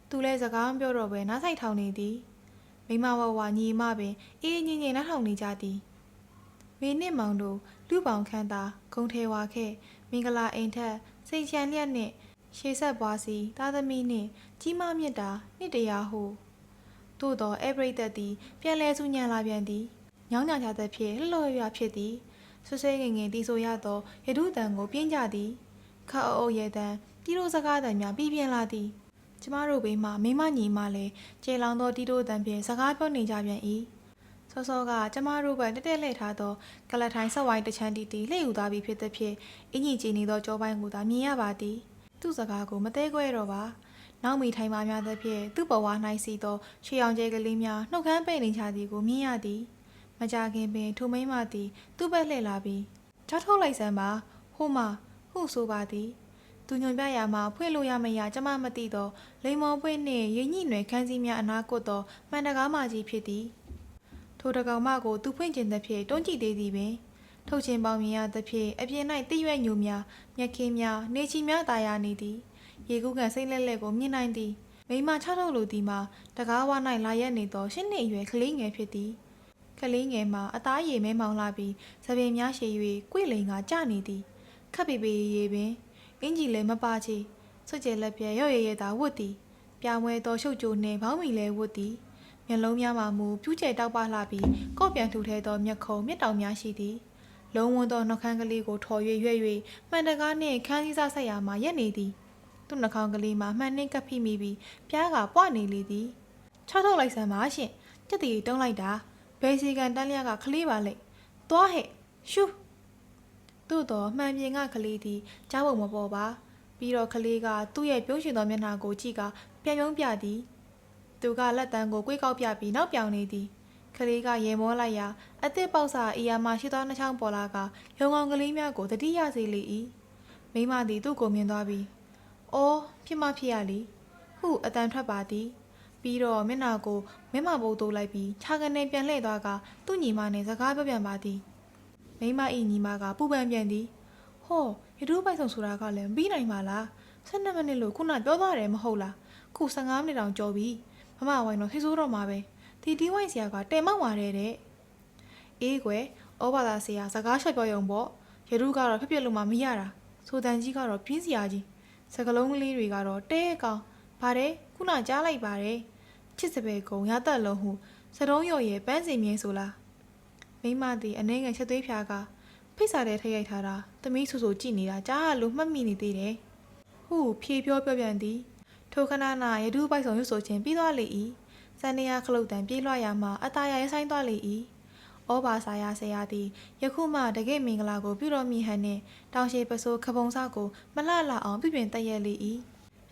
သူလည်းစကားမပြောတော့ဘဲနားဆိုင်ထောင်နေသည်မိမဝဝညီမပင်အေးငင်းငင်းနားထောင်နေကြသည်မေနစ်မောင်တို့လူပောင်ခန်းသာဂုံထဲဝါခဲ့မင်္ဂလာအိမ်ထက်စိတ်ချမ်းလျက်နှင့်ရှေးဆက်ပွားစီသားသမီးနှင့်ကြီးမမြတ်တာနှစ်တရာဟုသို့သောအဘရိသက်သည်ပြန်လဲဆူညံလာပြန်သည်ညောင်းညချသဖြင့်လှလှရွဖြစ်သည်ဆွဆွဲငင်ငင်တီဆိုရသောရတုတန်ကိုပြင်းကြသည်ခါအုပ်ရဲတန်တီတို့စကားတန်များပြီးပြင်းလာသည်ကျမတို့ဘေးမှမိမညီမလည်းကျေလောင်သောတီတို့တန်ဖြင့်စကားပြောနေကြပြန်၏စောစောကကျမတို့ဘက်တက်တက်လှည့်ထားသောကလတ်ထိုင်းဆက်ဝိုင်းတချမ်းတီလှည့်ယူသွားပြီးဖြစ်သဖြင့်အင်ကြီးကြည်နေသောကြောပိုင်းကိုသာမြင်ရပါသည်သူ့စကားကိုမသေးခွဲတော့ပါနောက်မီထိုင်ပါများသဖြင့်သူ့ဘဝ၌စီသောခြေအောင်ကျဲကလေးများနှုတ်ခမ်းပိတ်နေကြသည်ကိုမြင်ရသည်မကြခင်ပင်ထိုမိန်းမသည်သူ့ဘက်လှည့်လာပြီးကြောက်ထုတ်လိုက်စမ်းပါဟိုမှဟုဆိုပါသည်သူညွန်ပြရာမှာဖွင့်လို့ရမရကျမမသိသောလိမ္မော်ပွင့်နှင့်ရင်းညိနွယ်ခန်းစည်းများအနာကွတ်သောမှန်တကားမကြီးဖြစ်သည်ထိုတကောင်မကိုသူဖွင့်ကျင်သဖြင့်တွန်းကြည့်သေးသည်ပင် ထုတ်ချင်းပေါင်းမြင်ရသဖြင့်အပြင်၌တိရွက်ညိုများမြက်ခင်းများနေချီများတာယာနေသည်ရေကူးကန်စိတ်လက်လက်ကိုမြင်နိုင်သည်မိမ6ထုတ်လိုသည်မှာတကားဝ၌လာရက်နေသော10နှစ်အရွယ်ကလေးငယ်ဖြစ်သည်ကလေးငယ်မှာအသားရည်မဲမောင်လာပြီးသပင်များရှည်၍ကွေ့လိန်ကကျနေသည်ခပ်ပေပေရေပင်အင်ကြီးလည်းမပါချေစွတ်ကျဲလက်ပြဲရော့ရရသာဝတ်သည်ပြာမွဲသောရှုပ်ကြိုနှင့်ဘောင်းမီလည်းဝတ်သည်မျက်လုံးများမှာမူပြူးကျဲတောက်ပလှပြီးကော့ပြန်ထူထဲသောမျက်ခုံးမျက်တောင်များရှိသည်လုံးဝန်းသောနှောက်ခမ်းကလေးကိုထော်၍ရွဲ့၍မှန်တကားနှင့်ခန်းစည်းစားဆက်ရာမှရက်နေသည်သူ့နှာခေါင်းကလေးမှာမှန်နှင့်ကပ်ဖိမိပြီးပြားကပွနေလေသည်6ထုတ်လိုက်စမ်းပါရှင်ကြက်တီတုံးလိုက်တာဘယ်စီကန်တန်းလျကခလေးပါလေသွားဟဲ့ရှူသို့တော့မှန်ပြင်ကကလေးသည်ကြားပုံမပေါ်ပါပြီးတော့ကလေးကသူ့ရဲ့ပြုံးရွှင်သောမျက်နှာကိုကြည့်ကပြန်ပြုံးပြသည်သူကလက်တန်းကိုကွေးကောက်ပြပြီးနောက်ပြောင်နေသည်ကလေးကရေမောလိုက်ရာအသစ်ပေါက်စာအီယာမှရှိသောနှချောင်းပေါ်လာကရုံကောင်ကလေးများကိုတတိယစေလေ၏မိမသည်သူ့ကိုမြင်သွားပြီးအော်ဖြစ်မဖြစ်ရလေဟုအတန်ထွက်ပါသည်ပြီးတော့မျက်နှာကိုမဲမပိုးတိုးလိုက်ပြီးခြာကနေပြန်လှည့်သွားကသူ့ညီမနဲ့စကားပြောပြန်ပါသည်မိမ၏ညီမကပူပန်ပြန်သည်ဟောရတူးပိုက်ဆောင်ဆိုတာကလည်းမပြီးနိုင်ပါလား12မိနစ်လို့ခုနပြောသွားတယ်မဟုတ်လားခု15မိနစ်တောင်ကြော်ပြီမမဝိုင်းတော့ဆိဆိုးတော့မှာပဲဒီဝိုင်းဆရာကတဲမောက်ပါတဲ့အေးကွယ်ဩဘာသာဆရာစကားချက်ပြောရုံပေါ့ရတူးကတော့ဖြစ်ဖြစ်လို့မှမရတာဆိုတန်ကြီးကတော့ပြင်းစရာကြီးစကလုံးကလေးတွေကတော့တဲကောင်ပါတယ်ခုနကြားလိုက်ပါတယ်ချစ်စပယ်ကုံရသက်လုံးဟုစတုံးရော်ရဲ့ပန်းစင်မြဲဆိုလားမိမသည်အနှဲငယ်ချက်သွေးဖြာကဖိတ်စာတဲ့ထိရိုက်ထားတာသမီးဆူဆူကြည့်နေတာကြားလို့မှတ်မိနေသေးတယ်ဟုဖြေပြောပြန်သည်ထိုခဏနာရတူးပိုက်ဆောင်ရွတ်ဆိုခြင်းပြီးသွားလေ၏စန္ဒယာခလုတ်တန်ပြေးလွှားရမှအသားရရဆိုင်သွားလေ၏ဩဘာစာရဆရာသည်ယခုမှတကယ့်မင်္ဂလာကိုပြုတော်မူဟန်နှင့်တောင်ရှိပစိုးခပုံစားကိုမလှလှအောင်ပြုပြင်တည့်ရလေ၏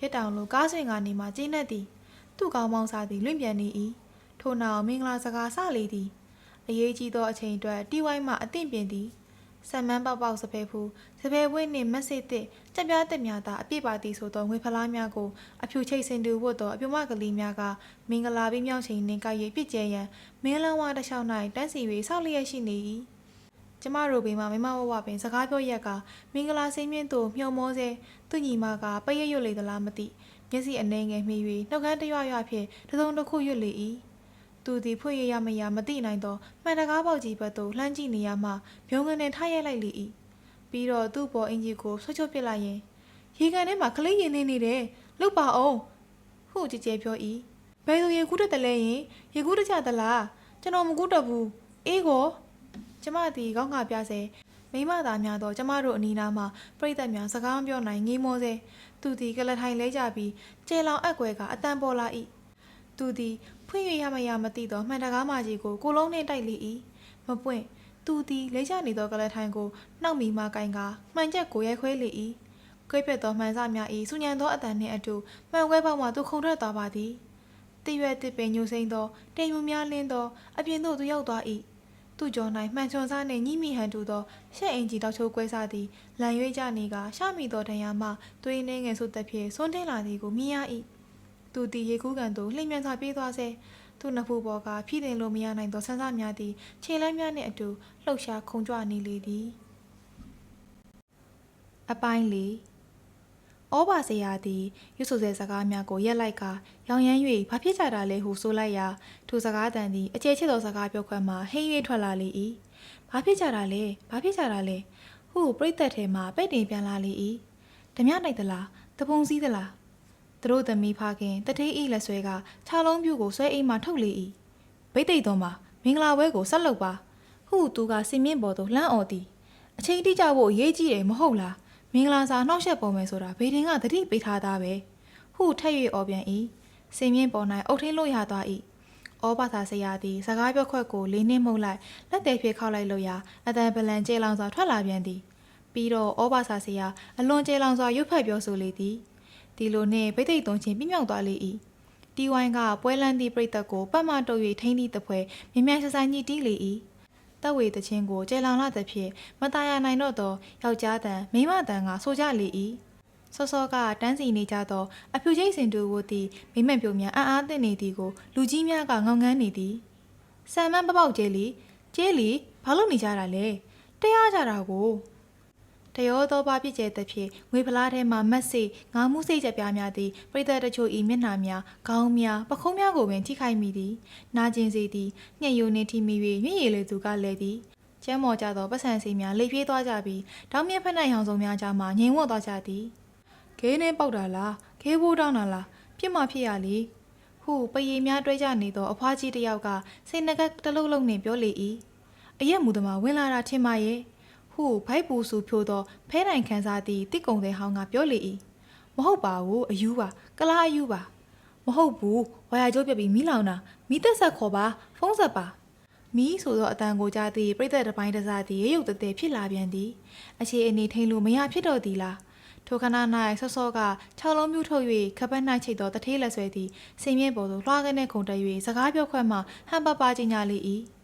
ရတောင်လိုကားဆွင်ကနေမှကျင်းနေသည်သူ့ကောင်းမောင်းစားသည်လွင့်ပြန်နေ၏ထို့နောက်မင်္ဂလာစကားဆလေသည်အရေးကြီးသောအချိန်အတွက်တီဝိုင်းမှအသင့်ပြင်သည်ဆမ်မန်းပေါက်ပေါက်စပယ်ဖူးစပယ်ဝင်းနှင့်မက်စစ်သည့်ကြက်ပြားတက်များသာအပြည့်ပါသည်ဆိုသောငွေဖလားများကိုအဖြူချိတ်စင်တူဝတ်သောအပြူမကလေးများကမင်္ဂလာပြီးမြောက်ချိန်နှင့်ကြိုက်၍ပြစ်ကျဲရန်မင်းလန်းဝါတစ်လျှောက်၌တန်းစီ၍ဆောက်လျက်ရှိနေ၏ကျမတို့ဘေးမှာမိမဝဝပင်စကားပြောရက်ကမင်္ဂလာစိမ်းမြင့်သို့မျှော်မောစေသူညီမကပရိတ်ရွတ်လေသလားမသိမျက်စိအနှဲငယ်မှီ၍နှုတ်ခမ်းတရွရွဖြင့်တစုံတစ်ခုရွတ်လေ၏သူသည်ဖွင့်ရမရမသိနိုင်သောမှန်တကားပေါက်ကြီးဘက်သို့လှမ်းကြည့်နေရမှမြုံငန်းနဲ့ထားရိုက်လိုက်လေ၏ပြီးတော့သူ့ပေါ်အင်ကြီးကိုဆွတ်ချုပ်ပစ်လိုက်ရင်ရေကန်ထဲမှာကလေးရင်နေတယ်လုတ်ပါအောင်ဟုကြည်ကြဲပြော၏ဘယ်လိုရေကူးတတ်တယ်လဲရင်ရေကူးတကြသလားကျွန်တော်မကူးတတ်ဘူးအေးကိုကျမသည်ခေါင်းငါပြဆဲမိမသားများတော့ကျမတို့အနီးနားမှာပြိတ္တများစကားမပြောနိုင်ငေးမောစေသူသည်ကလထိုင်လဲကြပြီးကျဲလောင်အက်ကွဲကအတန်ပေါ်လာ၏သူသည်ဖွင့်ရမရမသိသောမှန်တကားမကြီးကိုကိုလုံးနှင့်တိုက်လေ၏မပွင့်သူသည်လဲကျနေသောကလထိုင်ကိုနှောက်မီမှကင်ကမှန်ချက်ကိုရိုက်ခွဲလေ၏ကွေးပြတ်သောမှန်စများ၏စူညံသောအတန်နှင့်အတူမှန်ခွဲပေါက်မှသူခုန်ထွက်သွားပါသည်တရွက်တစ်ပင်ညှိုစိမ့်သောတိမ်မြူများလင်းသောအပြင်သို့သူရောက်သွား၏သူ့ကြော၌မှန်ချွန်စားနှင့်ညှိမိဟန်တူသောရှက်အင်ကြီးတောက်ချိုးကွဲစားသည်လန်ရွေးကြနေကရှမိသောဒဏ်ရာမှသွေးနှင်းငယ်ဆုသက်ဖြင့်ဆွန်းထင်းလာသည်ကိုမြင်ရ၏သူသည်ရေကူးကန်သို့လှိမ့်မြန်စွာပြေးသွားစေသူ့နှစ်ဖူးပေါ်ကဖြည့်တင်လို့မရနိုင်သောဆန်းစားများသည်ခြေလမ်းများနှင့်အတူလှုပ်ရှားခုန်ကြွနေလေသည်အပိုင်းလေးဩဘာဆရာသည်ရွတ်ဆိုတဲ့စကားများကိုရက်လိုက်ကရောင်ရမ်း၍ဘာဖြစ်ကြတာလဲဟုဆိုလိုက်ရာထိုစကားတန်သည်အကျယ်ချစ်သောစကားပြောခွင့်မှဟင်း၍ထွက်လာလေ၏ဘာဖြစ်ကြတာလဲဘာဖြစ်ကြတာလဲဟုပြိတ္တထဲမှပဲ့တင်ပြန်လာလေ၏ဓမြတိုက်သလားတပုံစည်းသလားသူတို့သမီးဖခင်တထေးဤလက်ဆွဲကခြာလုံးပြူကိုဆွဲအိမ်မှထုတ်လေ၏ဗိတ်သိက်တော်မှာမင်္ဂလာပွဲကိုဆက်လုပ်ပါဟုသူကစင်မြင့်ပေါ်သို့လှမ်းអော်သည်အချိန်တိကျဖို့အရေးကြီးတယ်မဟုတ်လားမင်္ဂလာစာနှောက်ယှက်ပေါ်မယ်ဆိုတာဘေဒင်ကတတိပေးထားတာပဲဟုထက်၍អော်ပြန်၏စင်မြင့်ပေါ်၌အုတ်ထင်းလို့ရသွား၏ဩဘာသာဆရာသည်စကားပြောခွက်ကိုလေးနှင်းမှုတ်လိုက်လက်သေးဖြင့်ခောက်လိုက်လို့ရာအတန်ပလန်ကျဲလောင်စွာထွက်လာပြန်သည်ပြီးတော့ဩဘာသာဆရာအလွန်ကျဲလောင်စွာရွတ်ဖက်ပြောဆိုလေသည်ဒီလိုနှင့်ဗိသိက်သွန်ချင်းပြမြောက်သွားလေ၏တီဝိုင်းကပွဲလန်းသည့်ပရိသတ်ကိုပတ်မတုပ်၍ထိန်းသည့်တပွဲမြ мян ဆဆိုင်ညှိတီးလေ၏တပ်ဝေတချင်းကိုကျဲလောင်လာသဖြင့်မตายရနိုင်တော့သောယောက်ျားတန်မိန်းမတန်ကဆိုကြလေ၏စောစောကတန်းစီနေကြသောအဖြူချိတ်စင်တူဝတ်သည့်မိမ့်ပြိုများအားသင့်နေသည်ကိုလူကြီးများကငေါငန်းနေသည်ဆမ်မန်းပပောက်ကျဲလီဘာလို့နေကြတာလဲတ တရားကြတာကိုတရောသောပါပြည့်ကျဲတဲ့ဖြစ်ငွေဖလားထဲမှမတ်စိငါမှုစိတ်ကြပြားများသည်ပရိသတ်တချို့ဤမျက်နှာများခေါင်းများပခုံးများကိုပင်ထိခိုက်မိသည်နာကျင်စေသည်ညှက်ယိုနှင့်ထိမိ၍မြင့်ရည်လေသူကလည်းသည်ကျမ်းမော်ကြသောပတ်စံစီများလိပ်ပြေးသွားကြပြီးတောင်းမြက်ဖက်နိုင်အောင်စုံများကြားမှငြိမ်ဝတ်သွားကြသည်ခဲနှင်းပေါက်တာလားခဲဘိုးတောင်းတာလားပြစ်မှဖြစ်ရလေဟုပရီများတွဲကြနေသောအဖွားကြီးတစ်ယောက်ကစိတ်နှကတလုံးလုံးနှင့်ပြောလေ၏အရက်မူသမားဝင်လာတာထင်ပါရဲ့ဟုဘိုက်ပူစုဖြိုးသောဖဲတိုင်ခန်းစားသည့်တစ်ကုံတဲ့ဟောင်းကပြောလေ၏မဟုတ်ပါဘူးအယူပါကလားအယူပါမဟုတ်ဘူးဝါရကျိုးပြပြီးမီးလောင်တာမီးသက်ဆက်ခေါ်ပါဖုံးဆက်ပါမီးဆိုသောအတန်ကိုကြားသည့်ပြိတ္တတစ်ပိုင်းတစ်စားသည်ရုပ်တည်ဖြစ်လာပြန်သည်အခြေအနေထိန်လို့မရဖြစ်တော့သည်လားထိုခဏ၌ဆော့ဆော့က6လုံးမြူထုတ်၍ခပတ်၌ချိတ်သောတထေးလက်ဆွဲသည်စင်မြင့်ပေါ်သို့လွှားကနေခုန်တက်၍စကားပြောခွက်မှဟန်ပပကြီးညာလေ၏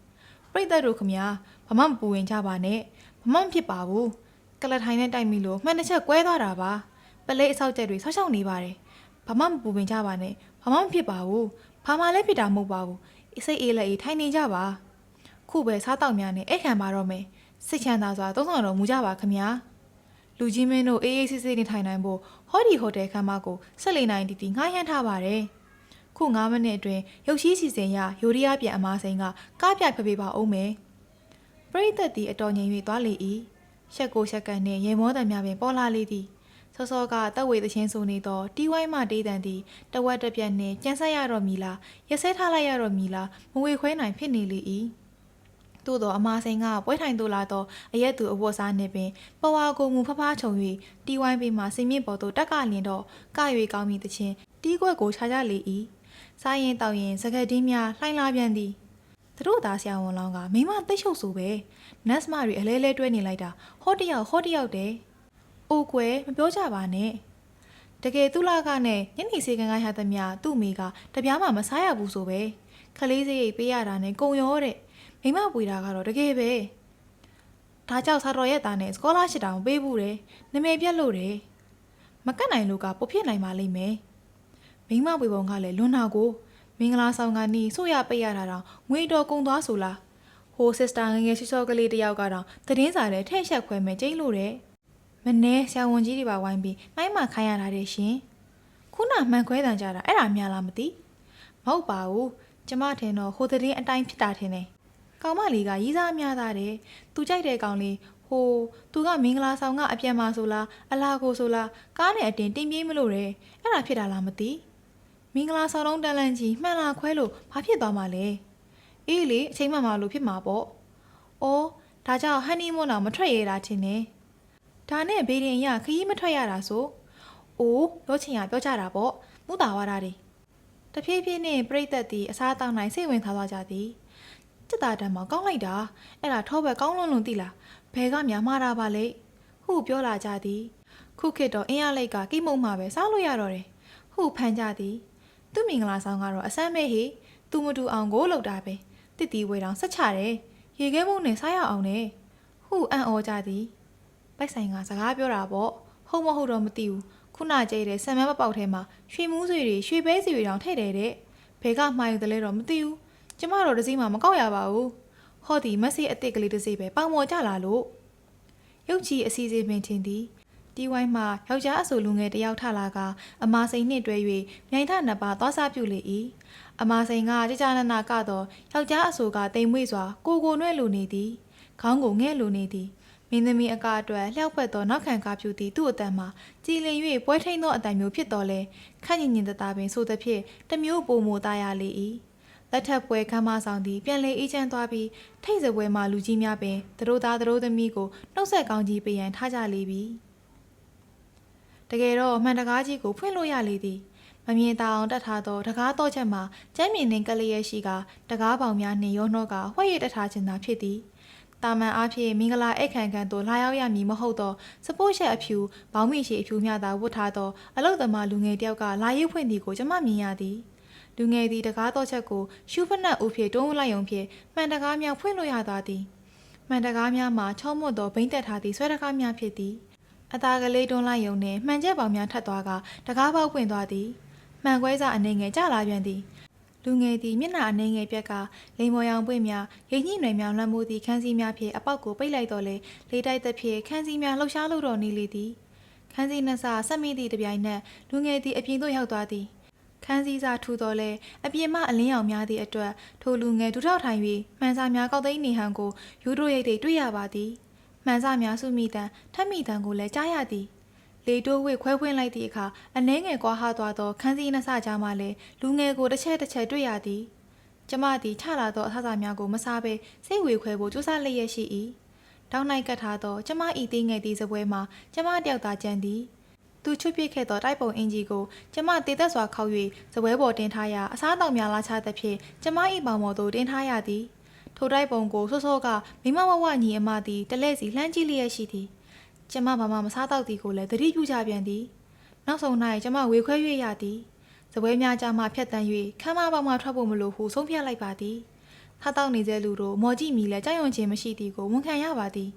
ပြိတ္တတို့ခမညာဘာမှမပူဝင်ကြပါနဲ့ဘာမှမဖြစ်ပါဘူးကလထိုင်နဲ့တိုက်မိလို့မှန်တစ်ချက်ကွဲသွားတာပါပလိအဆောက်ကျက်တွေဆောက်ရှောက်နေပါတယ်ဘာမှမပူဝင်ကြပါနဲ့ဘာမှမဖြစ်ပါဘူးဘာမှလည်းဖြစ်တာမဟုတ်ပါဘူးစိတ်အေးလက်အေးထိုင်နေကြပါခုပဲစားတောက်များနဲ့အဲ့ခံပါတော့မယ်စိတ်ချမ်းသာစွာသုံးဆောင်တော်မူကြပါခမညာလူကြီးမင်းတို့အေးအေးဆေးဆေးနေထိုင်နိုင်ဖို့ဟောဒီဟိုတယ်ခန်းမကို14နိုင်တီငှားရမ်းထားပါတယ်ခု9မိနစ်အတွင်းရုပ်ရှိစီစဉ်ရယိုရီးယားပြန်အမားစိန်ကကားပြဖပေးပါအောင်မယ်ပရိသတ်သည်အတော်ငြိမ်၍သွားလေ၏ရှက်ကိုရှက်ကန်နှင့်ရေမောတံများပင်ပေါ်လာလေသည်စောစောကတပ်ဝေသချင်းဆိုနေသောတီဝိုင်းမှတေးတန်သည်တဝက်တစ်ပြက်နှင့်ကြမ်းဆက်ရတော့မီလားရက်စဲထားလိုက်ရတော့မီလားမဝေခွဲနိုင်ဖြစ်နေလေ၏သို့သောအမားစိန်ကပွဲထိုင်သို့လာသောအရက်သူအဝတ်စားနှင့်ပင်ပဝါကိုမူဖဖားချုံ၍တီဝိုင်းပေမှစင်မြင့်ပေါ်သို့တက်ကလင်တော့က၍ကောင်းမိသချင်းတီးခွက်ကိုခြားကြလေ၏စားရင်တောက်ရင်စကတ်တင်းများလှိုင်းလာပြန်သည်သူတို့သားဆရာဝန်လောင်းကမိမတိတ်ရှုပ်ဆိုပဲနတ်စမတွေအလဲလဲတွဲနေလိုက်တာဟောတယောက်တဲ့အိုကွယ်မပြောကြပါနဲ့တကယ်သူလာကနဲ့ညနေစေကန်ကရသမျှသူ့မိကတပြားမှမစားရဘူးဆိုပဲခလေးစိတ်ပေးရတာနဲ့ကုံရောတဲ့မိမပွေတာကတော့တကယ်ပဲဒါကြောင့်ဆာတော်ရဲ့သားနဲ့စကောလာရှစ်တောင်ပေးဘူးတယ်နမယ်ပြက်လို့တယ်မကတ်နိုင်လို့ကပုတ်ဖြစ်နိုင်ပါလိမ့်မယ်မိမပွေပုံကလည်းလွန်နာကိုမင်္ဂလာဆောင်ကနီးဆိုရပိတ်ရတာတော့ငွေတော်ကုန်သွားဆိုလားဟိုစစ်စတာငငယ်ချောချောကလေးတယောက်ကတော့သတင်းစာနဲ့ထဲ့ချက်ခွဲမဲ့ကျိန်းလို့တယ်မနေဆရာဝန်ကြီးတွေပါဝိုင်းပြီးမိုင်းမှခိုင်းရတာတဲ့ရှင်ခုနမှန်ခွဲတန်ကြတာအဲ့ဒါများလားမသိမဟုတ်ပါဘူးကျမထင်တော့ဟိုသတင်းအတိုင်းဖြစ်တာထင်တယ်ကောင်မလေးကရီးစားများသားတယ်သူကြိုက်တဲ့ကောင်လေးဟိုသူကမင်္ဂလာဆောင်ကအပြန်မှာဆိုလားအလားကိုဆိုလားကားနဲ့အတင်တင်ပြေးမလို့တယ်အဲ့ဒါဖြစ်တာလားမသိမင်္ဂလာဆောင်လုံးတန်လန့်ကြီးမှန်လာခွဲလို့ဘာဖြစ်သွားမှာလဲအေးလေအချိန်မှန်မှလို့ဖြစ်မှာပေါ့အော်ဒါကြောင့်ဟန်နီမွန်းတော့မထွက်ရတာထင်တယ်ဒါနဲ့ဘေးရင်ရခရီးမထွက်ရတာဆိုအိုးပြောချင်ရပြောကြတာပေါ့မူတာဝါတာတွေတဖြည်းဖြည်းနဲ့ပြိတ္တသည်အစားတောင်းနိုင်စိတ်ဝင်စားသွားကြသည်စစ်သားတန်းမောင်ကောင်းလိုက်တာအဲ့ဒါထောဘက်ကောင်းလွန်းသိလားဘဲကများမှားတာပါလေဟုပြောလာကြသည်ခုခေတ်တော့အင်းရလိုက်ကကိမုံမှာပဲစားလို့ရတော့တယ်ဟုဖန်ကြသည်သူ့မင်္ဂလာဆောင်ကတော့အစမ်းမဲဟေသူမတူအောင်ကိုလောက်တာပဲတစ်တီဝေတောင်ဆက်ချတယ်ရေခဲမုံနဲ့စားရအောင်နဲ့ဟုအံ့ဩကြသည်ပိုက်ဆိုင်ကစကားပြောတာပေါ့ဟုတ်မဟုတ်တော့မသိဘူးခုနကျဲတဲ့ဆံမန်းမပေါက်ထဲမှာရွှေမူးဆွေတွေရွှေပဲစီတွေတောင်ထည့်တယ်တဲ့ဘဲကမှားယူတယ်လဲတော့မသိဘူးကျမတို့တစည်းမှမကောက်ရပါဘူးဟောဒီမက်ဆေးအစ်စ်ကလေးတစည်းပဲပေါင်မော်ကြလာလို့ရုပ်ချီအစီအစဉ်ပင်ချင်းသည်တီဝိုင်းမှယောက်ျားအဆိုလူငယ်တယောက်ထလာကအမာစိန်နှင့်တွဲ၍မြိုင်ထနှစ်ပါးသွားစားပြုလေ၏အမာစိန်ကကြကြနနာကတော့ယောက်ျားအဆိုကတိမ်မွေ့စွာကိုနွဲ့လိုနေသည်ခေါင်းကိုငဲ့လိုနေသည်မင်းသမီးအကအတွက်လျှောက်ဖက်သောနောက်ခံကားပြုသည်သူ့အတန်မှာကြည်လင်၍ပွဲထိန်သောအတန်မျိုးဖြစ်တော်လဲခန့်ညင်ညင်တသားပင်ဆိုသဖြင့်တမျိုးပုံမူသားရလေ၏လက်ထပ်ပွဲခမ်းမဆောင်သည်ပြန်လည်အေးချမ်းသွားပြီးထိတ်စပွဲမှလူကြီးများပင်သူတို့သားသူတို့သမီးကိုနှုတ်ဆက်ကောင်းကြီးပေးရန်ထားကြလေပြီတကယ်တော့မှန်တကားကြီးကိုဖွင့်လို့ရလေသည်မမြင်သာအောင်တတ်ထားသောတကားတော့ချက်မှာကျမ်းမြင်နှင့်ကလေးရဲ့ရှိကတကားပေါင်များနှင့်ရောနှောကဝှက်ရတတ်ထားခြင်းသာဖြစ်သည်တာမန်အားဖြင့်မင်္ဂလာအိတ်ခံခံသို့လာရောက်ရမည်မဟုတ်သောစပို့ရှက်အဖြူဘောင်းမိရှိအဖြူမျှသာဝတ်ထားသောအလုတ်သမားလူငယ်တယောက်ကလာရုပ်ဖွင့်သည်ကိုကျမမြင်ရသည်လူငယ်သည်တကားတော့ချက်ကိုရှူဖနက်ဦးဖြင့်တွန်းလိုက်ုံဖြင့်မှန်တကားများဖွင့်လို့ရသွားသည်မှန်တကားများမှာချောမွတ်သောဘိန်းတက်ထားသည့်ဆွဲတကားများဖြစ်သည်အသားကလေးတွန်းလိုက်ုံနှင့်မှန်ချက်ပေါင်များထပ်သွားကတကားပေါက်ပွင့်သွားသည်မှန်ခွဲစားအနေငယ်ကျလာပြန်သည် လူငယ်သည်မျက်နှာအနှဲငယ်ပြက်ကလိမ်မော်ရောင်ပွင့်များရိပ်ညှိနွယ်များလွှမ်းမိုးသည့်ခန်းစည်းများဖြင့်အပေါက်ကိုပိတ်လိုက်တော့လေလေးတိုက်သက်ဖြင့်ခန်းစည်းများလှုပ်ရှားလို့တော့နေလေသည်ခန်းစည်းနှစဆက်မိသည့်တပြိုင်နက်လူငယ်သည်အပြင်သို့ရောက်သွားသည်ခန်းစည်းစာထူတော်လဲအပြင်မှအလင်းရောင်များသည့်အတွက်ထိုလူငယ်ဒူထောက်ထိုင်၍မှန်စာများကောက်သိမ်းနေဟန်ကိုယူတို့ရိတ်တွေတွေ့ရပါသည်မှန်စာများစုမိတန်ထပ်မိတန်ကိုလည်းကြားရသည်လေတိုးဝိခွဲဖွင့်လိုက်သည့်အခါအနှဲငယ်ကွာဟသွားသောခန်းစည်းနှစကြားမှလည်းလူငယ်ကိုတစ်ချက်တွေ့ရသည်ကျမသည်ချလာသောအဆအစာများကိုမစားဘဲစိတ်ဝေခွဲဖို့ကြိုးစားလျက်ရှိ၏တောင်းနိုင်ကပ်ထားသောကျမဤသေးငယ်သည့်စပွဲမှာကျမတယောက်သာကြံသည်သူချွတ်ပစ်ခဲ့သောတိုက်ပုံအင်ဂျီကိုကျမတေသက်စွာခောက်၍စပွဲပေါ်တင်ထားရာအစားအသောက်များလာချသဖြင့်ကျမ၏ပေါင်ပေါ်သို့တင်ထားရသည်ထိုတိုက်ပုံကိုစောစောကမိမဝဝညီအမသည်တလဲစီလှမ်းကြည့်လျက်ရှိသည်ကျမဘာမှမစားတော့သည်ကိုလည်းသတိပြုကြပြန်သည်နောက်ဆုံး၌ကျမဝေခွဲ၍ရသည်စပွဲများကြားမှဖြတ်တန်း၍ခမ်းမပေါင်မှထွက်ဖို့မလိုဟုဆုံးဖြတ်လိုက်ပါသည်ထားတောက်နေတဲ့လူတို့မော်ကြည့်မိလဲကြောက်ရွံ့ခြင်းမရှိသည်ကိုဝန်ခံရပါသည်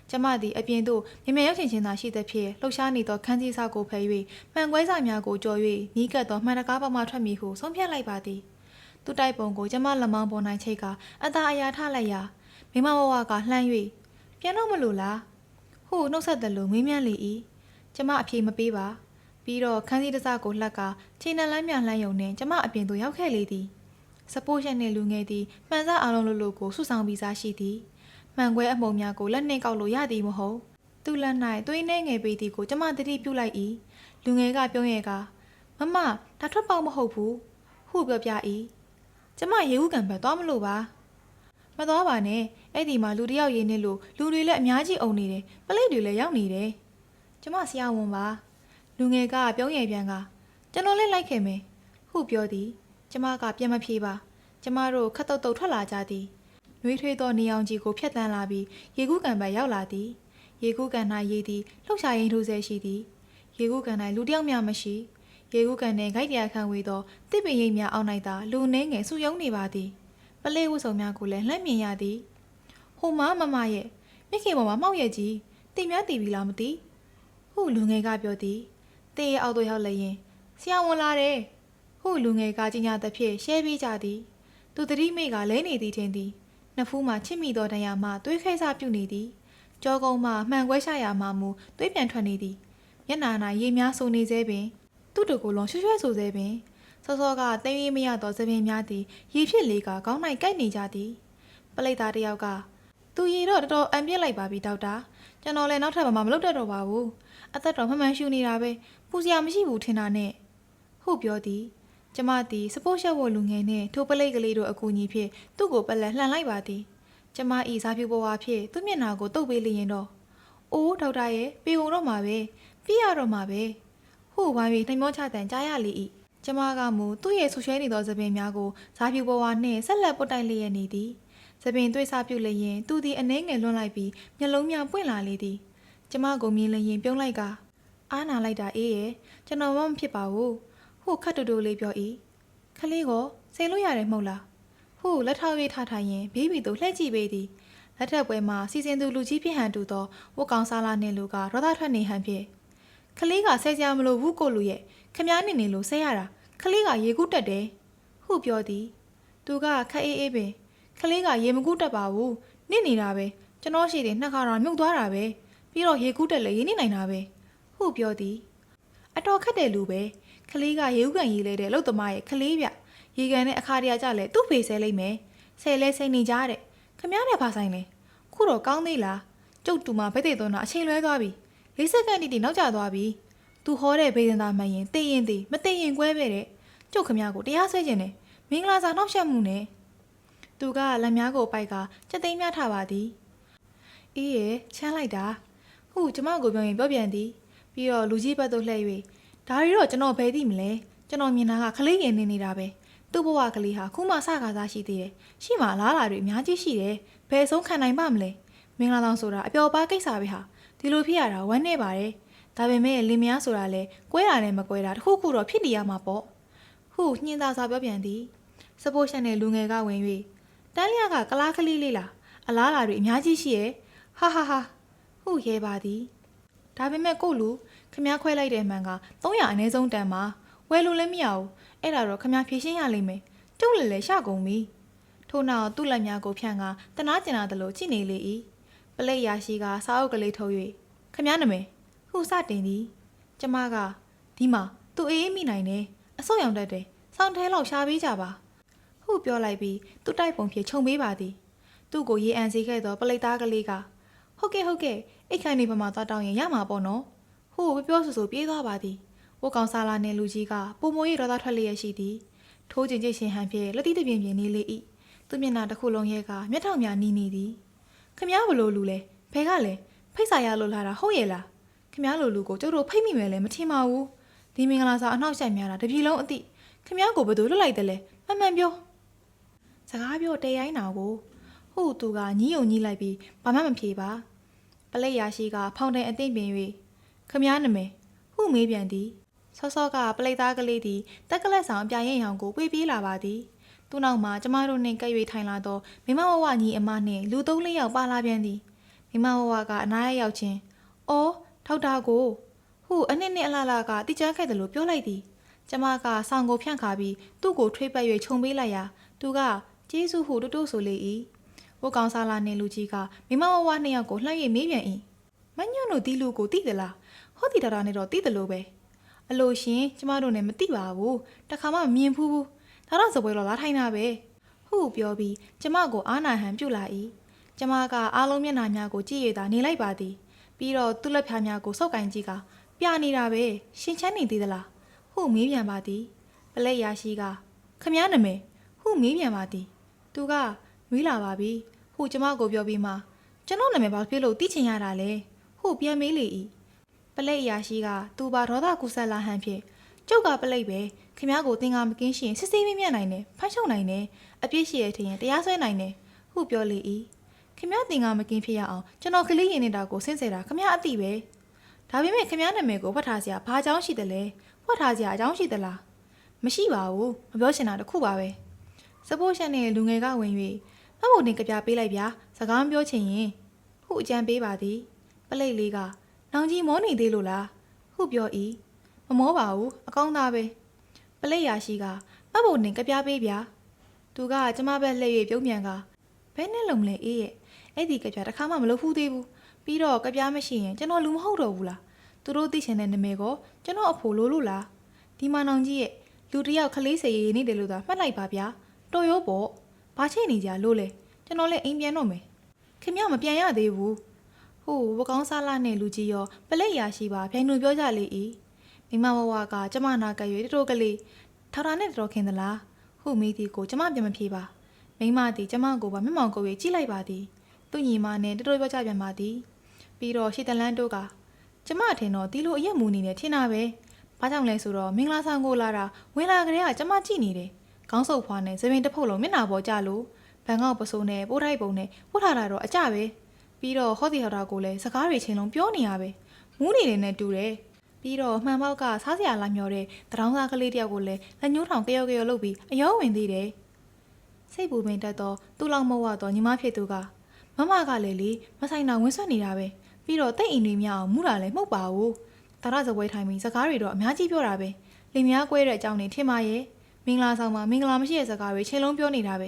ကျမသည်အပြင်သို့မြင်မြန်ရောက်ချင်းသာရှိသဖြင့်လှုပ်ရှားနေသောခန်းစည်းစာကိုဖယ်၍မှန်ကွဲစာများကိုကြော်၍နီးကပ်သောမှန်တကားပေါင်မှထွက်မည်ဟုဆုံးဖြတ်လိုက်ပါသည်သူ့တိုက်ပုံကိုကျမလက်မောင်းပေါ်၌ချိတ်ကအသာအရာထလိုက်ရာမိမဝဝကလှမ်း၍ပြန်တော့မလို့လားဟုနှုတ်ဆက်တယ်လို့မေးမြန်းလေ၏ကျမအဖြေမပေးပါပြီးတော့ခန်းစည်းတစကိုလှက်ကခြေနှလန်းမြလှမ်းယုံနှင့်ကျမအပြင်သို့ရောက်ခဲ့လေသည်စပိုးရက်နှင့်လူငယ်သည်မှန်စအားလုံးလိုကိုစုဆောင်ပြီးသားရှိသည်မှန်ခွဲအမုံများကိုလက်နှင့်ကောက်လို့ရသည်မဟုတ်သူ့လက်၌သွေးနှဲငယ်ပေသည်ကိုကျမသတိပြုလိုက်၏လူငယ်ကပြုံးရဲကမမဒါထွက်ပေါက်မဟုတ်ဘူးဟုပြောပြ၏ကျမရေဦးကံပဲသွားမလို့ပါမသွားပါနဲ့အဲ့ဒီမှာလူတယောက်ရေးနေလို့လူတွေလည်းအများကြီးအုံနေတယ်ပလိတ်တွေလည်းရောက်နေတယ်ကျမဆရာဝန်ပါလူငယ်ကပြုံးရဲပြန်ကကျွန်တော်လည်းလိုက်ခဲ့မယ်ဟုပြောသည်ကျမကပြန်မဖြေပါကျမတို့ခတ်တုတ်တုတ်ထွက်လာကြသည်နှွေးထွေးသောနေအောင်ကြီးကိုဖျက်တမ်းလာပြီးရေကူးကန်ဘက်ရောက်လာသည်ရေကူးကန်၌ရေသည်လှုပ်ရှားရင်းထိုးဆဲရှိသည်ရေကူးကန်၌လူတယောက်များမရှိရေကူးကန်နှင့်ဂိုက်တရားခံဝေသောတစ်ပင်ရိပ်များအောက်၌သာလူနှင်းငယ်စုယုံနေပါသည်ပလေးဝတ်စုံများကိုလည်းလှမ်းမြင်ရသည်ဟိုမရဲ့မြခင်ပေါ်မှာမှောက်ရဲ့ကြီးတင်များတည်ပြီလားမသိဟုလူငယ်ကပြောသည်တေးရဲ့အောက်သို့ရောက်လျင်ဆရာဝန်လာတယ်ဟုလူငယ်ကကြီးညာသဖြင့်ရှဲပြီးကြသည်သူတတိမိတ်ကလဲနေသည်ထင်သည်နှစ်ဖူးမှချစ်မိသောတန်ရာမှသွေးခဲစားပြုနေသည်ကြောကုန်းမှမှန်ကွဲရှာရာမှမူသွေးပြန်ထွက်နေသည်မျက်နှာ၌ရေများဆိုနေသေးပင်သူ့တို့ကိုယ်လုံးရွှဲရွှဲဆိုသေးပင်စောစောကသိမ်းရမရသောသပင်များသည်ရေဖြစ်လေကခေါင်း၌ကိုက်နေကြသည်ပလိတ်သားတယောက်ကသူရေတော့တော်တော်အံပြစ်လိုက်ပါပြီဒေါက်တာကျွန်တော်လည်းနောက်ထပ်ဘာမှမလုပ်တတ်တော့ပါဘူးအသက်တော်မှန်ရှူနေတာပဲပူစရာမရှိဘူးထင်တာနဲ့ဟုပြောသည်ကျမသည်စပိုးရှက်ဝလူငယ်နှင့်ထိုပလိတ်ကလေးတို့အကူအညီဖြင့်သူ့ကိုပလက်လှန်လိုက်ပါသည်ကျမဤစားဖြူပေါ်ဝါဖြင့်သူ့မျက်နှာကိုတုပ်ပေးလျင်တော့အိုးဒေါက်တာရဲ့ပြေကုန်တော့မှာပဲပြရတော့မှာပဲဟုဝိုင်း၍နှမျောချတန်ကြားရလေ၏ကျမကမူသူ့ရဲ့ဆူဆွဲနေသောသပင်များကိုစားဖြူပေါ်ဝါနှင့်ဆက်လက်ပုတ်တိုက်လျက်နေသည်သပင်တွေ့စားပြုလျင်သူသည်အနှဲငယ်လွန်လိုက်ပြီးမျက်လုံးများပွင့်လာလေသည်ကျမကိုမြင်လျင်ပြုံးလိုက်ကအားနာလိုက်တာအေးရဲ့ကျွန်တော်မဖြစ်ပါဘူးဟုခတ်တူတူလေးပြော၏ခလေးကိုစိတ်လို့ရတယ်မဟုတ်လားဟုလက်ထောက်၍ထားထားရင်ဘေးဘီတို့လှည့်ကြည့်ပေသည်လက်ထက်ပွဲမှာစီစဉ်သူလူကြီးဖြစ်ဟန်တူသောဝတ်ကောင်စားလာနှင့်လူကရောသားထွက်နေဟန်ဖြင့်ခလေးကဆဲစရာမလိုဘူးကိုလူရဲ့ခမားနေနေလို့ဆဲရတာခလေးကရေကူးတက်တယ်ဟုပြောသည်သူကခက်အေးအေးပင်ခလေးကရေမကူးတက်ပါဘူးနစ်နေတာပဲကျွန်တော်ရှိတယ်နှစ်ခါတော့မြုပ်သွားတာပဲပြီးတော့ရေကူးတက်လေရေနေနိုင်တာပဲဟုပြောသည်အတော်ခက်တယ်လူပဲခလေးကရေဥကန်ရေးလဲတဲ့လှုပ်သမားရဲ့ခလေးပြရေကန်နဲ့အခါတရကြလဲသူ့ဖေဆဲလိုက်မယ်ဆဲလဲစိတ်နေကြတဲ့ခမားနဲ့ဖာဆိုင်လဲခုတော့ကောင်းသေးလားကျုပ်တူမဘက်သေးသွန်းတာအချိန်လွဲသွားပြီ၄စက္ကန့်တိနောက်ကျသွားပြီသူဟောတဲ့ဘေးဒင်သားမှန်ရင်သိရင်သိမသိရင်ကွဲပဲတဲ့ကျုပ်ခမားကိုတရားဆွဲခြင်းနဲ့မင်္ဂလာစာနှောက်ယှက်မှုနဲ့သူကလက်များကိုပိုက်ကစက်သိမ်းများထားပါသည်အေးရဲ့ချမ်းလိုက်တာဟုကျမကိုပြောရင်ပြောပြန်သည်ပြီးတော့လူကြီးဘက်သို့လှည့်၍ဒါရီတော့ကျွန်တော်ဘယ်သိမလဲကျွန်တော်မြင်တာကခလေးရင်နေနေတာပဲသူ့ဘဝကလေးဟာခုမှစကားသားရှိသေးတယ်ရှိမှလားလာတွေအများကြီးရှိတယ်ဘယ်ဆုံးခံနိုင်ပါမလဲမင်္ဂလာဆောင်ဆိုတာအပျော်ပါကိစ္စပဲဟာဒီလိုဖြစ်ရတာဝမ်းနေပါတယ်ဒါပေမဲ့လင်မယားဆိုတာလဲကွဲတာနဲ့မကွဲတာတခုခုတော့ဖြစ်နေရမှာပေါ့ဟုညှင်းသာစွာပြောပြန်သည်စပိုးရှက်နဲ့လူငယ်ကဝင်၍တန်းလျာကကလားကလေးလေးလားအလားလာတွေအများကြီးရှိရဲ့ဟာဟာဟာဟုရဲပါသည်ဒါပေမဲ့ကို့လူခမားခွဲလိုက်တဲ့မှန်က300အနည်းဆုံးတန်မှာဝယ်လို့လည်းမရဘူးအဲ့ဒါတော့ခမားဖြည့်ရှင်းရလိမ့်မယ်ကျ ကျုပ်လည်းလည်းရှကုန်ပြီထို့နောက်သူ့လက်များကိုဖြန့်ကတနာကျင်လာသလိုကြည့်နေလေ၏ပလိတ်ရာရှိကစာအုပ်ကလေးထုတ်၍ခမည်းနမယ်ဟုစတင်သည်ကျမကဒီမှာသူအေးမိနိုင်တယ်အဆုတ်ရောင်တတ်တယ်စောင်းထဲလောက်ရှာပေးကြပါဟုပြောလိုက်ပြီးသူ့တိုက်ပုံဖြင့်ခြုံပေးပါသည်သူ့ကိုရေအန်စေခဲ့သောပလိတ်သားကလေးကဟုတ်ကဲ့အိတ်ခမ်းနေပမာသွားတောင်းရင်ရမှာပေါ့နော်ဟိုပြောဆူပြေးသွားပါသည်ဝတ်ကောင်စားလာနှင့်လူကြီးကပုံမိုးရီဒေါသထွက်လျက်ရှိသည်ထိုးကျင်ကျရှင်ဟန်ဖြင့်လက်တိတပြင်းပြင်းနေလေ၏သူမျက်နှာတစ်ခုလုံးရဲ့ကမျက်ထောင်များနီးနေသည်ခမည်းဘလို့လူလဲဘဲကလဲဖိတ်စာရလို့လာတာဟုတ်ရဲ့လားခမည်းလိုလူကိုကျုပ်တို့ဖိတ်မိမယ်လဲမထင်ပါဘူးဒီမင်္ဂလာစာအနှောက်အယှက်များတာတပြည်လုံးအသည့်ခမည်းကိုဘယ်သူလွတ်လိုက်တယ်လဲမှန်ပြောစကားပြောတဲရိုင်းနာကိုဟုသူကညီးုံညီးလိုက်ပြီးဘာမှမဖြေပါပလိတ်ရာရှိကဖောင်တိုင်အသိပင်၍ခမည်းနမယ်ဟုမေးပြန်သည်စောစောကပလိတ်သားကလေးသည်တက်ကလက်ဆောင်အပြာရင်ရောင်ကိုပွေပြေးလာပါသည်သူ့နောက်မှာကျမတို့နှင့်ကပ်၍ထိုင်လာသောမိမဝဝညီအမနှင့်လူသုံးလေးယောက်ပါလာပြန်သည်မိမဝဝကအနားရရောက်ချင်းအော်ထောက်တာကိုဟုအနှစ်နှစ်အလားလားကတိကျခဲ့တယ်လို့ပြောလိုက်သည်ကျမကဆောင်ကိုဖြန့်ခါပြီးသူ့ကိုထွေးပတ်၍ခြုံပေးလိုက်ရာသူကကျေးဇူးဟုတူတူဆိုလေ၏ဝတ်ကောင်စားလာနှင့်လူကြီးကမိမဝဝနှစ်ယောက်ကိုလှမ်း၍မေးပြန်၏မညွန့်တို့ဒီလူကိုသိသလားဟောဒီတာနဲ့တော့သိတယ်လို့ပဲအလို့ရှင်ကျမတို့နဲ့မသိပါဘူးတခါမှမမြင်ဘူးဒါတော့စပွဲလောလာထိုင်တာပဲဟုပြောပြီးကျမကိုအားနာဟန်ပြုလာ၏ကျမကအားလုံးမျက်နှာများကိုကြည့်ရတာနေလိုက်ပါသည်ပြီးတော့သူ့လက်ဖြားများကိုစောက်ကင်ကြည့်ကပြနေတာပဲရှင်ချမ်းနေသေးသလားဟုမေးပြန်ပါသည်ပလက်ရာရှိကခမည်းနမယ်ဟုမေးပြန်ပါသည်သူကမွေးလာပါပြီဟုကျမကိုပြောပြီးမှကျွန်တော်နာမည်ဘာဖြစ်လို့သိချင်ရတာလဲဟုပြန်မေးလေ၏ပလက်ရာရှိကသူပါဒေါသကူဆက်လာဟန်ဖြင့်ကျုပ်ကပလိတ်ပဲခင်ဗျားကိုတင်ကားမကင်းရှင်စစ်စစ်မြင့်နိုင်တယ်ဖမ်းချုပ်နိုင်တယ်အပြစ်ရှိရထင်ရင်တရားစွဲနိုင်တယ်ဟုပြောလေ၏ခင်ဗျားတင်ကားမကင်းဖြစ်ရအောင်ကျွန်တော်ကလေးရင်နေတာကိုစင့်စေတာခင်ဗျားအသိပဲဒါပေမဲ့ခင်ဗျားနာမည်ကိုဖတ်ထားစရာဘာအကြောင်းရှိတယ်လဲဖတ်ထားစရာအကြောင်းရှိသလားမရှိပါဘူးမပြောချင်တာတခုပါပဲစပိုးရှက်နဲ့လူငယ်ကဝင်၍မှတ်ဖို့တင်ကြပြပေးလိုက်ဗျာစကားမပြောချင်ရင်ဟုအကြံပေးပါသည်ပလိတ်လေးကနောင်ကြီးမောနေသေးလို့လားဟုပြော၏မမောပါဘူးအကောင်းသားပဲပလိတ်ရာရှိကမှတ်ဖို့တင်ကြပြပေးဗျာသူကကျမဘက်လှည့်၍ပြုံးပြန်ကဘယ်နဲ့လုံလဲအေးရဲ့အဲ့ဒီကြပြတခါမှမလုပ်ဘူးသေးဘူးပြီးတော့ကြပြမရှိရင်ကျွန်တော်လူမဟုတ်တော့ဘူးလားသူတို့သိချင်တဲ့နာမည်ကိုကျွန်တော်အဖို့လို့လားဒီမနောင်ကြီးရဲ့လူတယောက်ခလေးစေရည်နေတယ်လို့သာမှတ်လိုက်ပါဗျာတော်ရောပေါ့ဘာချိန်နေကြလို့လဲကျွန်တော်လည်းအိမ်ပြန်တော့မယ်ခင်ဗျမပြန်ရသေးဘူးဟိုဝကောင်းစားလာနဲ့လူကြီးရောပလိတ်ရာရှိပါဗျိုင်တို့ပြောကြလေ၏မိမဝဝကကျမနာကရွေတို့ကလေးထော်တာနဲ့တော်ခင်သလားဟုမိသည်ကိုကျမပြန်မဖြေပါမိမသည်ကျမကိုပါမျက်မှောင်ကိုကြည့်လိုက်ပါသည်သူ့ညီမနဲ့တို့ပြောကြပြန်ပါသည်ပြီးတော့ရှီတလန်းတို့ကကျမထင်တော့ဒီလိုအရက်မူနေနေထင်တာပဲဘာကြောင့်လဲဆိုတော့မင်္ဂလာဆောင်ကိုလာတာဝင်လာကြတဲ့ကကျမကြည့်နေတယ်ခေါင်းဆုပ်ဖွားနဲ့သပင်တစ်ဖုတ်လုံးမျက်နှာပေါ်ကျလို့ဘန်ကောက်ပစိုးနဲ့ပိုးထိုက်ပုံနဲ့ဝတ်ထားတာတော့အကြပဲပြီးတော့ဟောဒီဟော်တာကိုလည်းစကားတွေချင်းလုံးပြောနေရပဲမူးနေတယ်နဲ့တူတယ်ပြီးတော့မှန်ပေါက်ကစားစရာလာမျောတဲ့တရောင်းသားကလေးတယောက်ကိုလည်းလက်ညှိုးထောင်ကြောက်လုပ်ပြီးအယောဝင်သေးတယ်စိတ်ပူပင်တတ်တော့သူ့လောက်မဟုတ်တော့ညီမဖြစ်သူကမမကလည်းလေမဆိုင်တော့ဝင်းဆွတ်နေတာပဲပြီးတော့တိတ်အိမ်တွေများအောင်မူးတာလည်းမဟုတ်ပါဘူးဒါရစပွဲထိုင်ပြီးစကားတွေတော့အများကြီးပြောတာပဲလင်များကွဲတဲ့အကြောင်းတွေထင်ပါရဲ့မင်္ဂလာဆောင်မှာမင်္ဂလာမရှိတဲ့စကားတွေချိန်လုံးပြောနေတာပဲ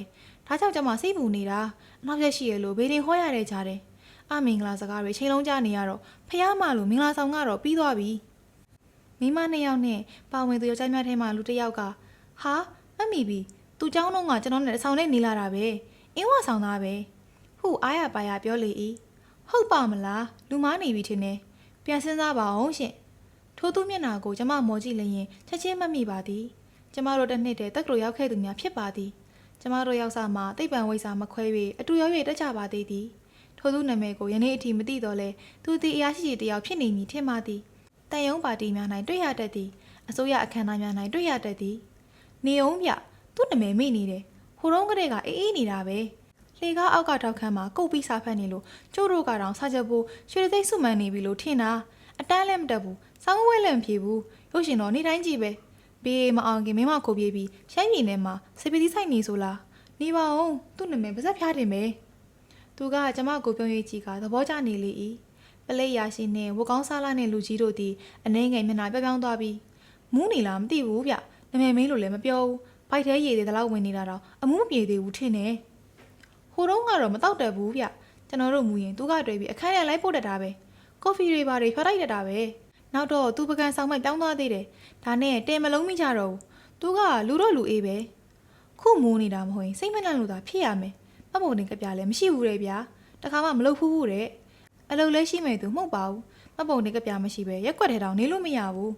ဒါကြောင့်ကျမစိတ်ပူနေတာအနောက်ရက်ရှိရလို့ဘေးတင်ဟောရတဲ့ကြားတယ်အမင်္ဂလာစကားတွေချိန်လုံးကြားနေရတော့ဖះမလို့မင်္ဂလာဆောင်ကတော့ပြီးသွားပြီမိမနှစ်ယောက်နဲ့ပါဝင်သူယောက်ျားများထဲမှာလူတစ်ယောက်ကဟာမမီပြီသူเจ้าတော့ကကျွန်တော်နဲ့ဆောင်နဲ့နေလာတာပဲအင်းဝဆောင်သားပဲဟုအားရပါရပြောလေ၏ဟုတ်ပါမလားလူမားနေပြီထင်တယ်ပြန်စဉ်းစားပါအောင်ရှင်ထိုးသူမျက်နှာကိုကျမမော်ကြည့်လျင်ချက်ချင်းမမိပါသည်ကျမတို့တစ်နှစ်တည်းတက်ကတော်ရောက်ခဲ့သူများဖြစ်ပါသည်ကျမတို့ရောက်စားမှာတိတ်ပံဝိစာမခွဲ၍အတူရောက်၍တက်ကြပါသေးသည်ထိုးသူနာမည်ကိုယနေ့အထိမသိတော့လဲသူသည်အရာရှိတယောက်ဖြစ်နေမည်ထင်ပါသည်တန်ယုံပါတီများ၌တွေ့ရတတ်သည်အစိုးရအခမ်းအနားများ၌တွေ့ရတတ်သည်နေအောင်ဗျသူ့နာမည်မိနေတယ်ဟိုတုန်းကတည်းကအေးနေတာပဲလေကားအောက်ကထောက်ခန်းမှာကုတ်ပြီးစားဖက်နေလို့ကျို့တို့ကတော့စားချက်ဖို့ရွှေသိမ်းစုမှန်နေပြီလို့ထင်တာအတန်းလည်းမတက်ဘူးစောင်းဝဲလည်းမပြေဘူးရုပ်ရှင်တော့နေတိုင်းကြည့်ပဲဘေးမအောင်ခင်မင်းမခိုးပြေးပြီးရှမ်းပြည်နယ်မှာစပီတိဆိုင်နေဆိုလားနေပါအောင်သူ့နာမည်ပါဇက်ဖျားတင်ပဲသူကကျမကိုပြုံးရေးကြီးကသဘောကျနေလေ၏ပလိတ်ရာရှိနဲ့ဝကောင်းစားလာနဲ့လူကြီးတို့သည်အနှဲငယ်မျက်နှာပြောင်းသွားပြီးမူးနေလားမသိဘူးဗျနာမည်မင်းလို့လည်းမပြောဘူး ဘိုက်ထဲရည်တွေတလောက်ဝင်နေတာတော့အမှုမပြေသေးဘူးထင်တယ်ဟိုတုန်းကတော့မတောက်တတ်ဘူးဗျကျွန်တော်တို့မူရင်သူကတွေ့ပြီးအခန်းထဲလိုက်ပို့တတ်တာပဲကော်ဖီတွေဘာတွေဖျော်လိုက်တတ်တာပဲနောက်တော့သူပကံဆောင်မိုက်ပြောင်းသွားသေးတယ်ဒါနဲ့တဲမလုံးမိကြတော့ဘူးသူကလူတော့လူအေးပဲခုမိုးနေတာမဟုတ်ရင်စိတ်မနှံ့လို့သာဖြစ်ရမယ်မပုံတင်ကပြလည်းမရှိဘူးတဲ့ဗျာတခါမှမလုပ်ဖူးဘူးတဲ့အလုပ်လဲရှိမယ်သူမဟုတ်ပါဘူးမပုံတင်ကပြမရှိပဲရက်ွက်ထဲတောင်နေလို့မရဘူး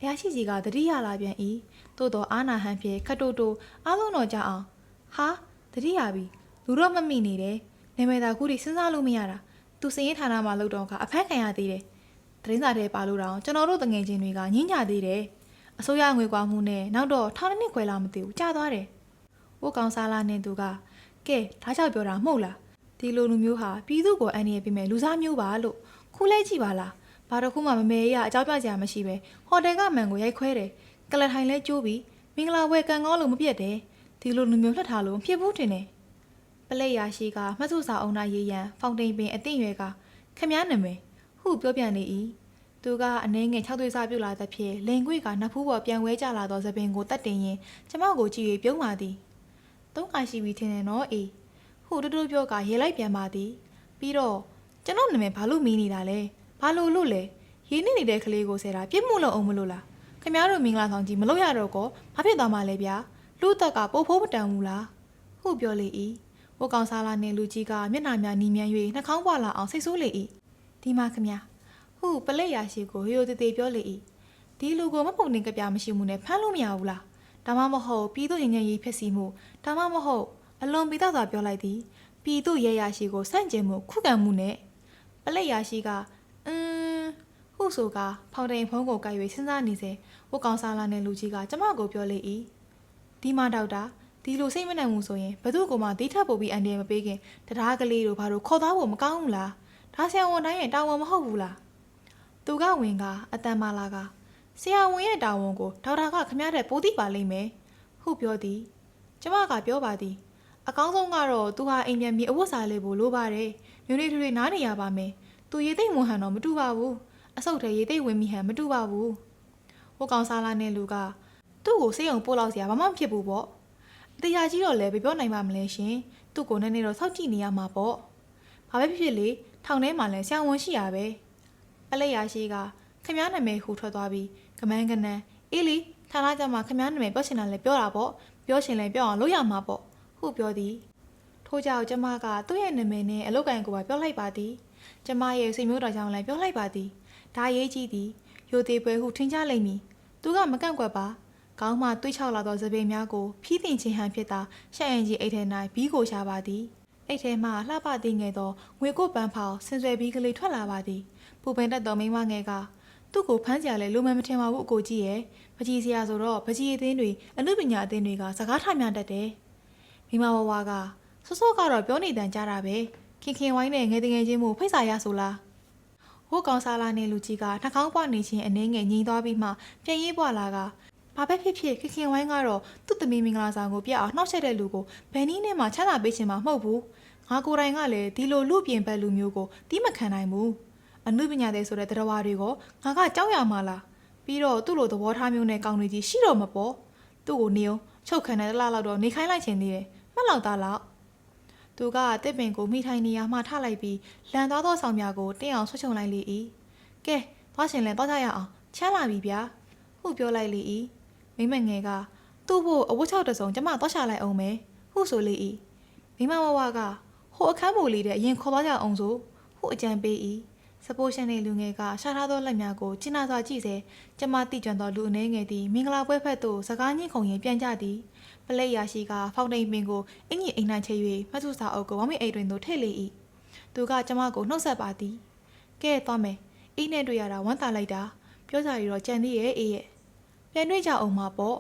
အရာရှိကြီးကတတိယလာပြန်ဤသို့တော့အာနာဟန်ဖြစ်ခတ်တိုတိုအားလုံးတော့ကြအောင်ဟာတတိယပြီလူတော့မမိနေတယ်နာမည်သာခုထိစဉ်းစားလို့မရတာသူစရင်ဌာနမှာလုပ်တော့ကအဖက်ခံရသေးတယ်သတင်းစာထဲပါလို့တော့ကျွန်တော်တို့တငယ်ချင်းတွေကညှင်းကြသေးတယ်အစိုးရငွေကွာမှုနဲ့နောက်တော့ထောင်နှစ်ခွဲလာမသိဘူးကြာသွားတယ်ဝတ်ကောင်စားလာနေသူကကဲဒါကြောင့်ပြောတာမဟုတ်လားဒီလိုလူမျိုးဟာပြည်သူကိုအန်ရပြမယ်လူစားမျိုးပါလို့ခုလဲကြည့်ပါလားဘာတစ်ခုမှမမေရအကြောင်းပြကြမရှိပဲဟိုတယ်ကမှန်ကိုရိုက်ခွဲတယ်ကလထိုင်လဲကျိုးပြီးမင်္ဂလာပွဲကန်ကောင်းလို့မပြတ်တယ်ဒီလိုလူမျိုးလှက်ထားလို့ဖြစ်ဘူးတင်တယ်ပလက်ရာရှိကမှတ်စုစာအုံနာရေးရန်ဖောင်တိန်ပင်အသင့်ရွယ်ကခမည်းနာမည်ဟုပြောပြန်နေ၏သူကအနေငယ်6သွေးစားပြုတ်လာသဖြင့်လင်ကွေကနဖူးပေါ်ပြန်ဝဲကြလာသောသပင်ကိုတတ်တင်ရင်ကျမကိုကြည့်၍ပြုံးပါသည်သုံးခါရှိပြီထင်တယ်နော်အေးဟုတူတူပြောကရေလိုက်ပြန်ပါသည်ပြီးတော့ကျွန်တော်နာမည်ဘာလို့မီးနေတာလဲဘာလို့လို့လဲရင်းနေတဲ့ကလေးကိုဆဲတာပြစ်မှုလို့အောင်မလို့လားခမည်းတော်မင်္ဂလာဆောင်ကြီးမလို့ရတော့ကောဘာဖြစ်သွားမှလဲဗျာလူသက်ကပို့ဖို့မတန်ဘူးလားဟုပြောလေ၏ဝကောင်စားလာနေလူကြီးကမျက်နှာများနီးမြန်း၍နှာခေါင်းပွာလာအောင်စိတ်ဆိုးလေ၏ဒီမှာခမည်းဟုပလက်ရာရှိကိုရိုးသေးသေးပြောလေ၏ဒီလူကိုမပုံတင်ကြပြမရှိမှုနဲ့ဖမ်းလို့မရဘူးလားဒါမှမဟုတ်ပြည်သူရင်ငယ်ရေးဖြစ်စီမှုဒါမှမဟုတ်အလွန်ပိသားစွာပြောလိုက်သည်ပြည်သူရဲရာရှိကိုစန့်ကျင်မှုခုခံမှုနဲ့ပလက်ရာရှိကဟုဆိုကဖောင်တိန်ဖုံးကိုကိုက်၍စဉ်းစားနေစေဝတ်ကောင်စားလာတဲ့လူကြီးကကျမကိုပြောလေ၏ဒီမှာဒေါက်တာဒီလိုစိတ်မနှံမှုဆိုရင်ဘသူ့ကိုမှတိထပ်ပို့ပြီးအန်တယ်မပေးခင်တရားကလေးတို့ဘာလို့ခေါ်သားဖို့မကောင်းဘူးလားဒါဆရာဝန်တိုင်းရဲ့တာဝန်မဟုတ်ဘူးလားသူကဝင်ကအတန်မာလာကဆရာဝန်ရဲ့တာဝန်ကိုဒေါက်တာကခမရတဲ့ပိုးသိပါလိမ့်မယ်ဟုပြောသည်ကျမကပြောပါသည်အကောင်းဆုံးကတော့သူဟာအိမ်ပြန်ပြီးအဝတ်စားလေးဖို့လိုပါတယ်မျိုးလေးထွေးနားနေရပါမယ်သူရေသိမ့်ဝင်ဟန်တော့မတူပါဘူးအဆုတ်ထဲရေသိမ့်ဝင်မိဟန်မတူပါဘူးဟိုကောင်စားလာတဲ့လူကသူ့ကိုစိတ်ုံပို့လောက်စရာဘာမှမဖြစ်ဘူးပေါ့အတရားကြီးတော့လည်းပြောနိုင်ပါမလဲရှင်သူ့ကိုနည်းနည်းတော့စောင့်ကြည့်နေရမှာပေါ့ဘာပဲဖြစ်ဖြစ်လေထောင်ထဲမှာလည်းဆရာဝန်ရှိရပဲပလက်ရာရှိကခမည်းနာမည်ဟူထွက်သွားပြီးကမန်းကနန်းအေးလီဌာနကျမှခမည်းနာမည်ပြောချင်တာလည်းပြောတာပေါ့ပြောချင်လည်းပြောအောင်လုပ်ရမှာပေါ့ဟုပြောသည်ထို့ကြောင့်ကျမကသူ့ရဲ့နာမည်နဲ့အလုပ်ကိုင်ကိုပါပြောလိုက်ပါသည်ကျမရဲ့ဆွေမျိုးတော်ကြောင့်လည်းပြောလိုက်ပါသည်ဒါရေးကြည့်သည်ယိုသေးပွဲဟုထင်ကြလိမ့်မည်သူကမကန့်ကွက်ပါကောင်းမှတွေးချောက်လာသောသပင်များကိုဖြီးတင်ခြင်းဟန်ဖြစ်သာရှက်အင်ကြီးအိတ်ထဲ၌ဘီးကိုရှာပါသည်အိတ်ထဲမှလှပသေးငယ်သောငွေကိုပန်းဖောင်ဆင်ဆွယ်ဘီးကလေးထွက်လာပါသည်ပူပင်တတ်သောမိန်းမငယ်ကသူ့ကိုဖမ်းကြလဲလိုမမထင်ပါဘူးအကိုကြီးရဲ့ပကြီးစရာဆိုတော့ပကြီးအသင်းတွေအမှုပညာအသင်းတွေကစကားထမြတတ်တယ်မိမဝဝကစောစောကတော့ပြောနေတန်ကြတာပဲခင်ခင်ဝိုင်းနဲ့ငယ်တငယ်ချင်းမှုဖိတ်စာရဆိုလားဟိုကောင်စားလာနေလူကြီးကနှာခေါင်းပွားနေခြင်းအနေငယ်ငြိမ်သွားပြီးမှပြန်ရေးပွားလာကဘာပဲဖြစ်ဖြစ်ခင်ခင်ဝိုင်းကတော့သူ့သမီးမင်္ဂလာဆောင်ကိုပြအောင်နှောက်ချက်တဲ့လူကိုဘယ်နည်းနဲ့မှချမ်းသာပေးချင်မှာမဟုတ်ဘူးငါကိုယ်တိုင်ကလည်းဒီလိုလူပြင်ဘက်လူမျိုးကိုတီးမခံနိုင်ဘူးအမှုပညာတဲ့ဆိုတဲ့တရားဝါတွေကိုငါကကြောက်ရမှာလားပြီးတော့သူ့လိုသဘောထားမျိုးနဲ့ကောင်းနေကြီးရှိတော့မပေါ်သူ့ကိုနေအောင်ချုပ်ခံတဲ့တလားလောက်တော့နေခိုင်းလိုက်ခြင်းသေးတယ်မှတ်လောက်သားလောက်သူကတစ်ပင်ကိုမိထိုင်နေရမှထလိုက်ပြီးလန်သွားသောဆောင်များကိုတင်းအောင်ဆွချုံလိုက်လေ၏ကဲသွားရှင်လဲသွားကြရအောင်ချမ်းလာပြီဗျာဟုပြောလိုက်လေ၏မိမငယ်ကသူ့ဖို့အဝတ်ချောက်တစုံကျမသွားချလိုက်အောင်မယ်ဟုဆိုလေ၏မိမဝဝကဟိုအခန်းပိုလေးတဲ့အရင်ခေါ်သွားကြအောင်ဆိုဟုအကြံပေး၏စပိုးရှင်တဲ့လူငယ်ကရှာထားသောလက်များကိုကျဉ်းနာစွာကြည့်စေကျမတိကျွမ်းသောလူအနေငယ်သည်မင်္ဂလာပွဲဖက်သို့စကားညှင်းခုန်ရင်ပြန်ကြသည်ပလက်ရာရှိကဖောင်တိန်ပင်ကိုအင်ကြီးအိမ်နှံချ၍မှတ်စုစာအုပ်ကိုဝမ်းမိအိတ်တွင်သို့ထည့်လေ၏သူကကျမကိုနှုတ်ဆက်ပါသည်ကဲသွားမယ်အိမ်နဲ့တွေ့ရတာဝမ်းသာလိုက်တာပြောကြရတော့ကြံသေးရဲ့အေးရဲ့ပြန်တွေ့ကြအောင်မှာပေါ့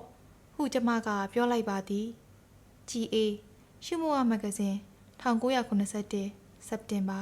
ဟုကျမကပြောလိုက်ပါသည် GA ရှုမောမဂ္ဂဇင်း1981စက်တင်ဘာ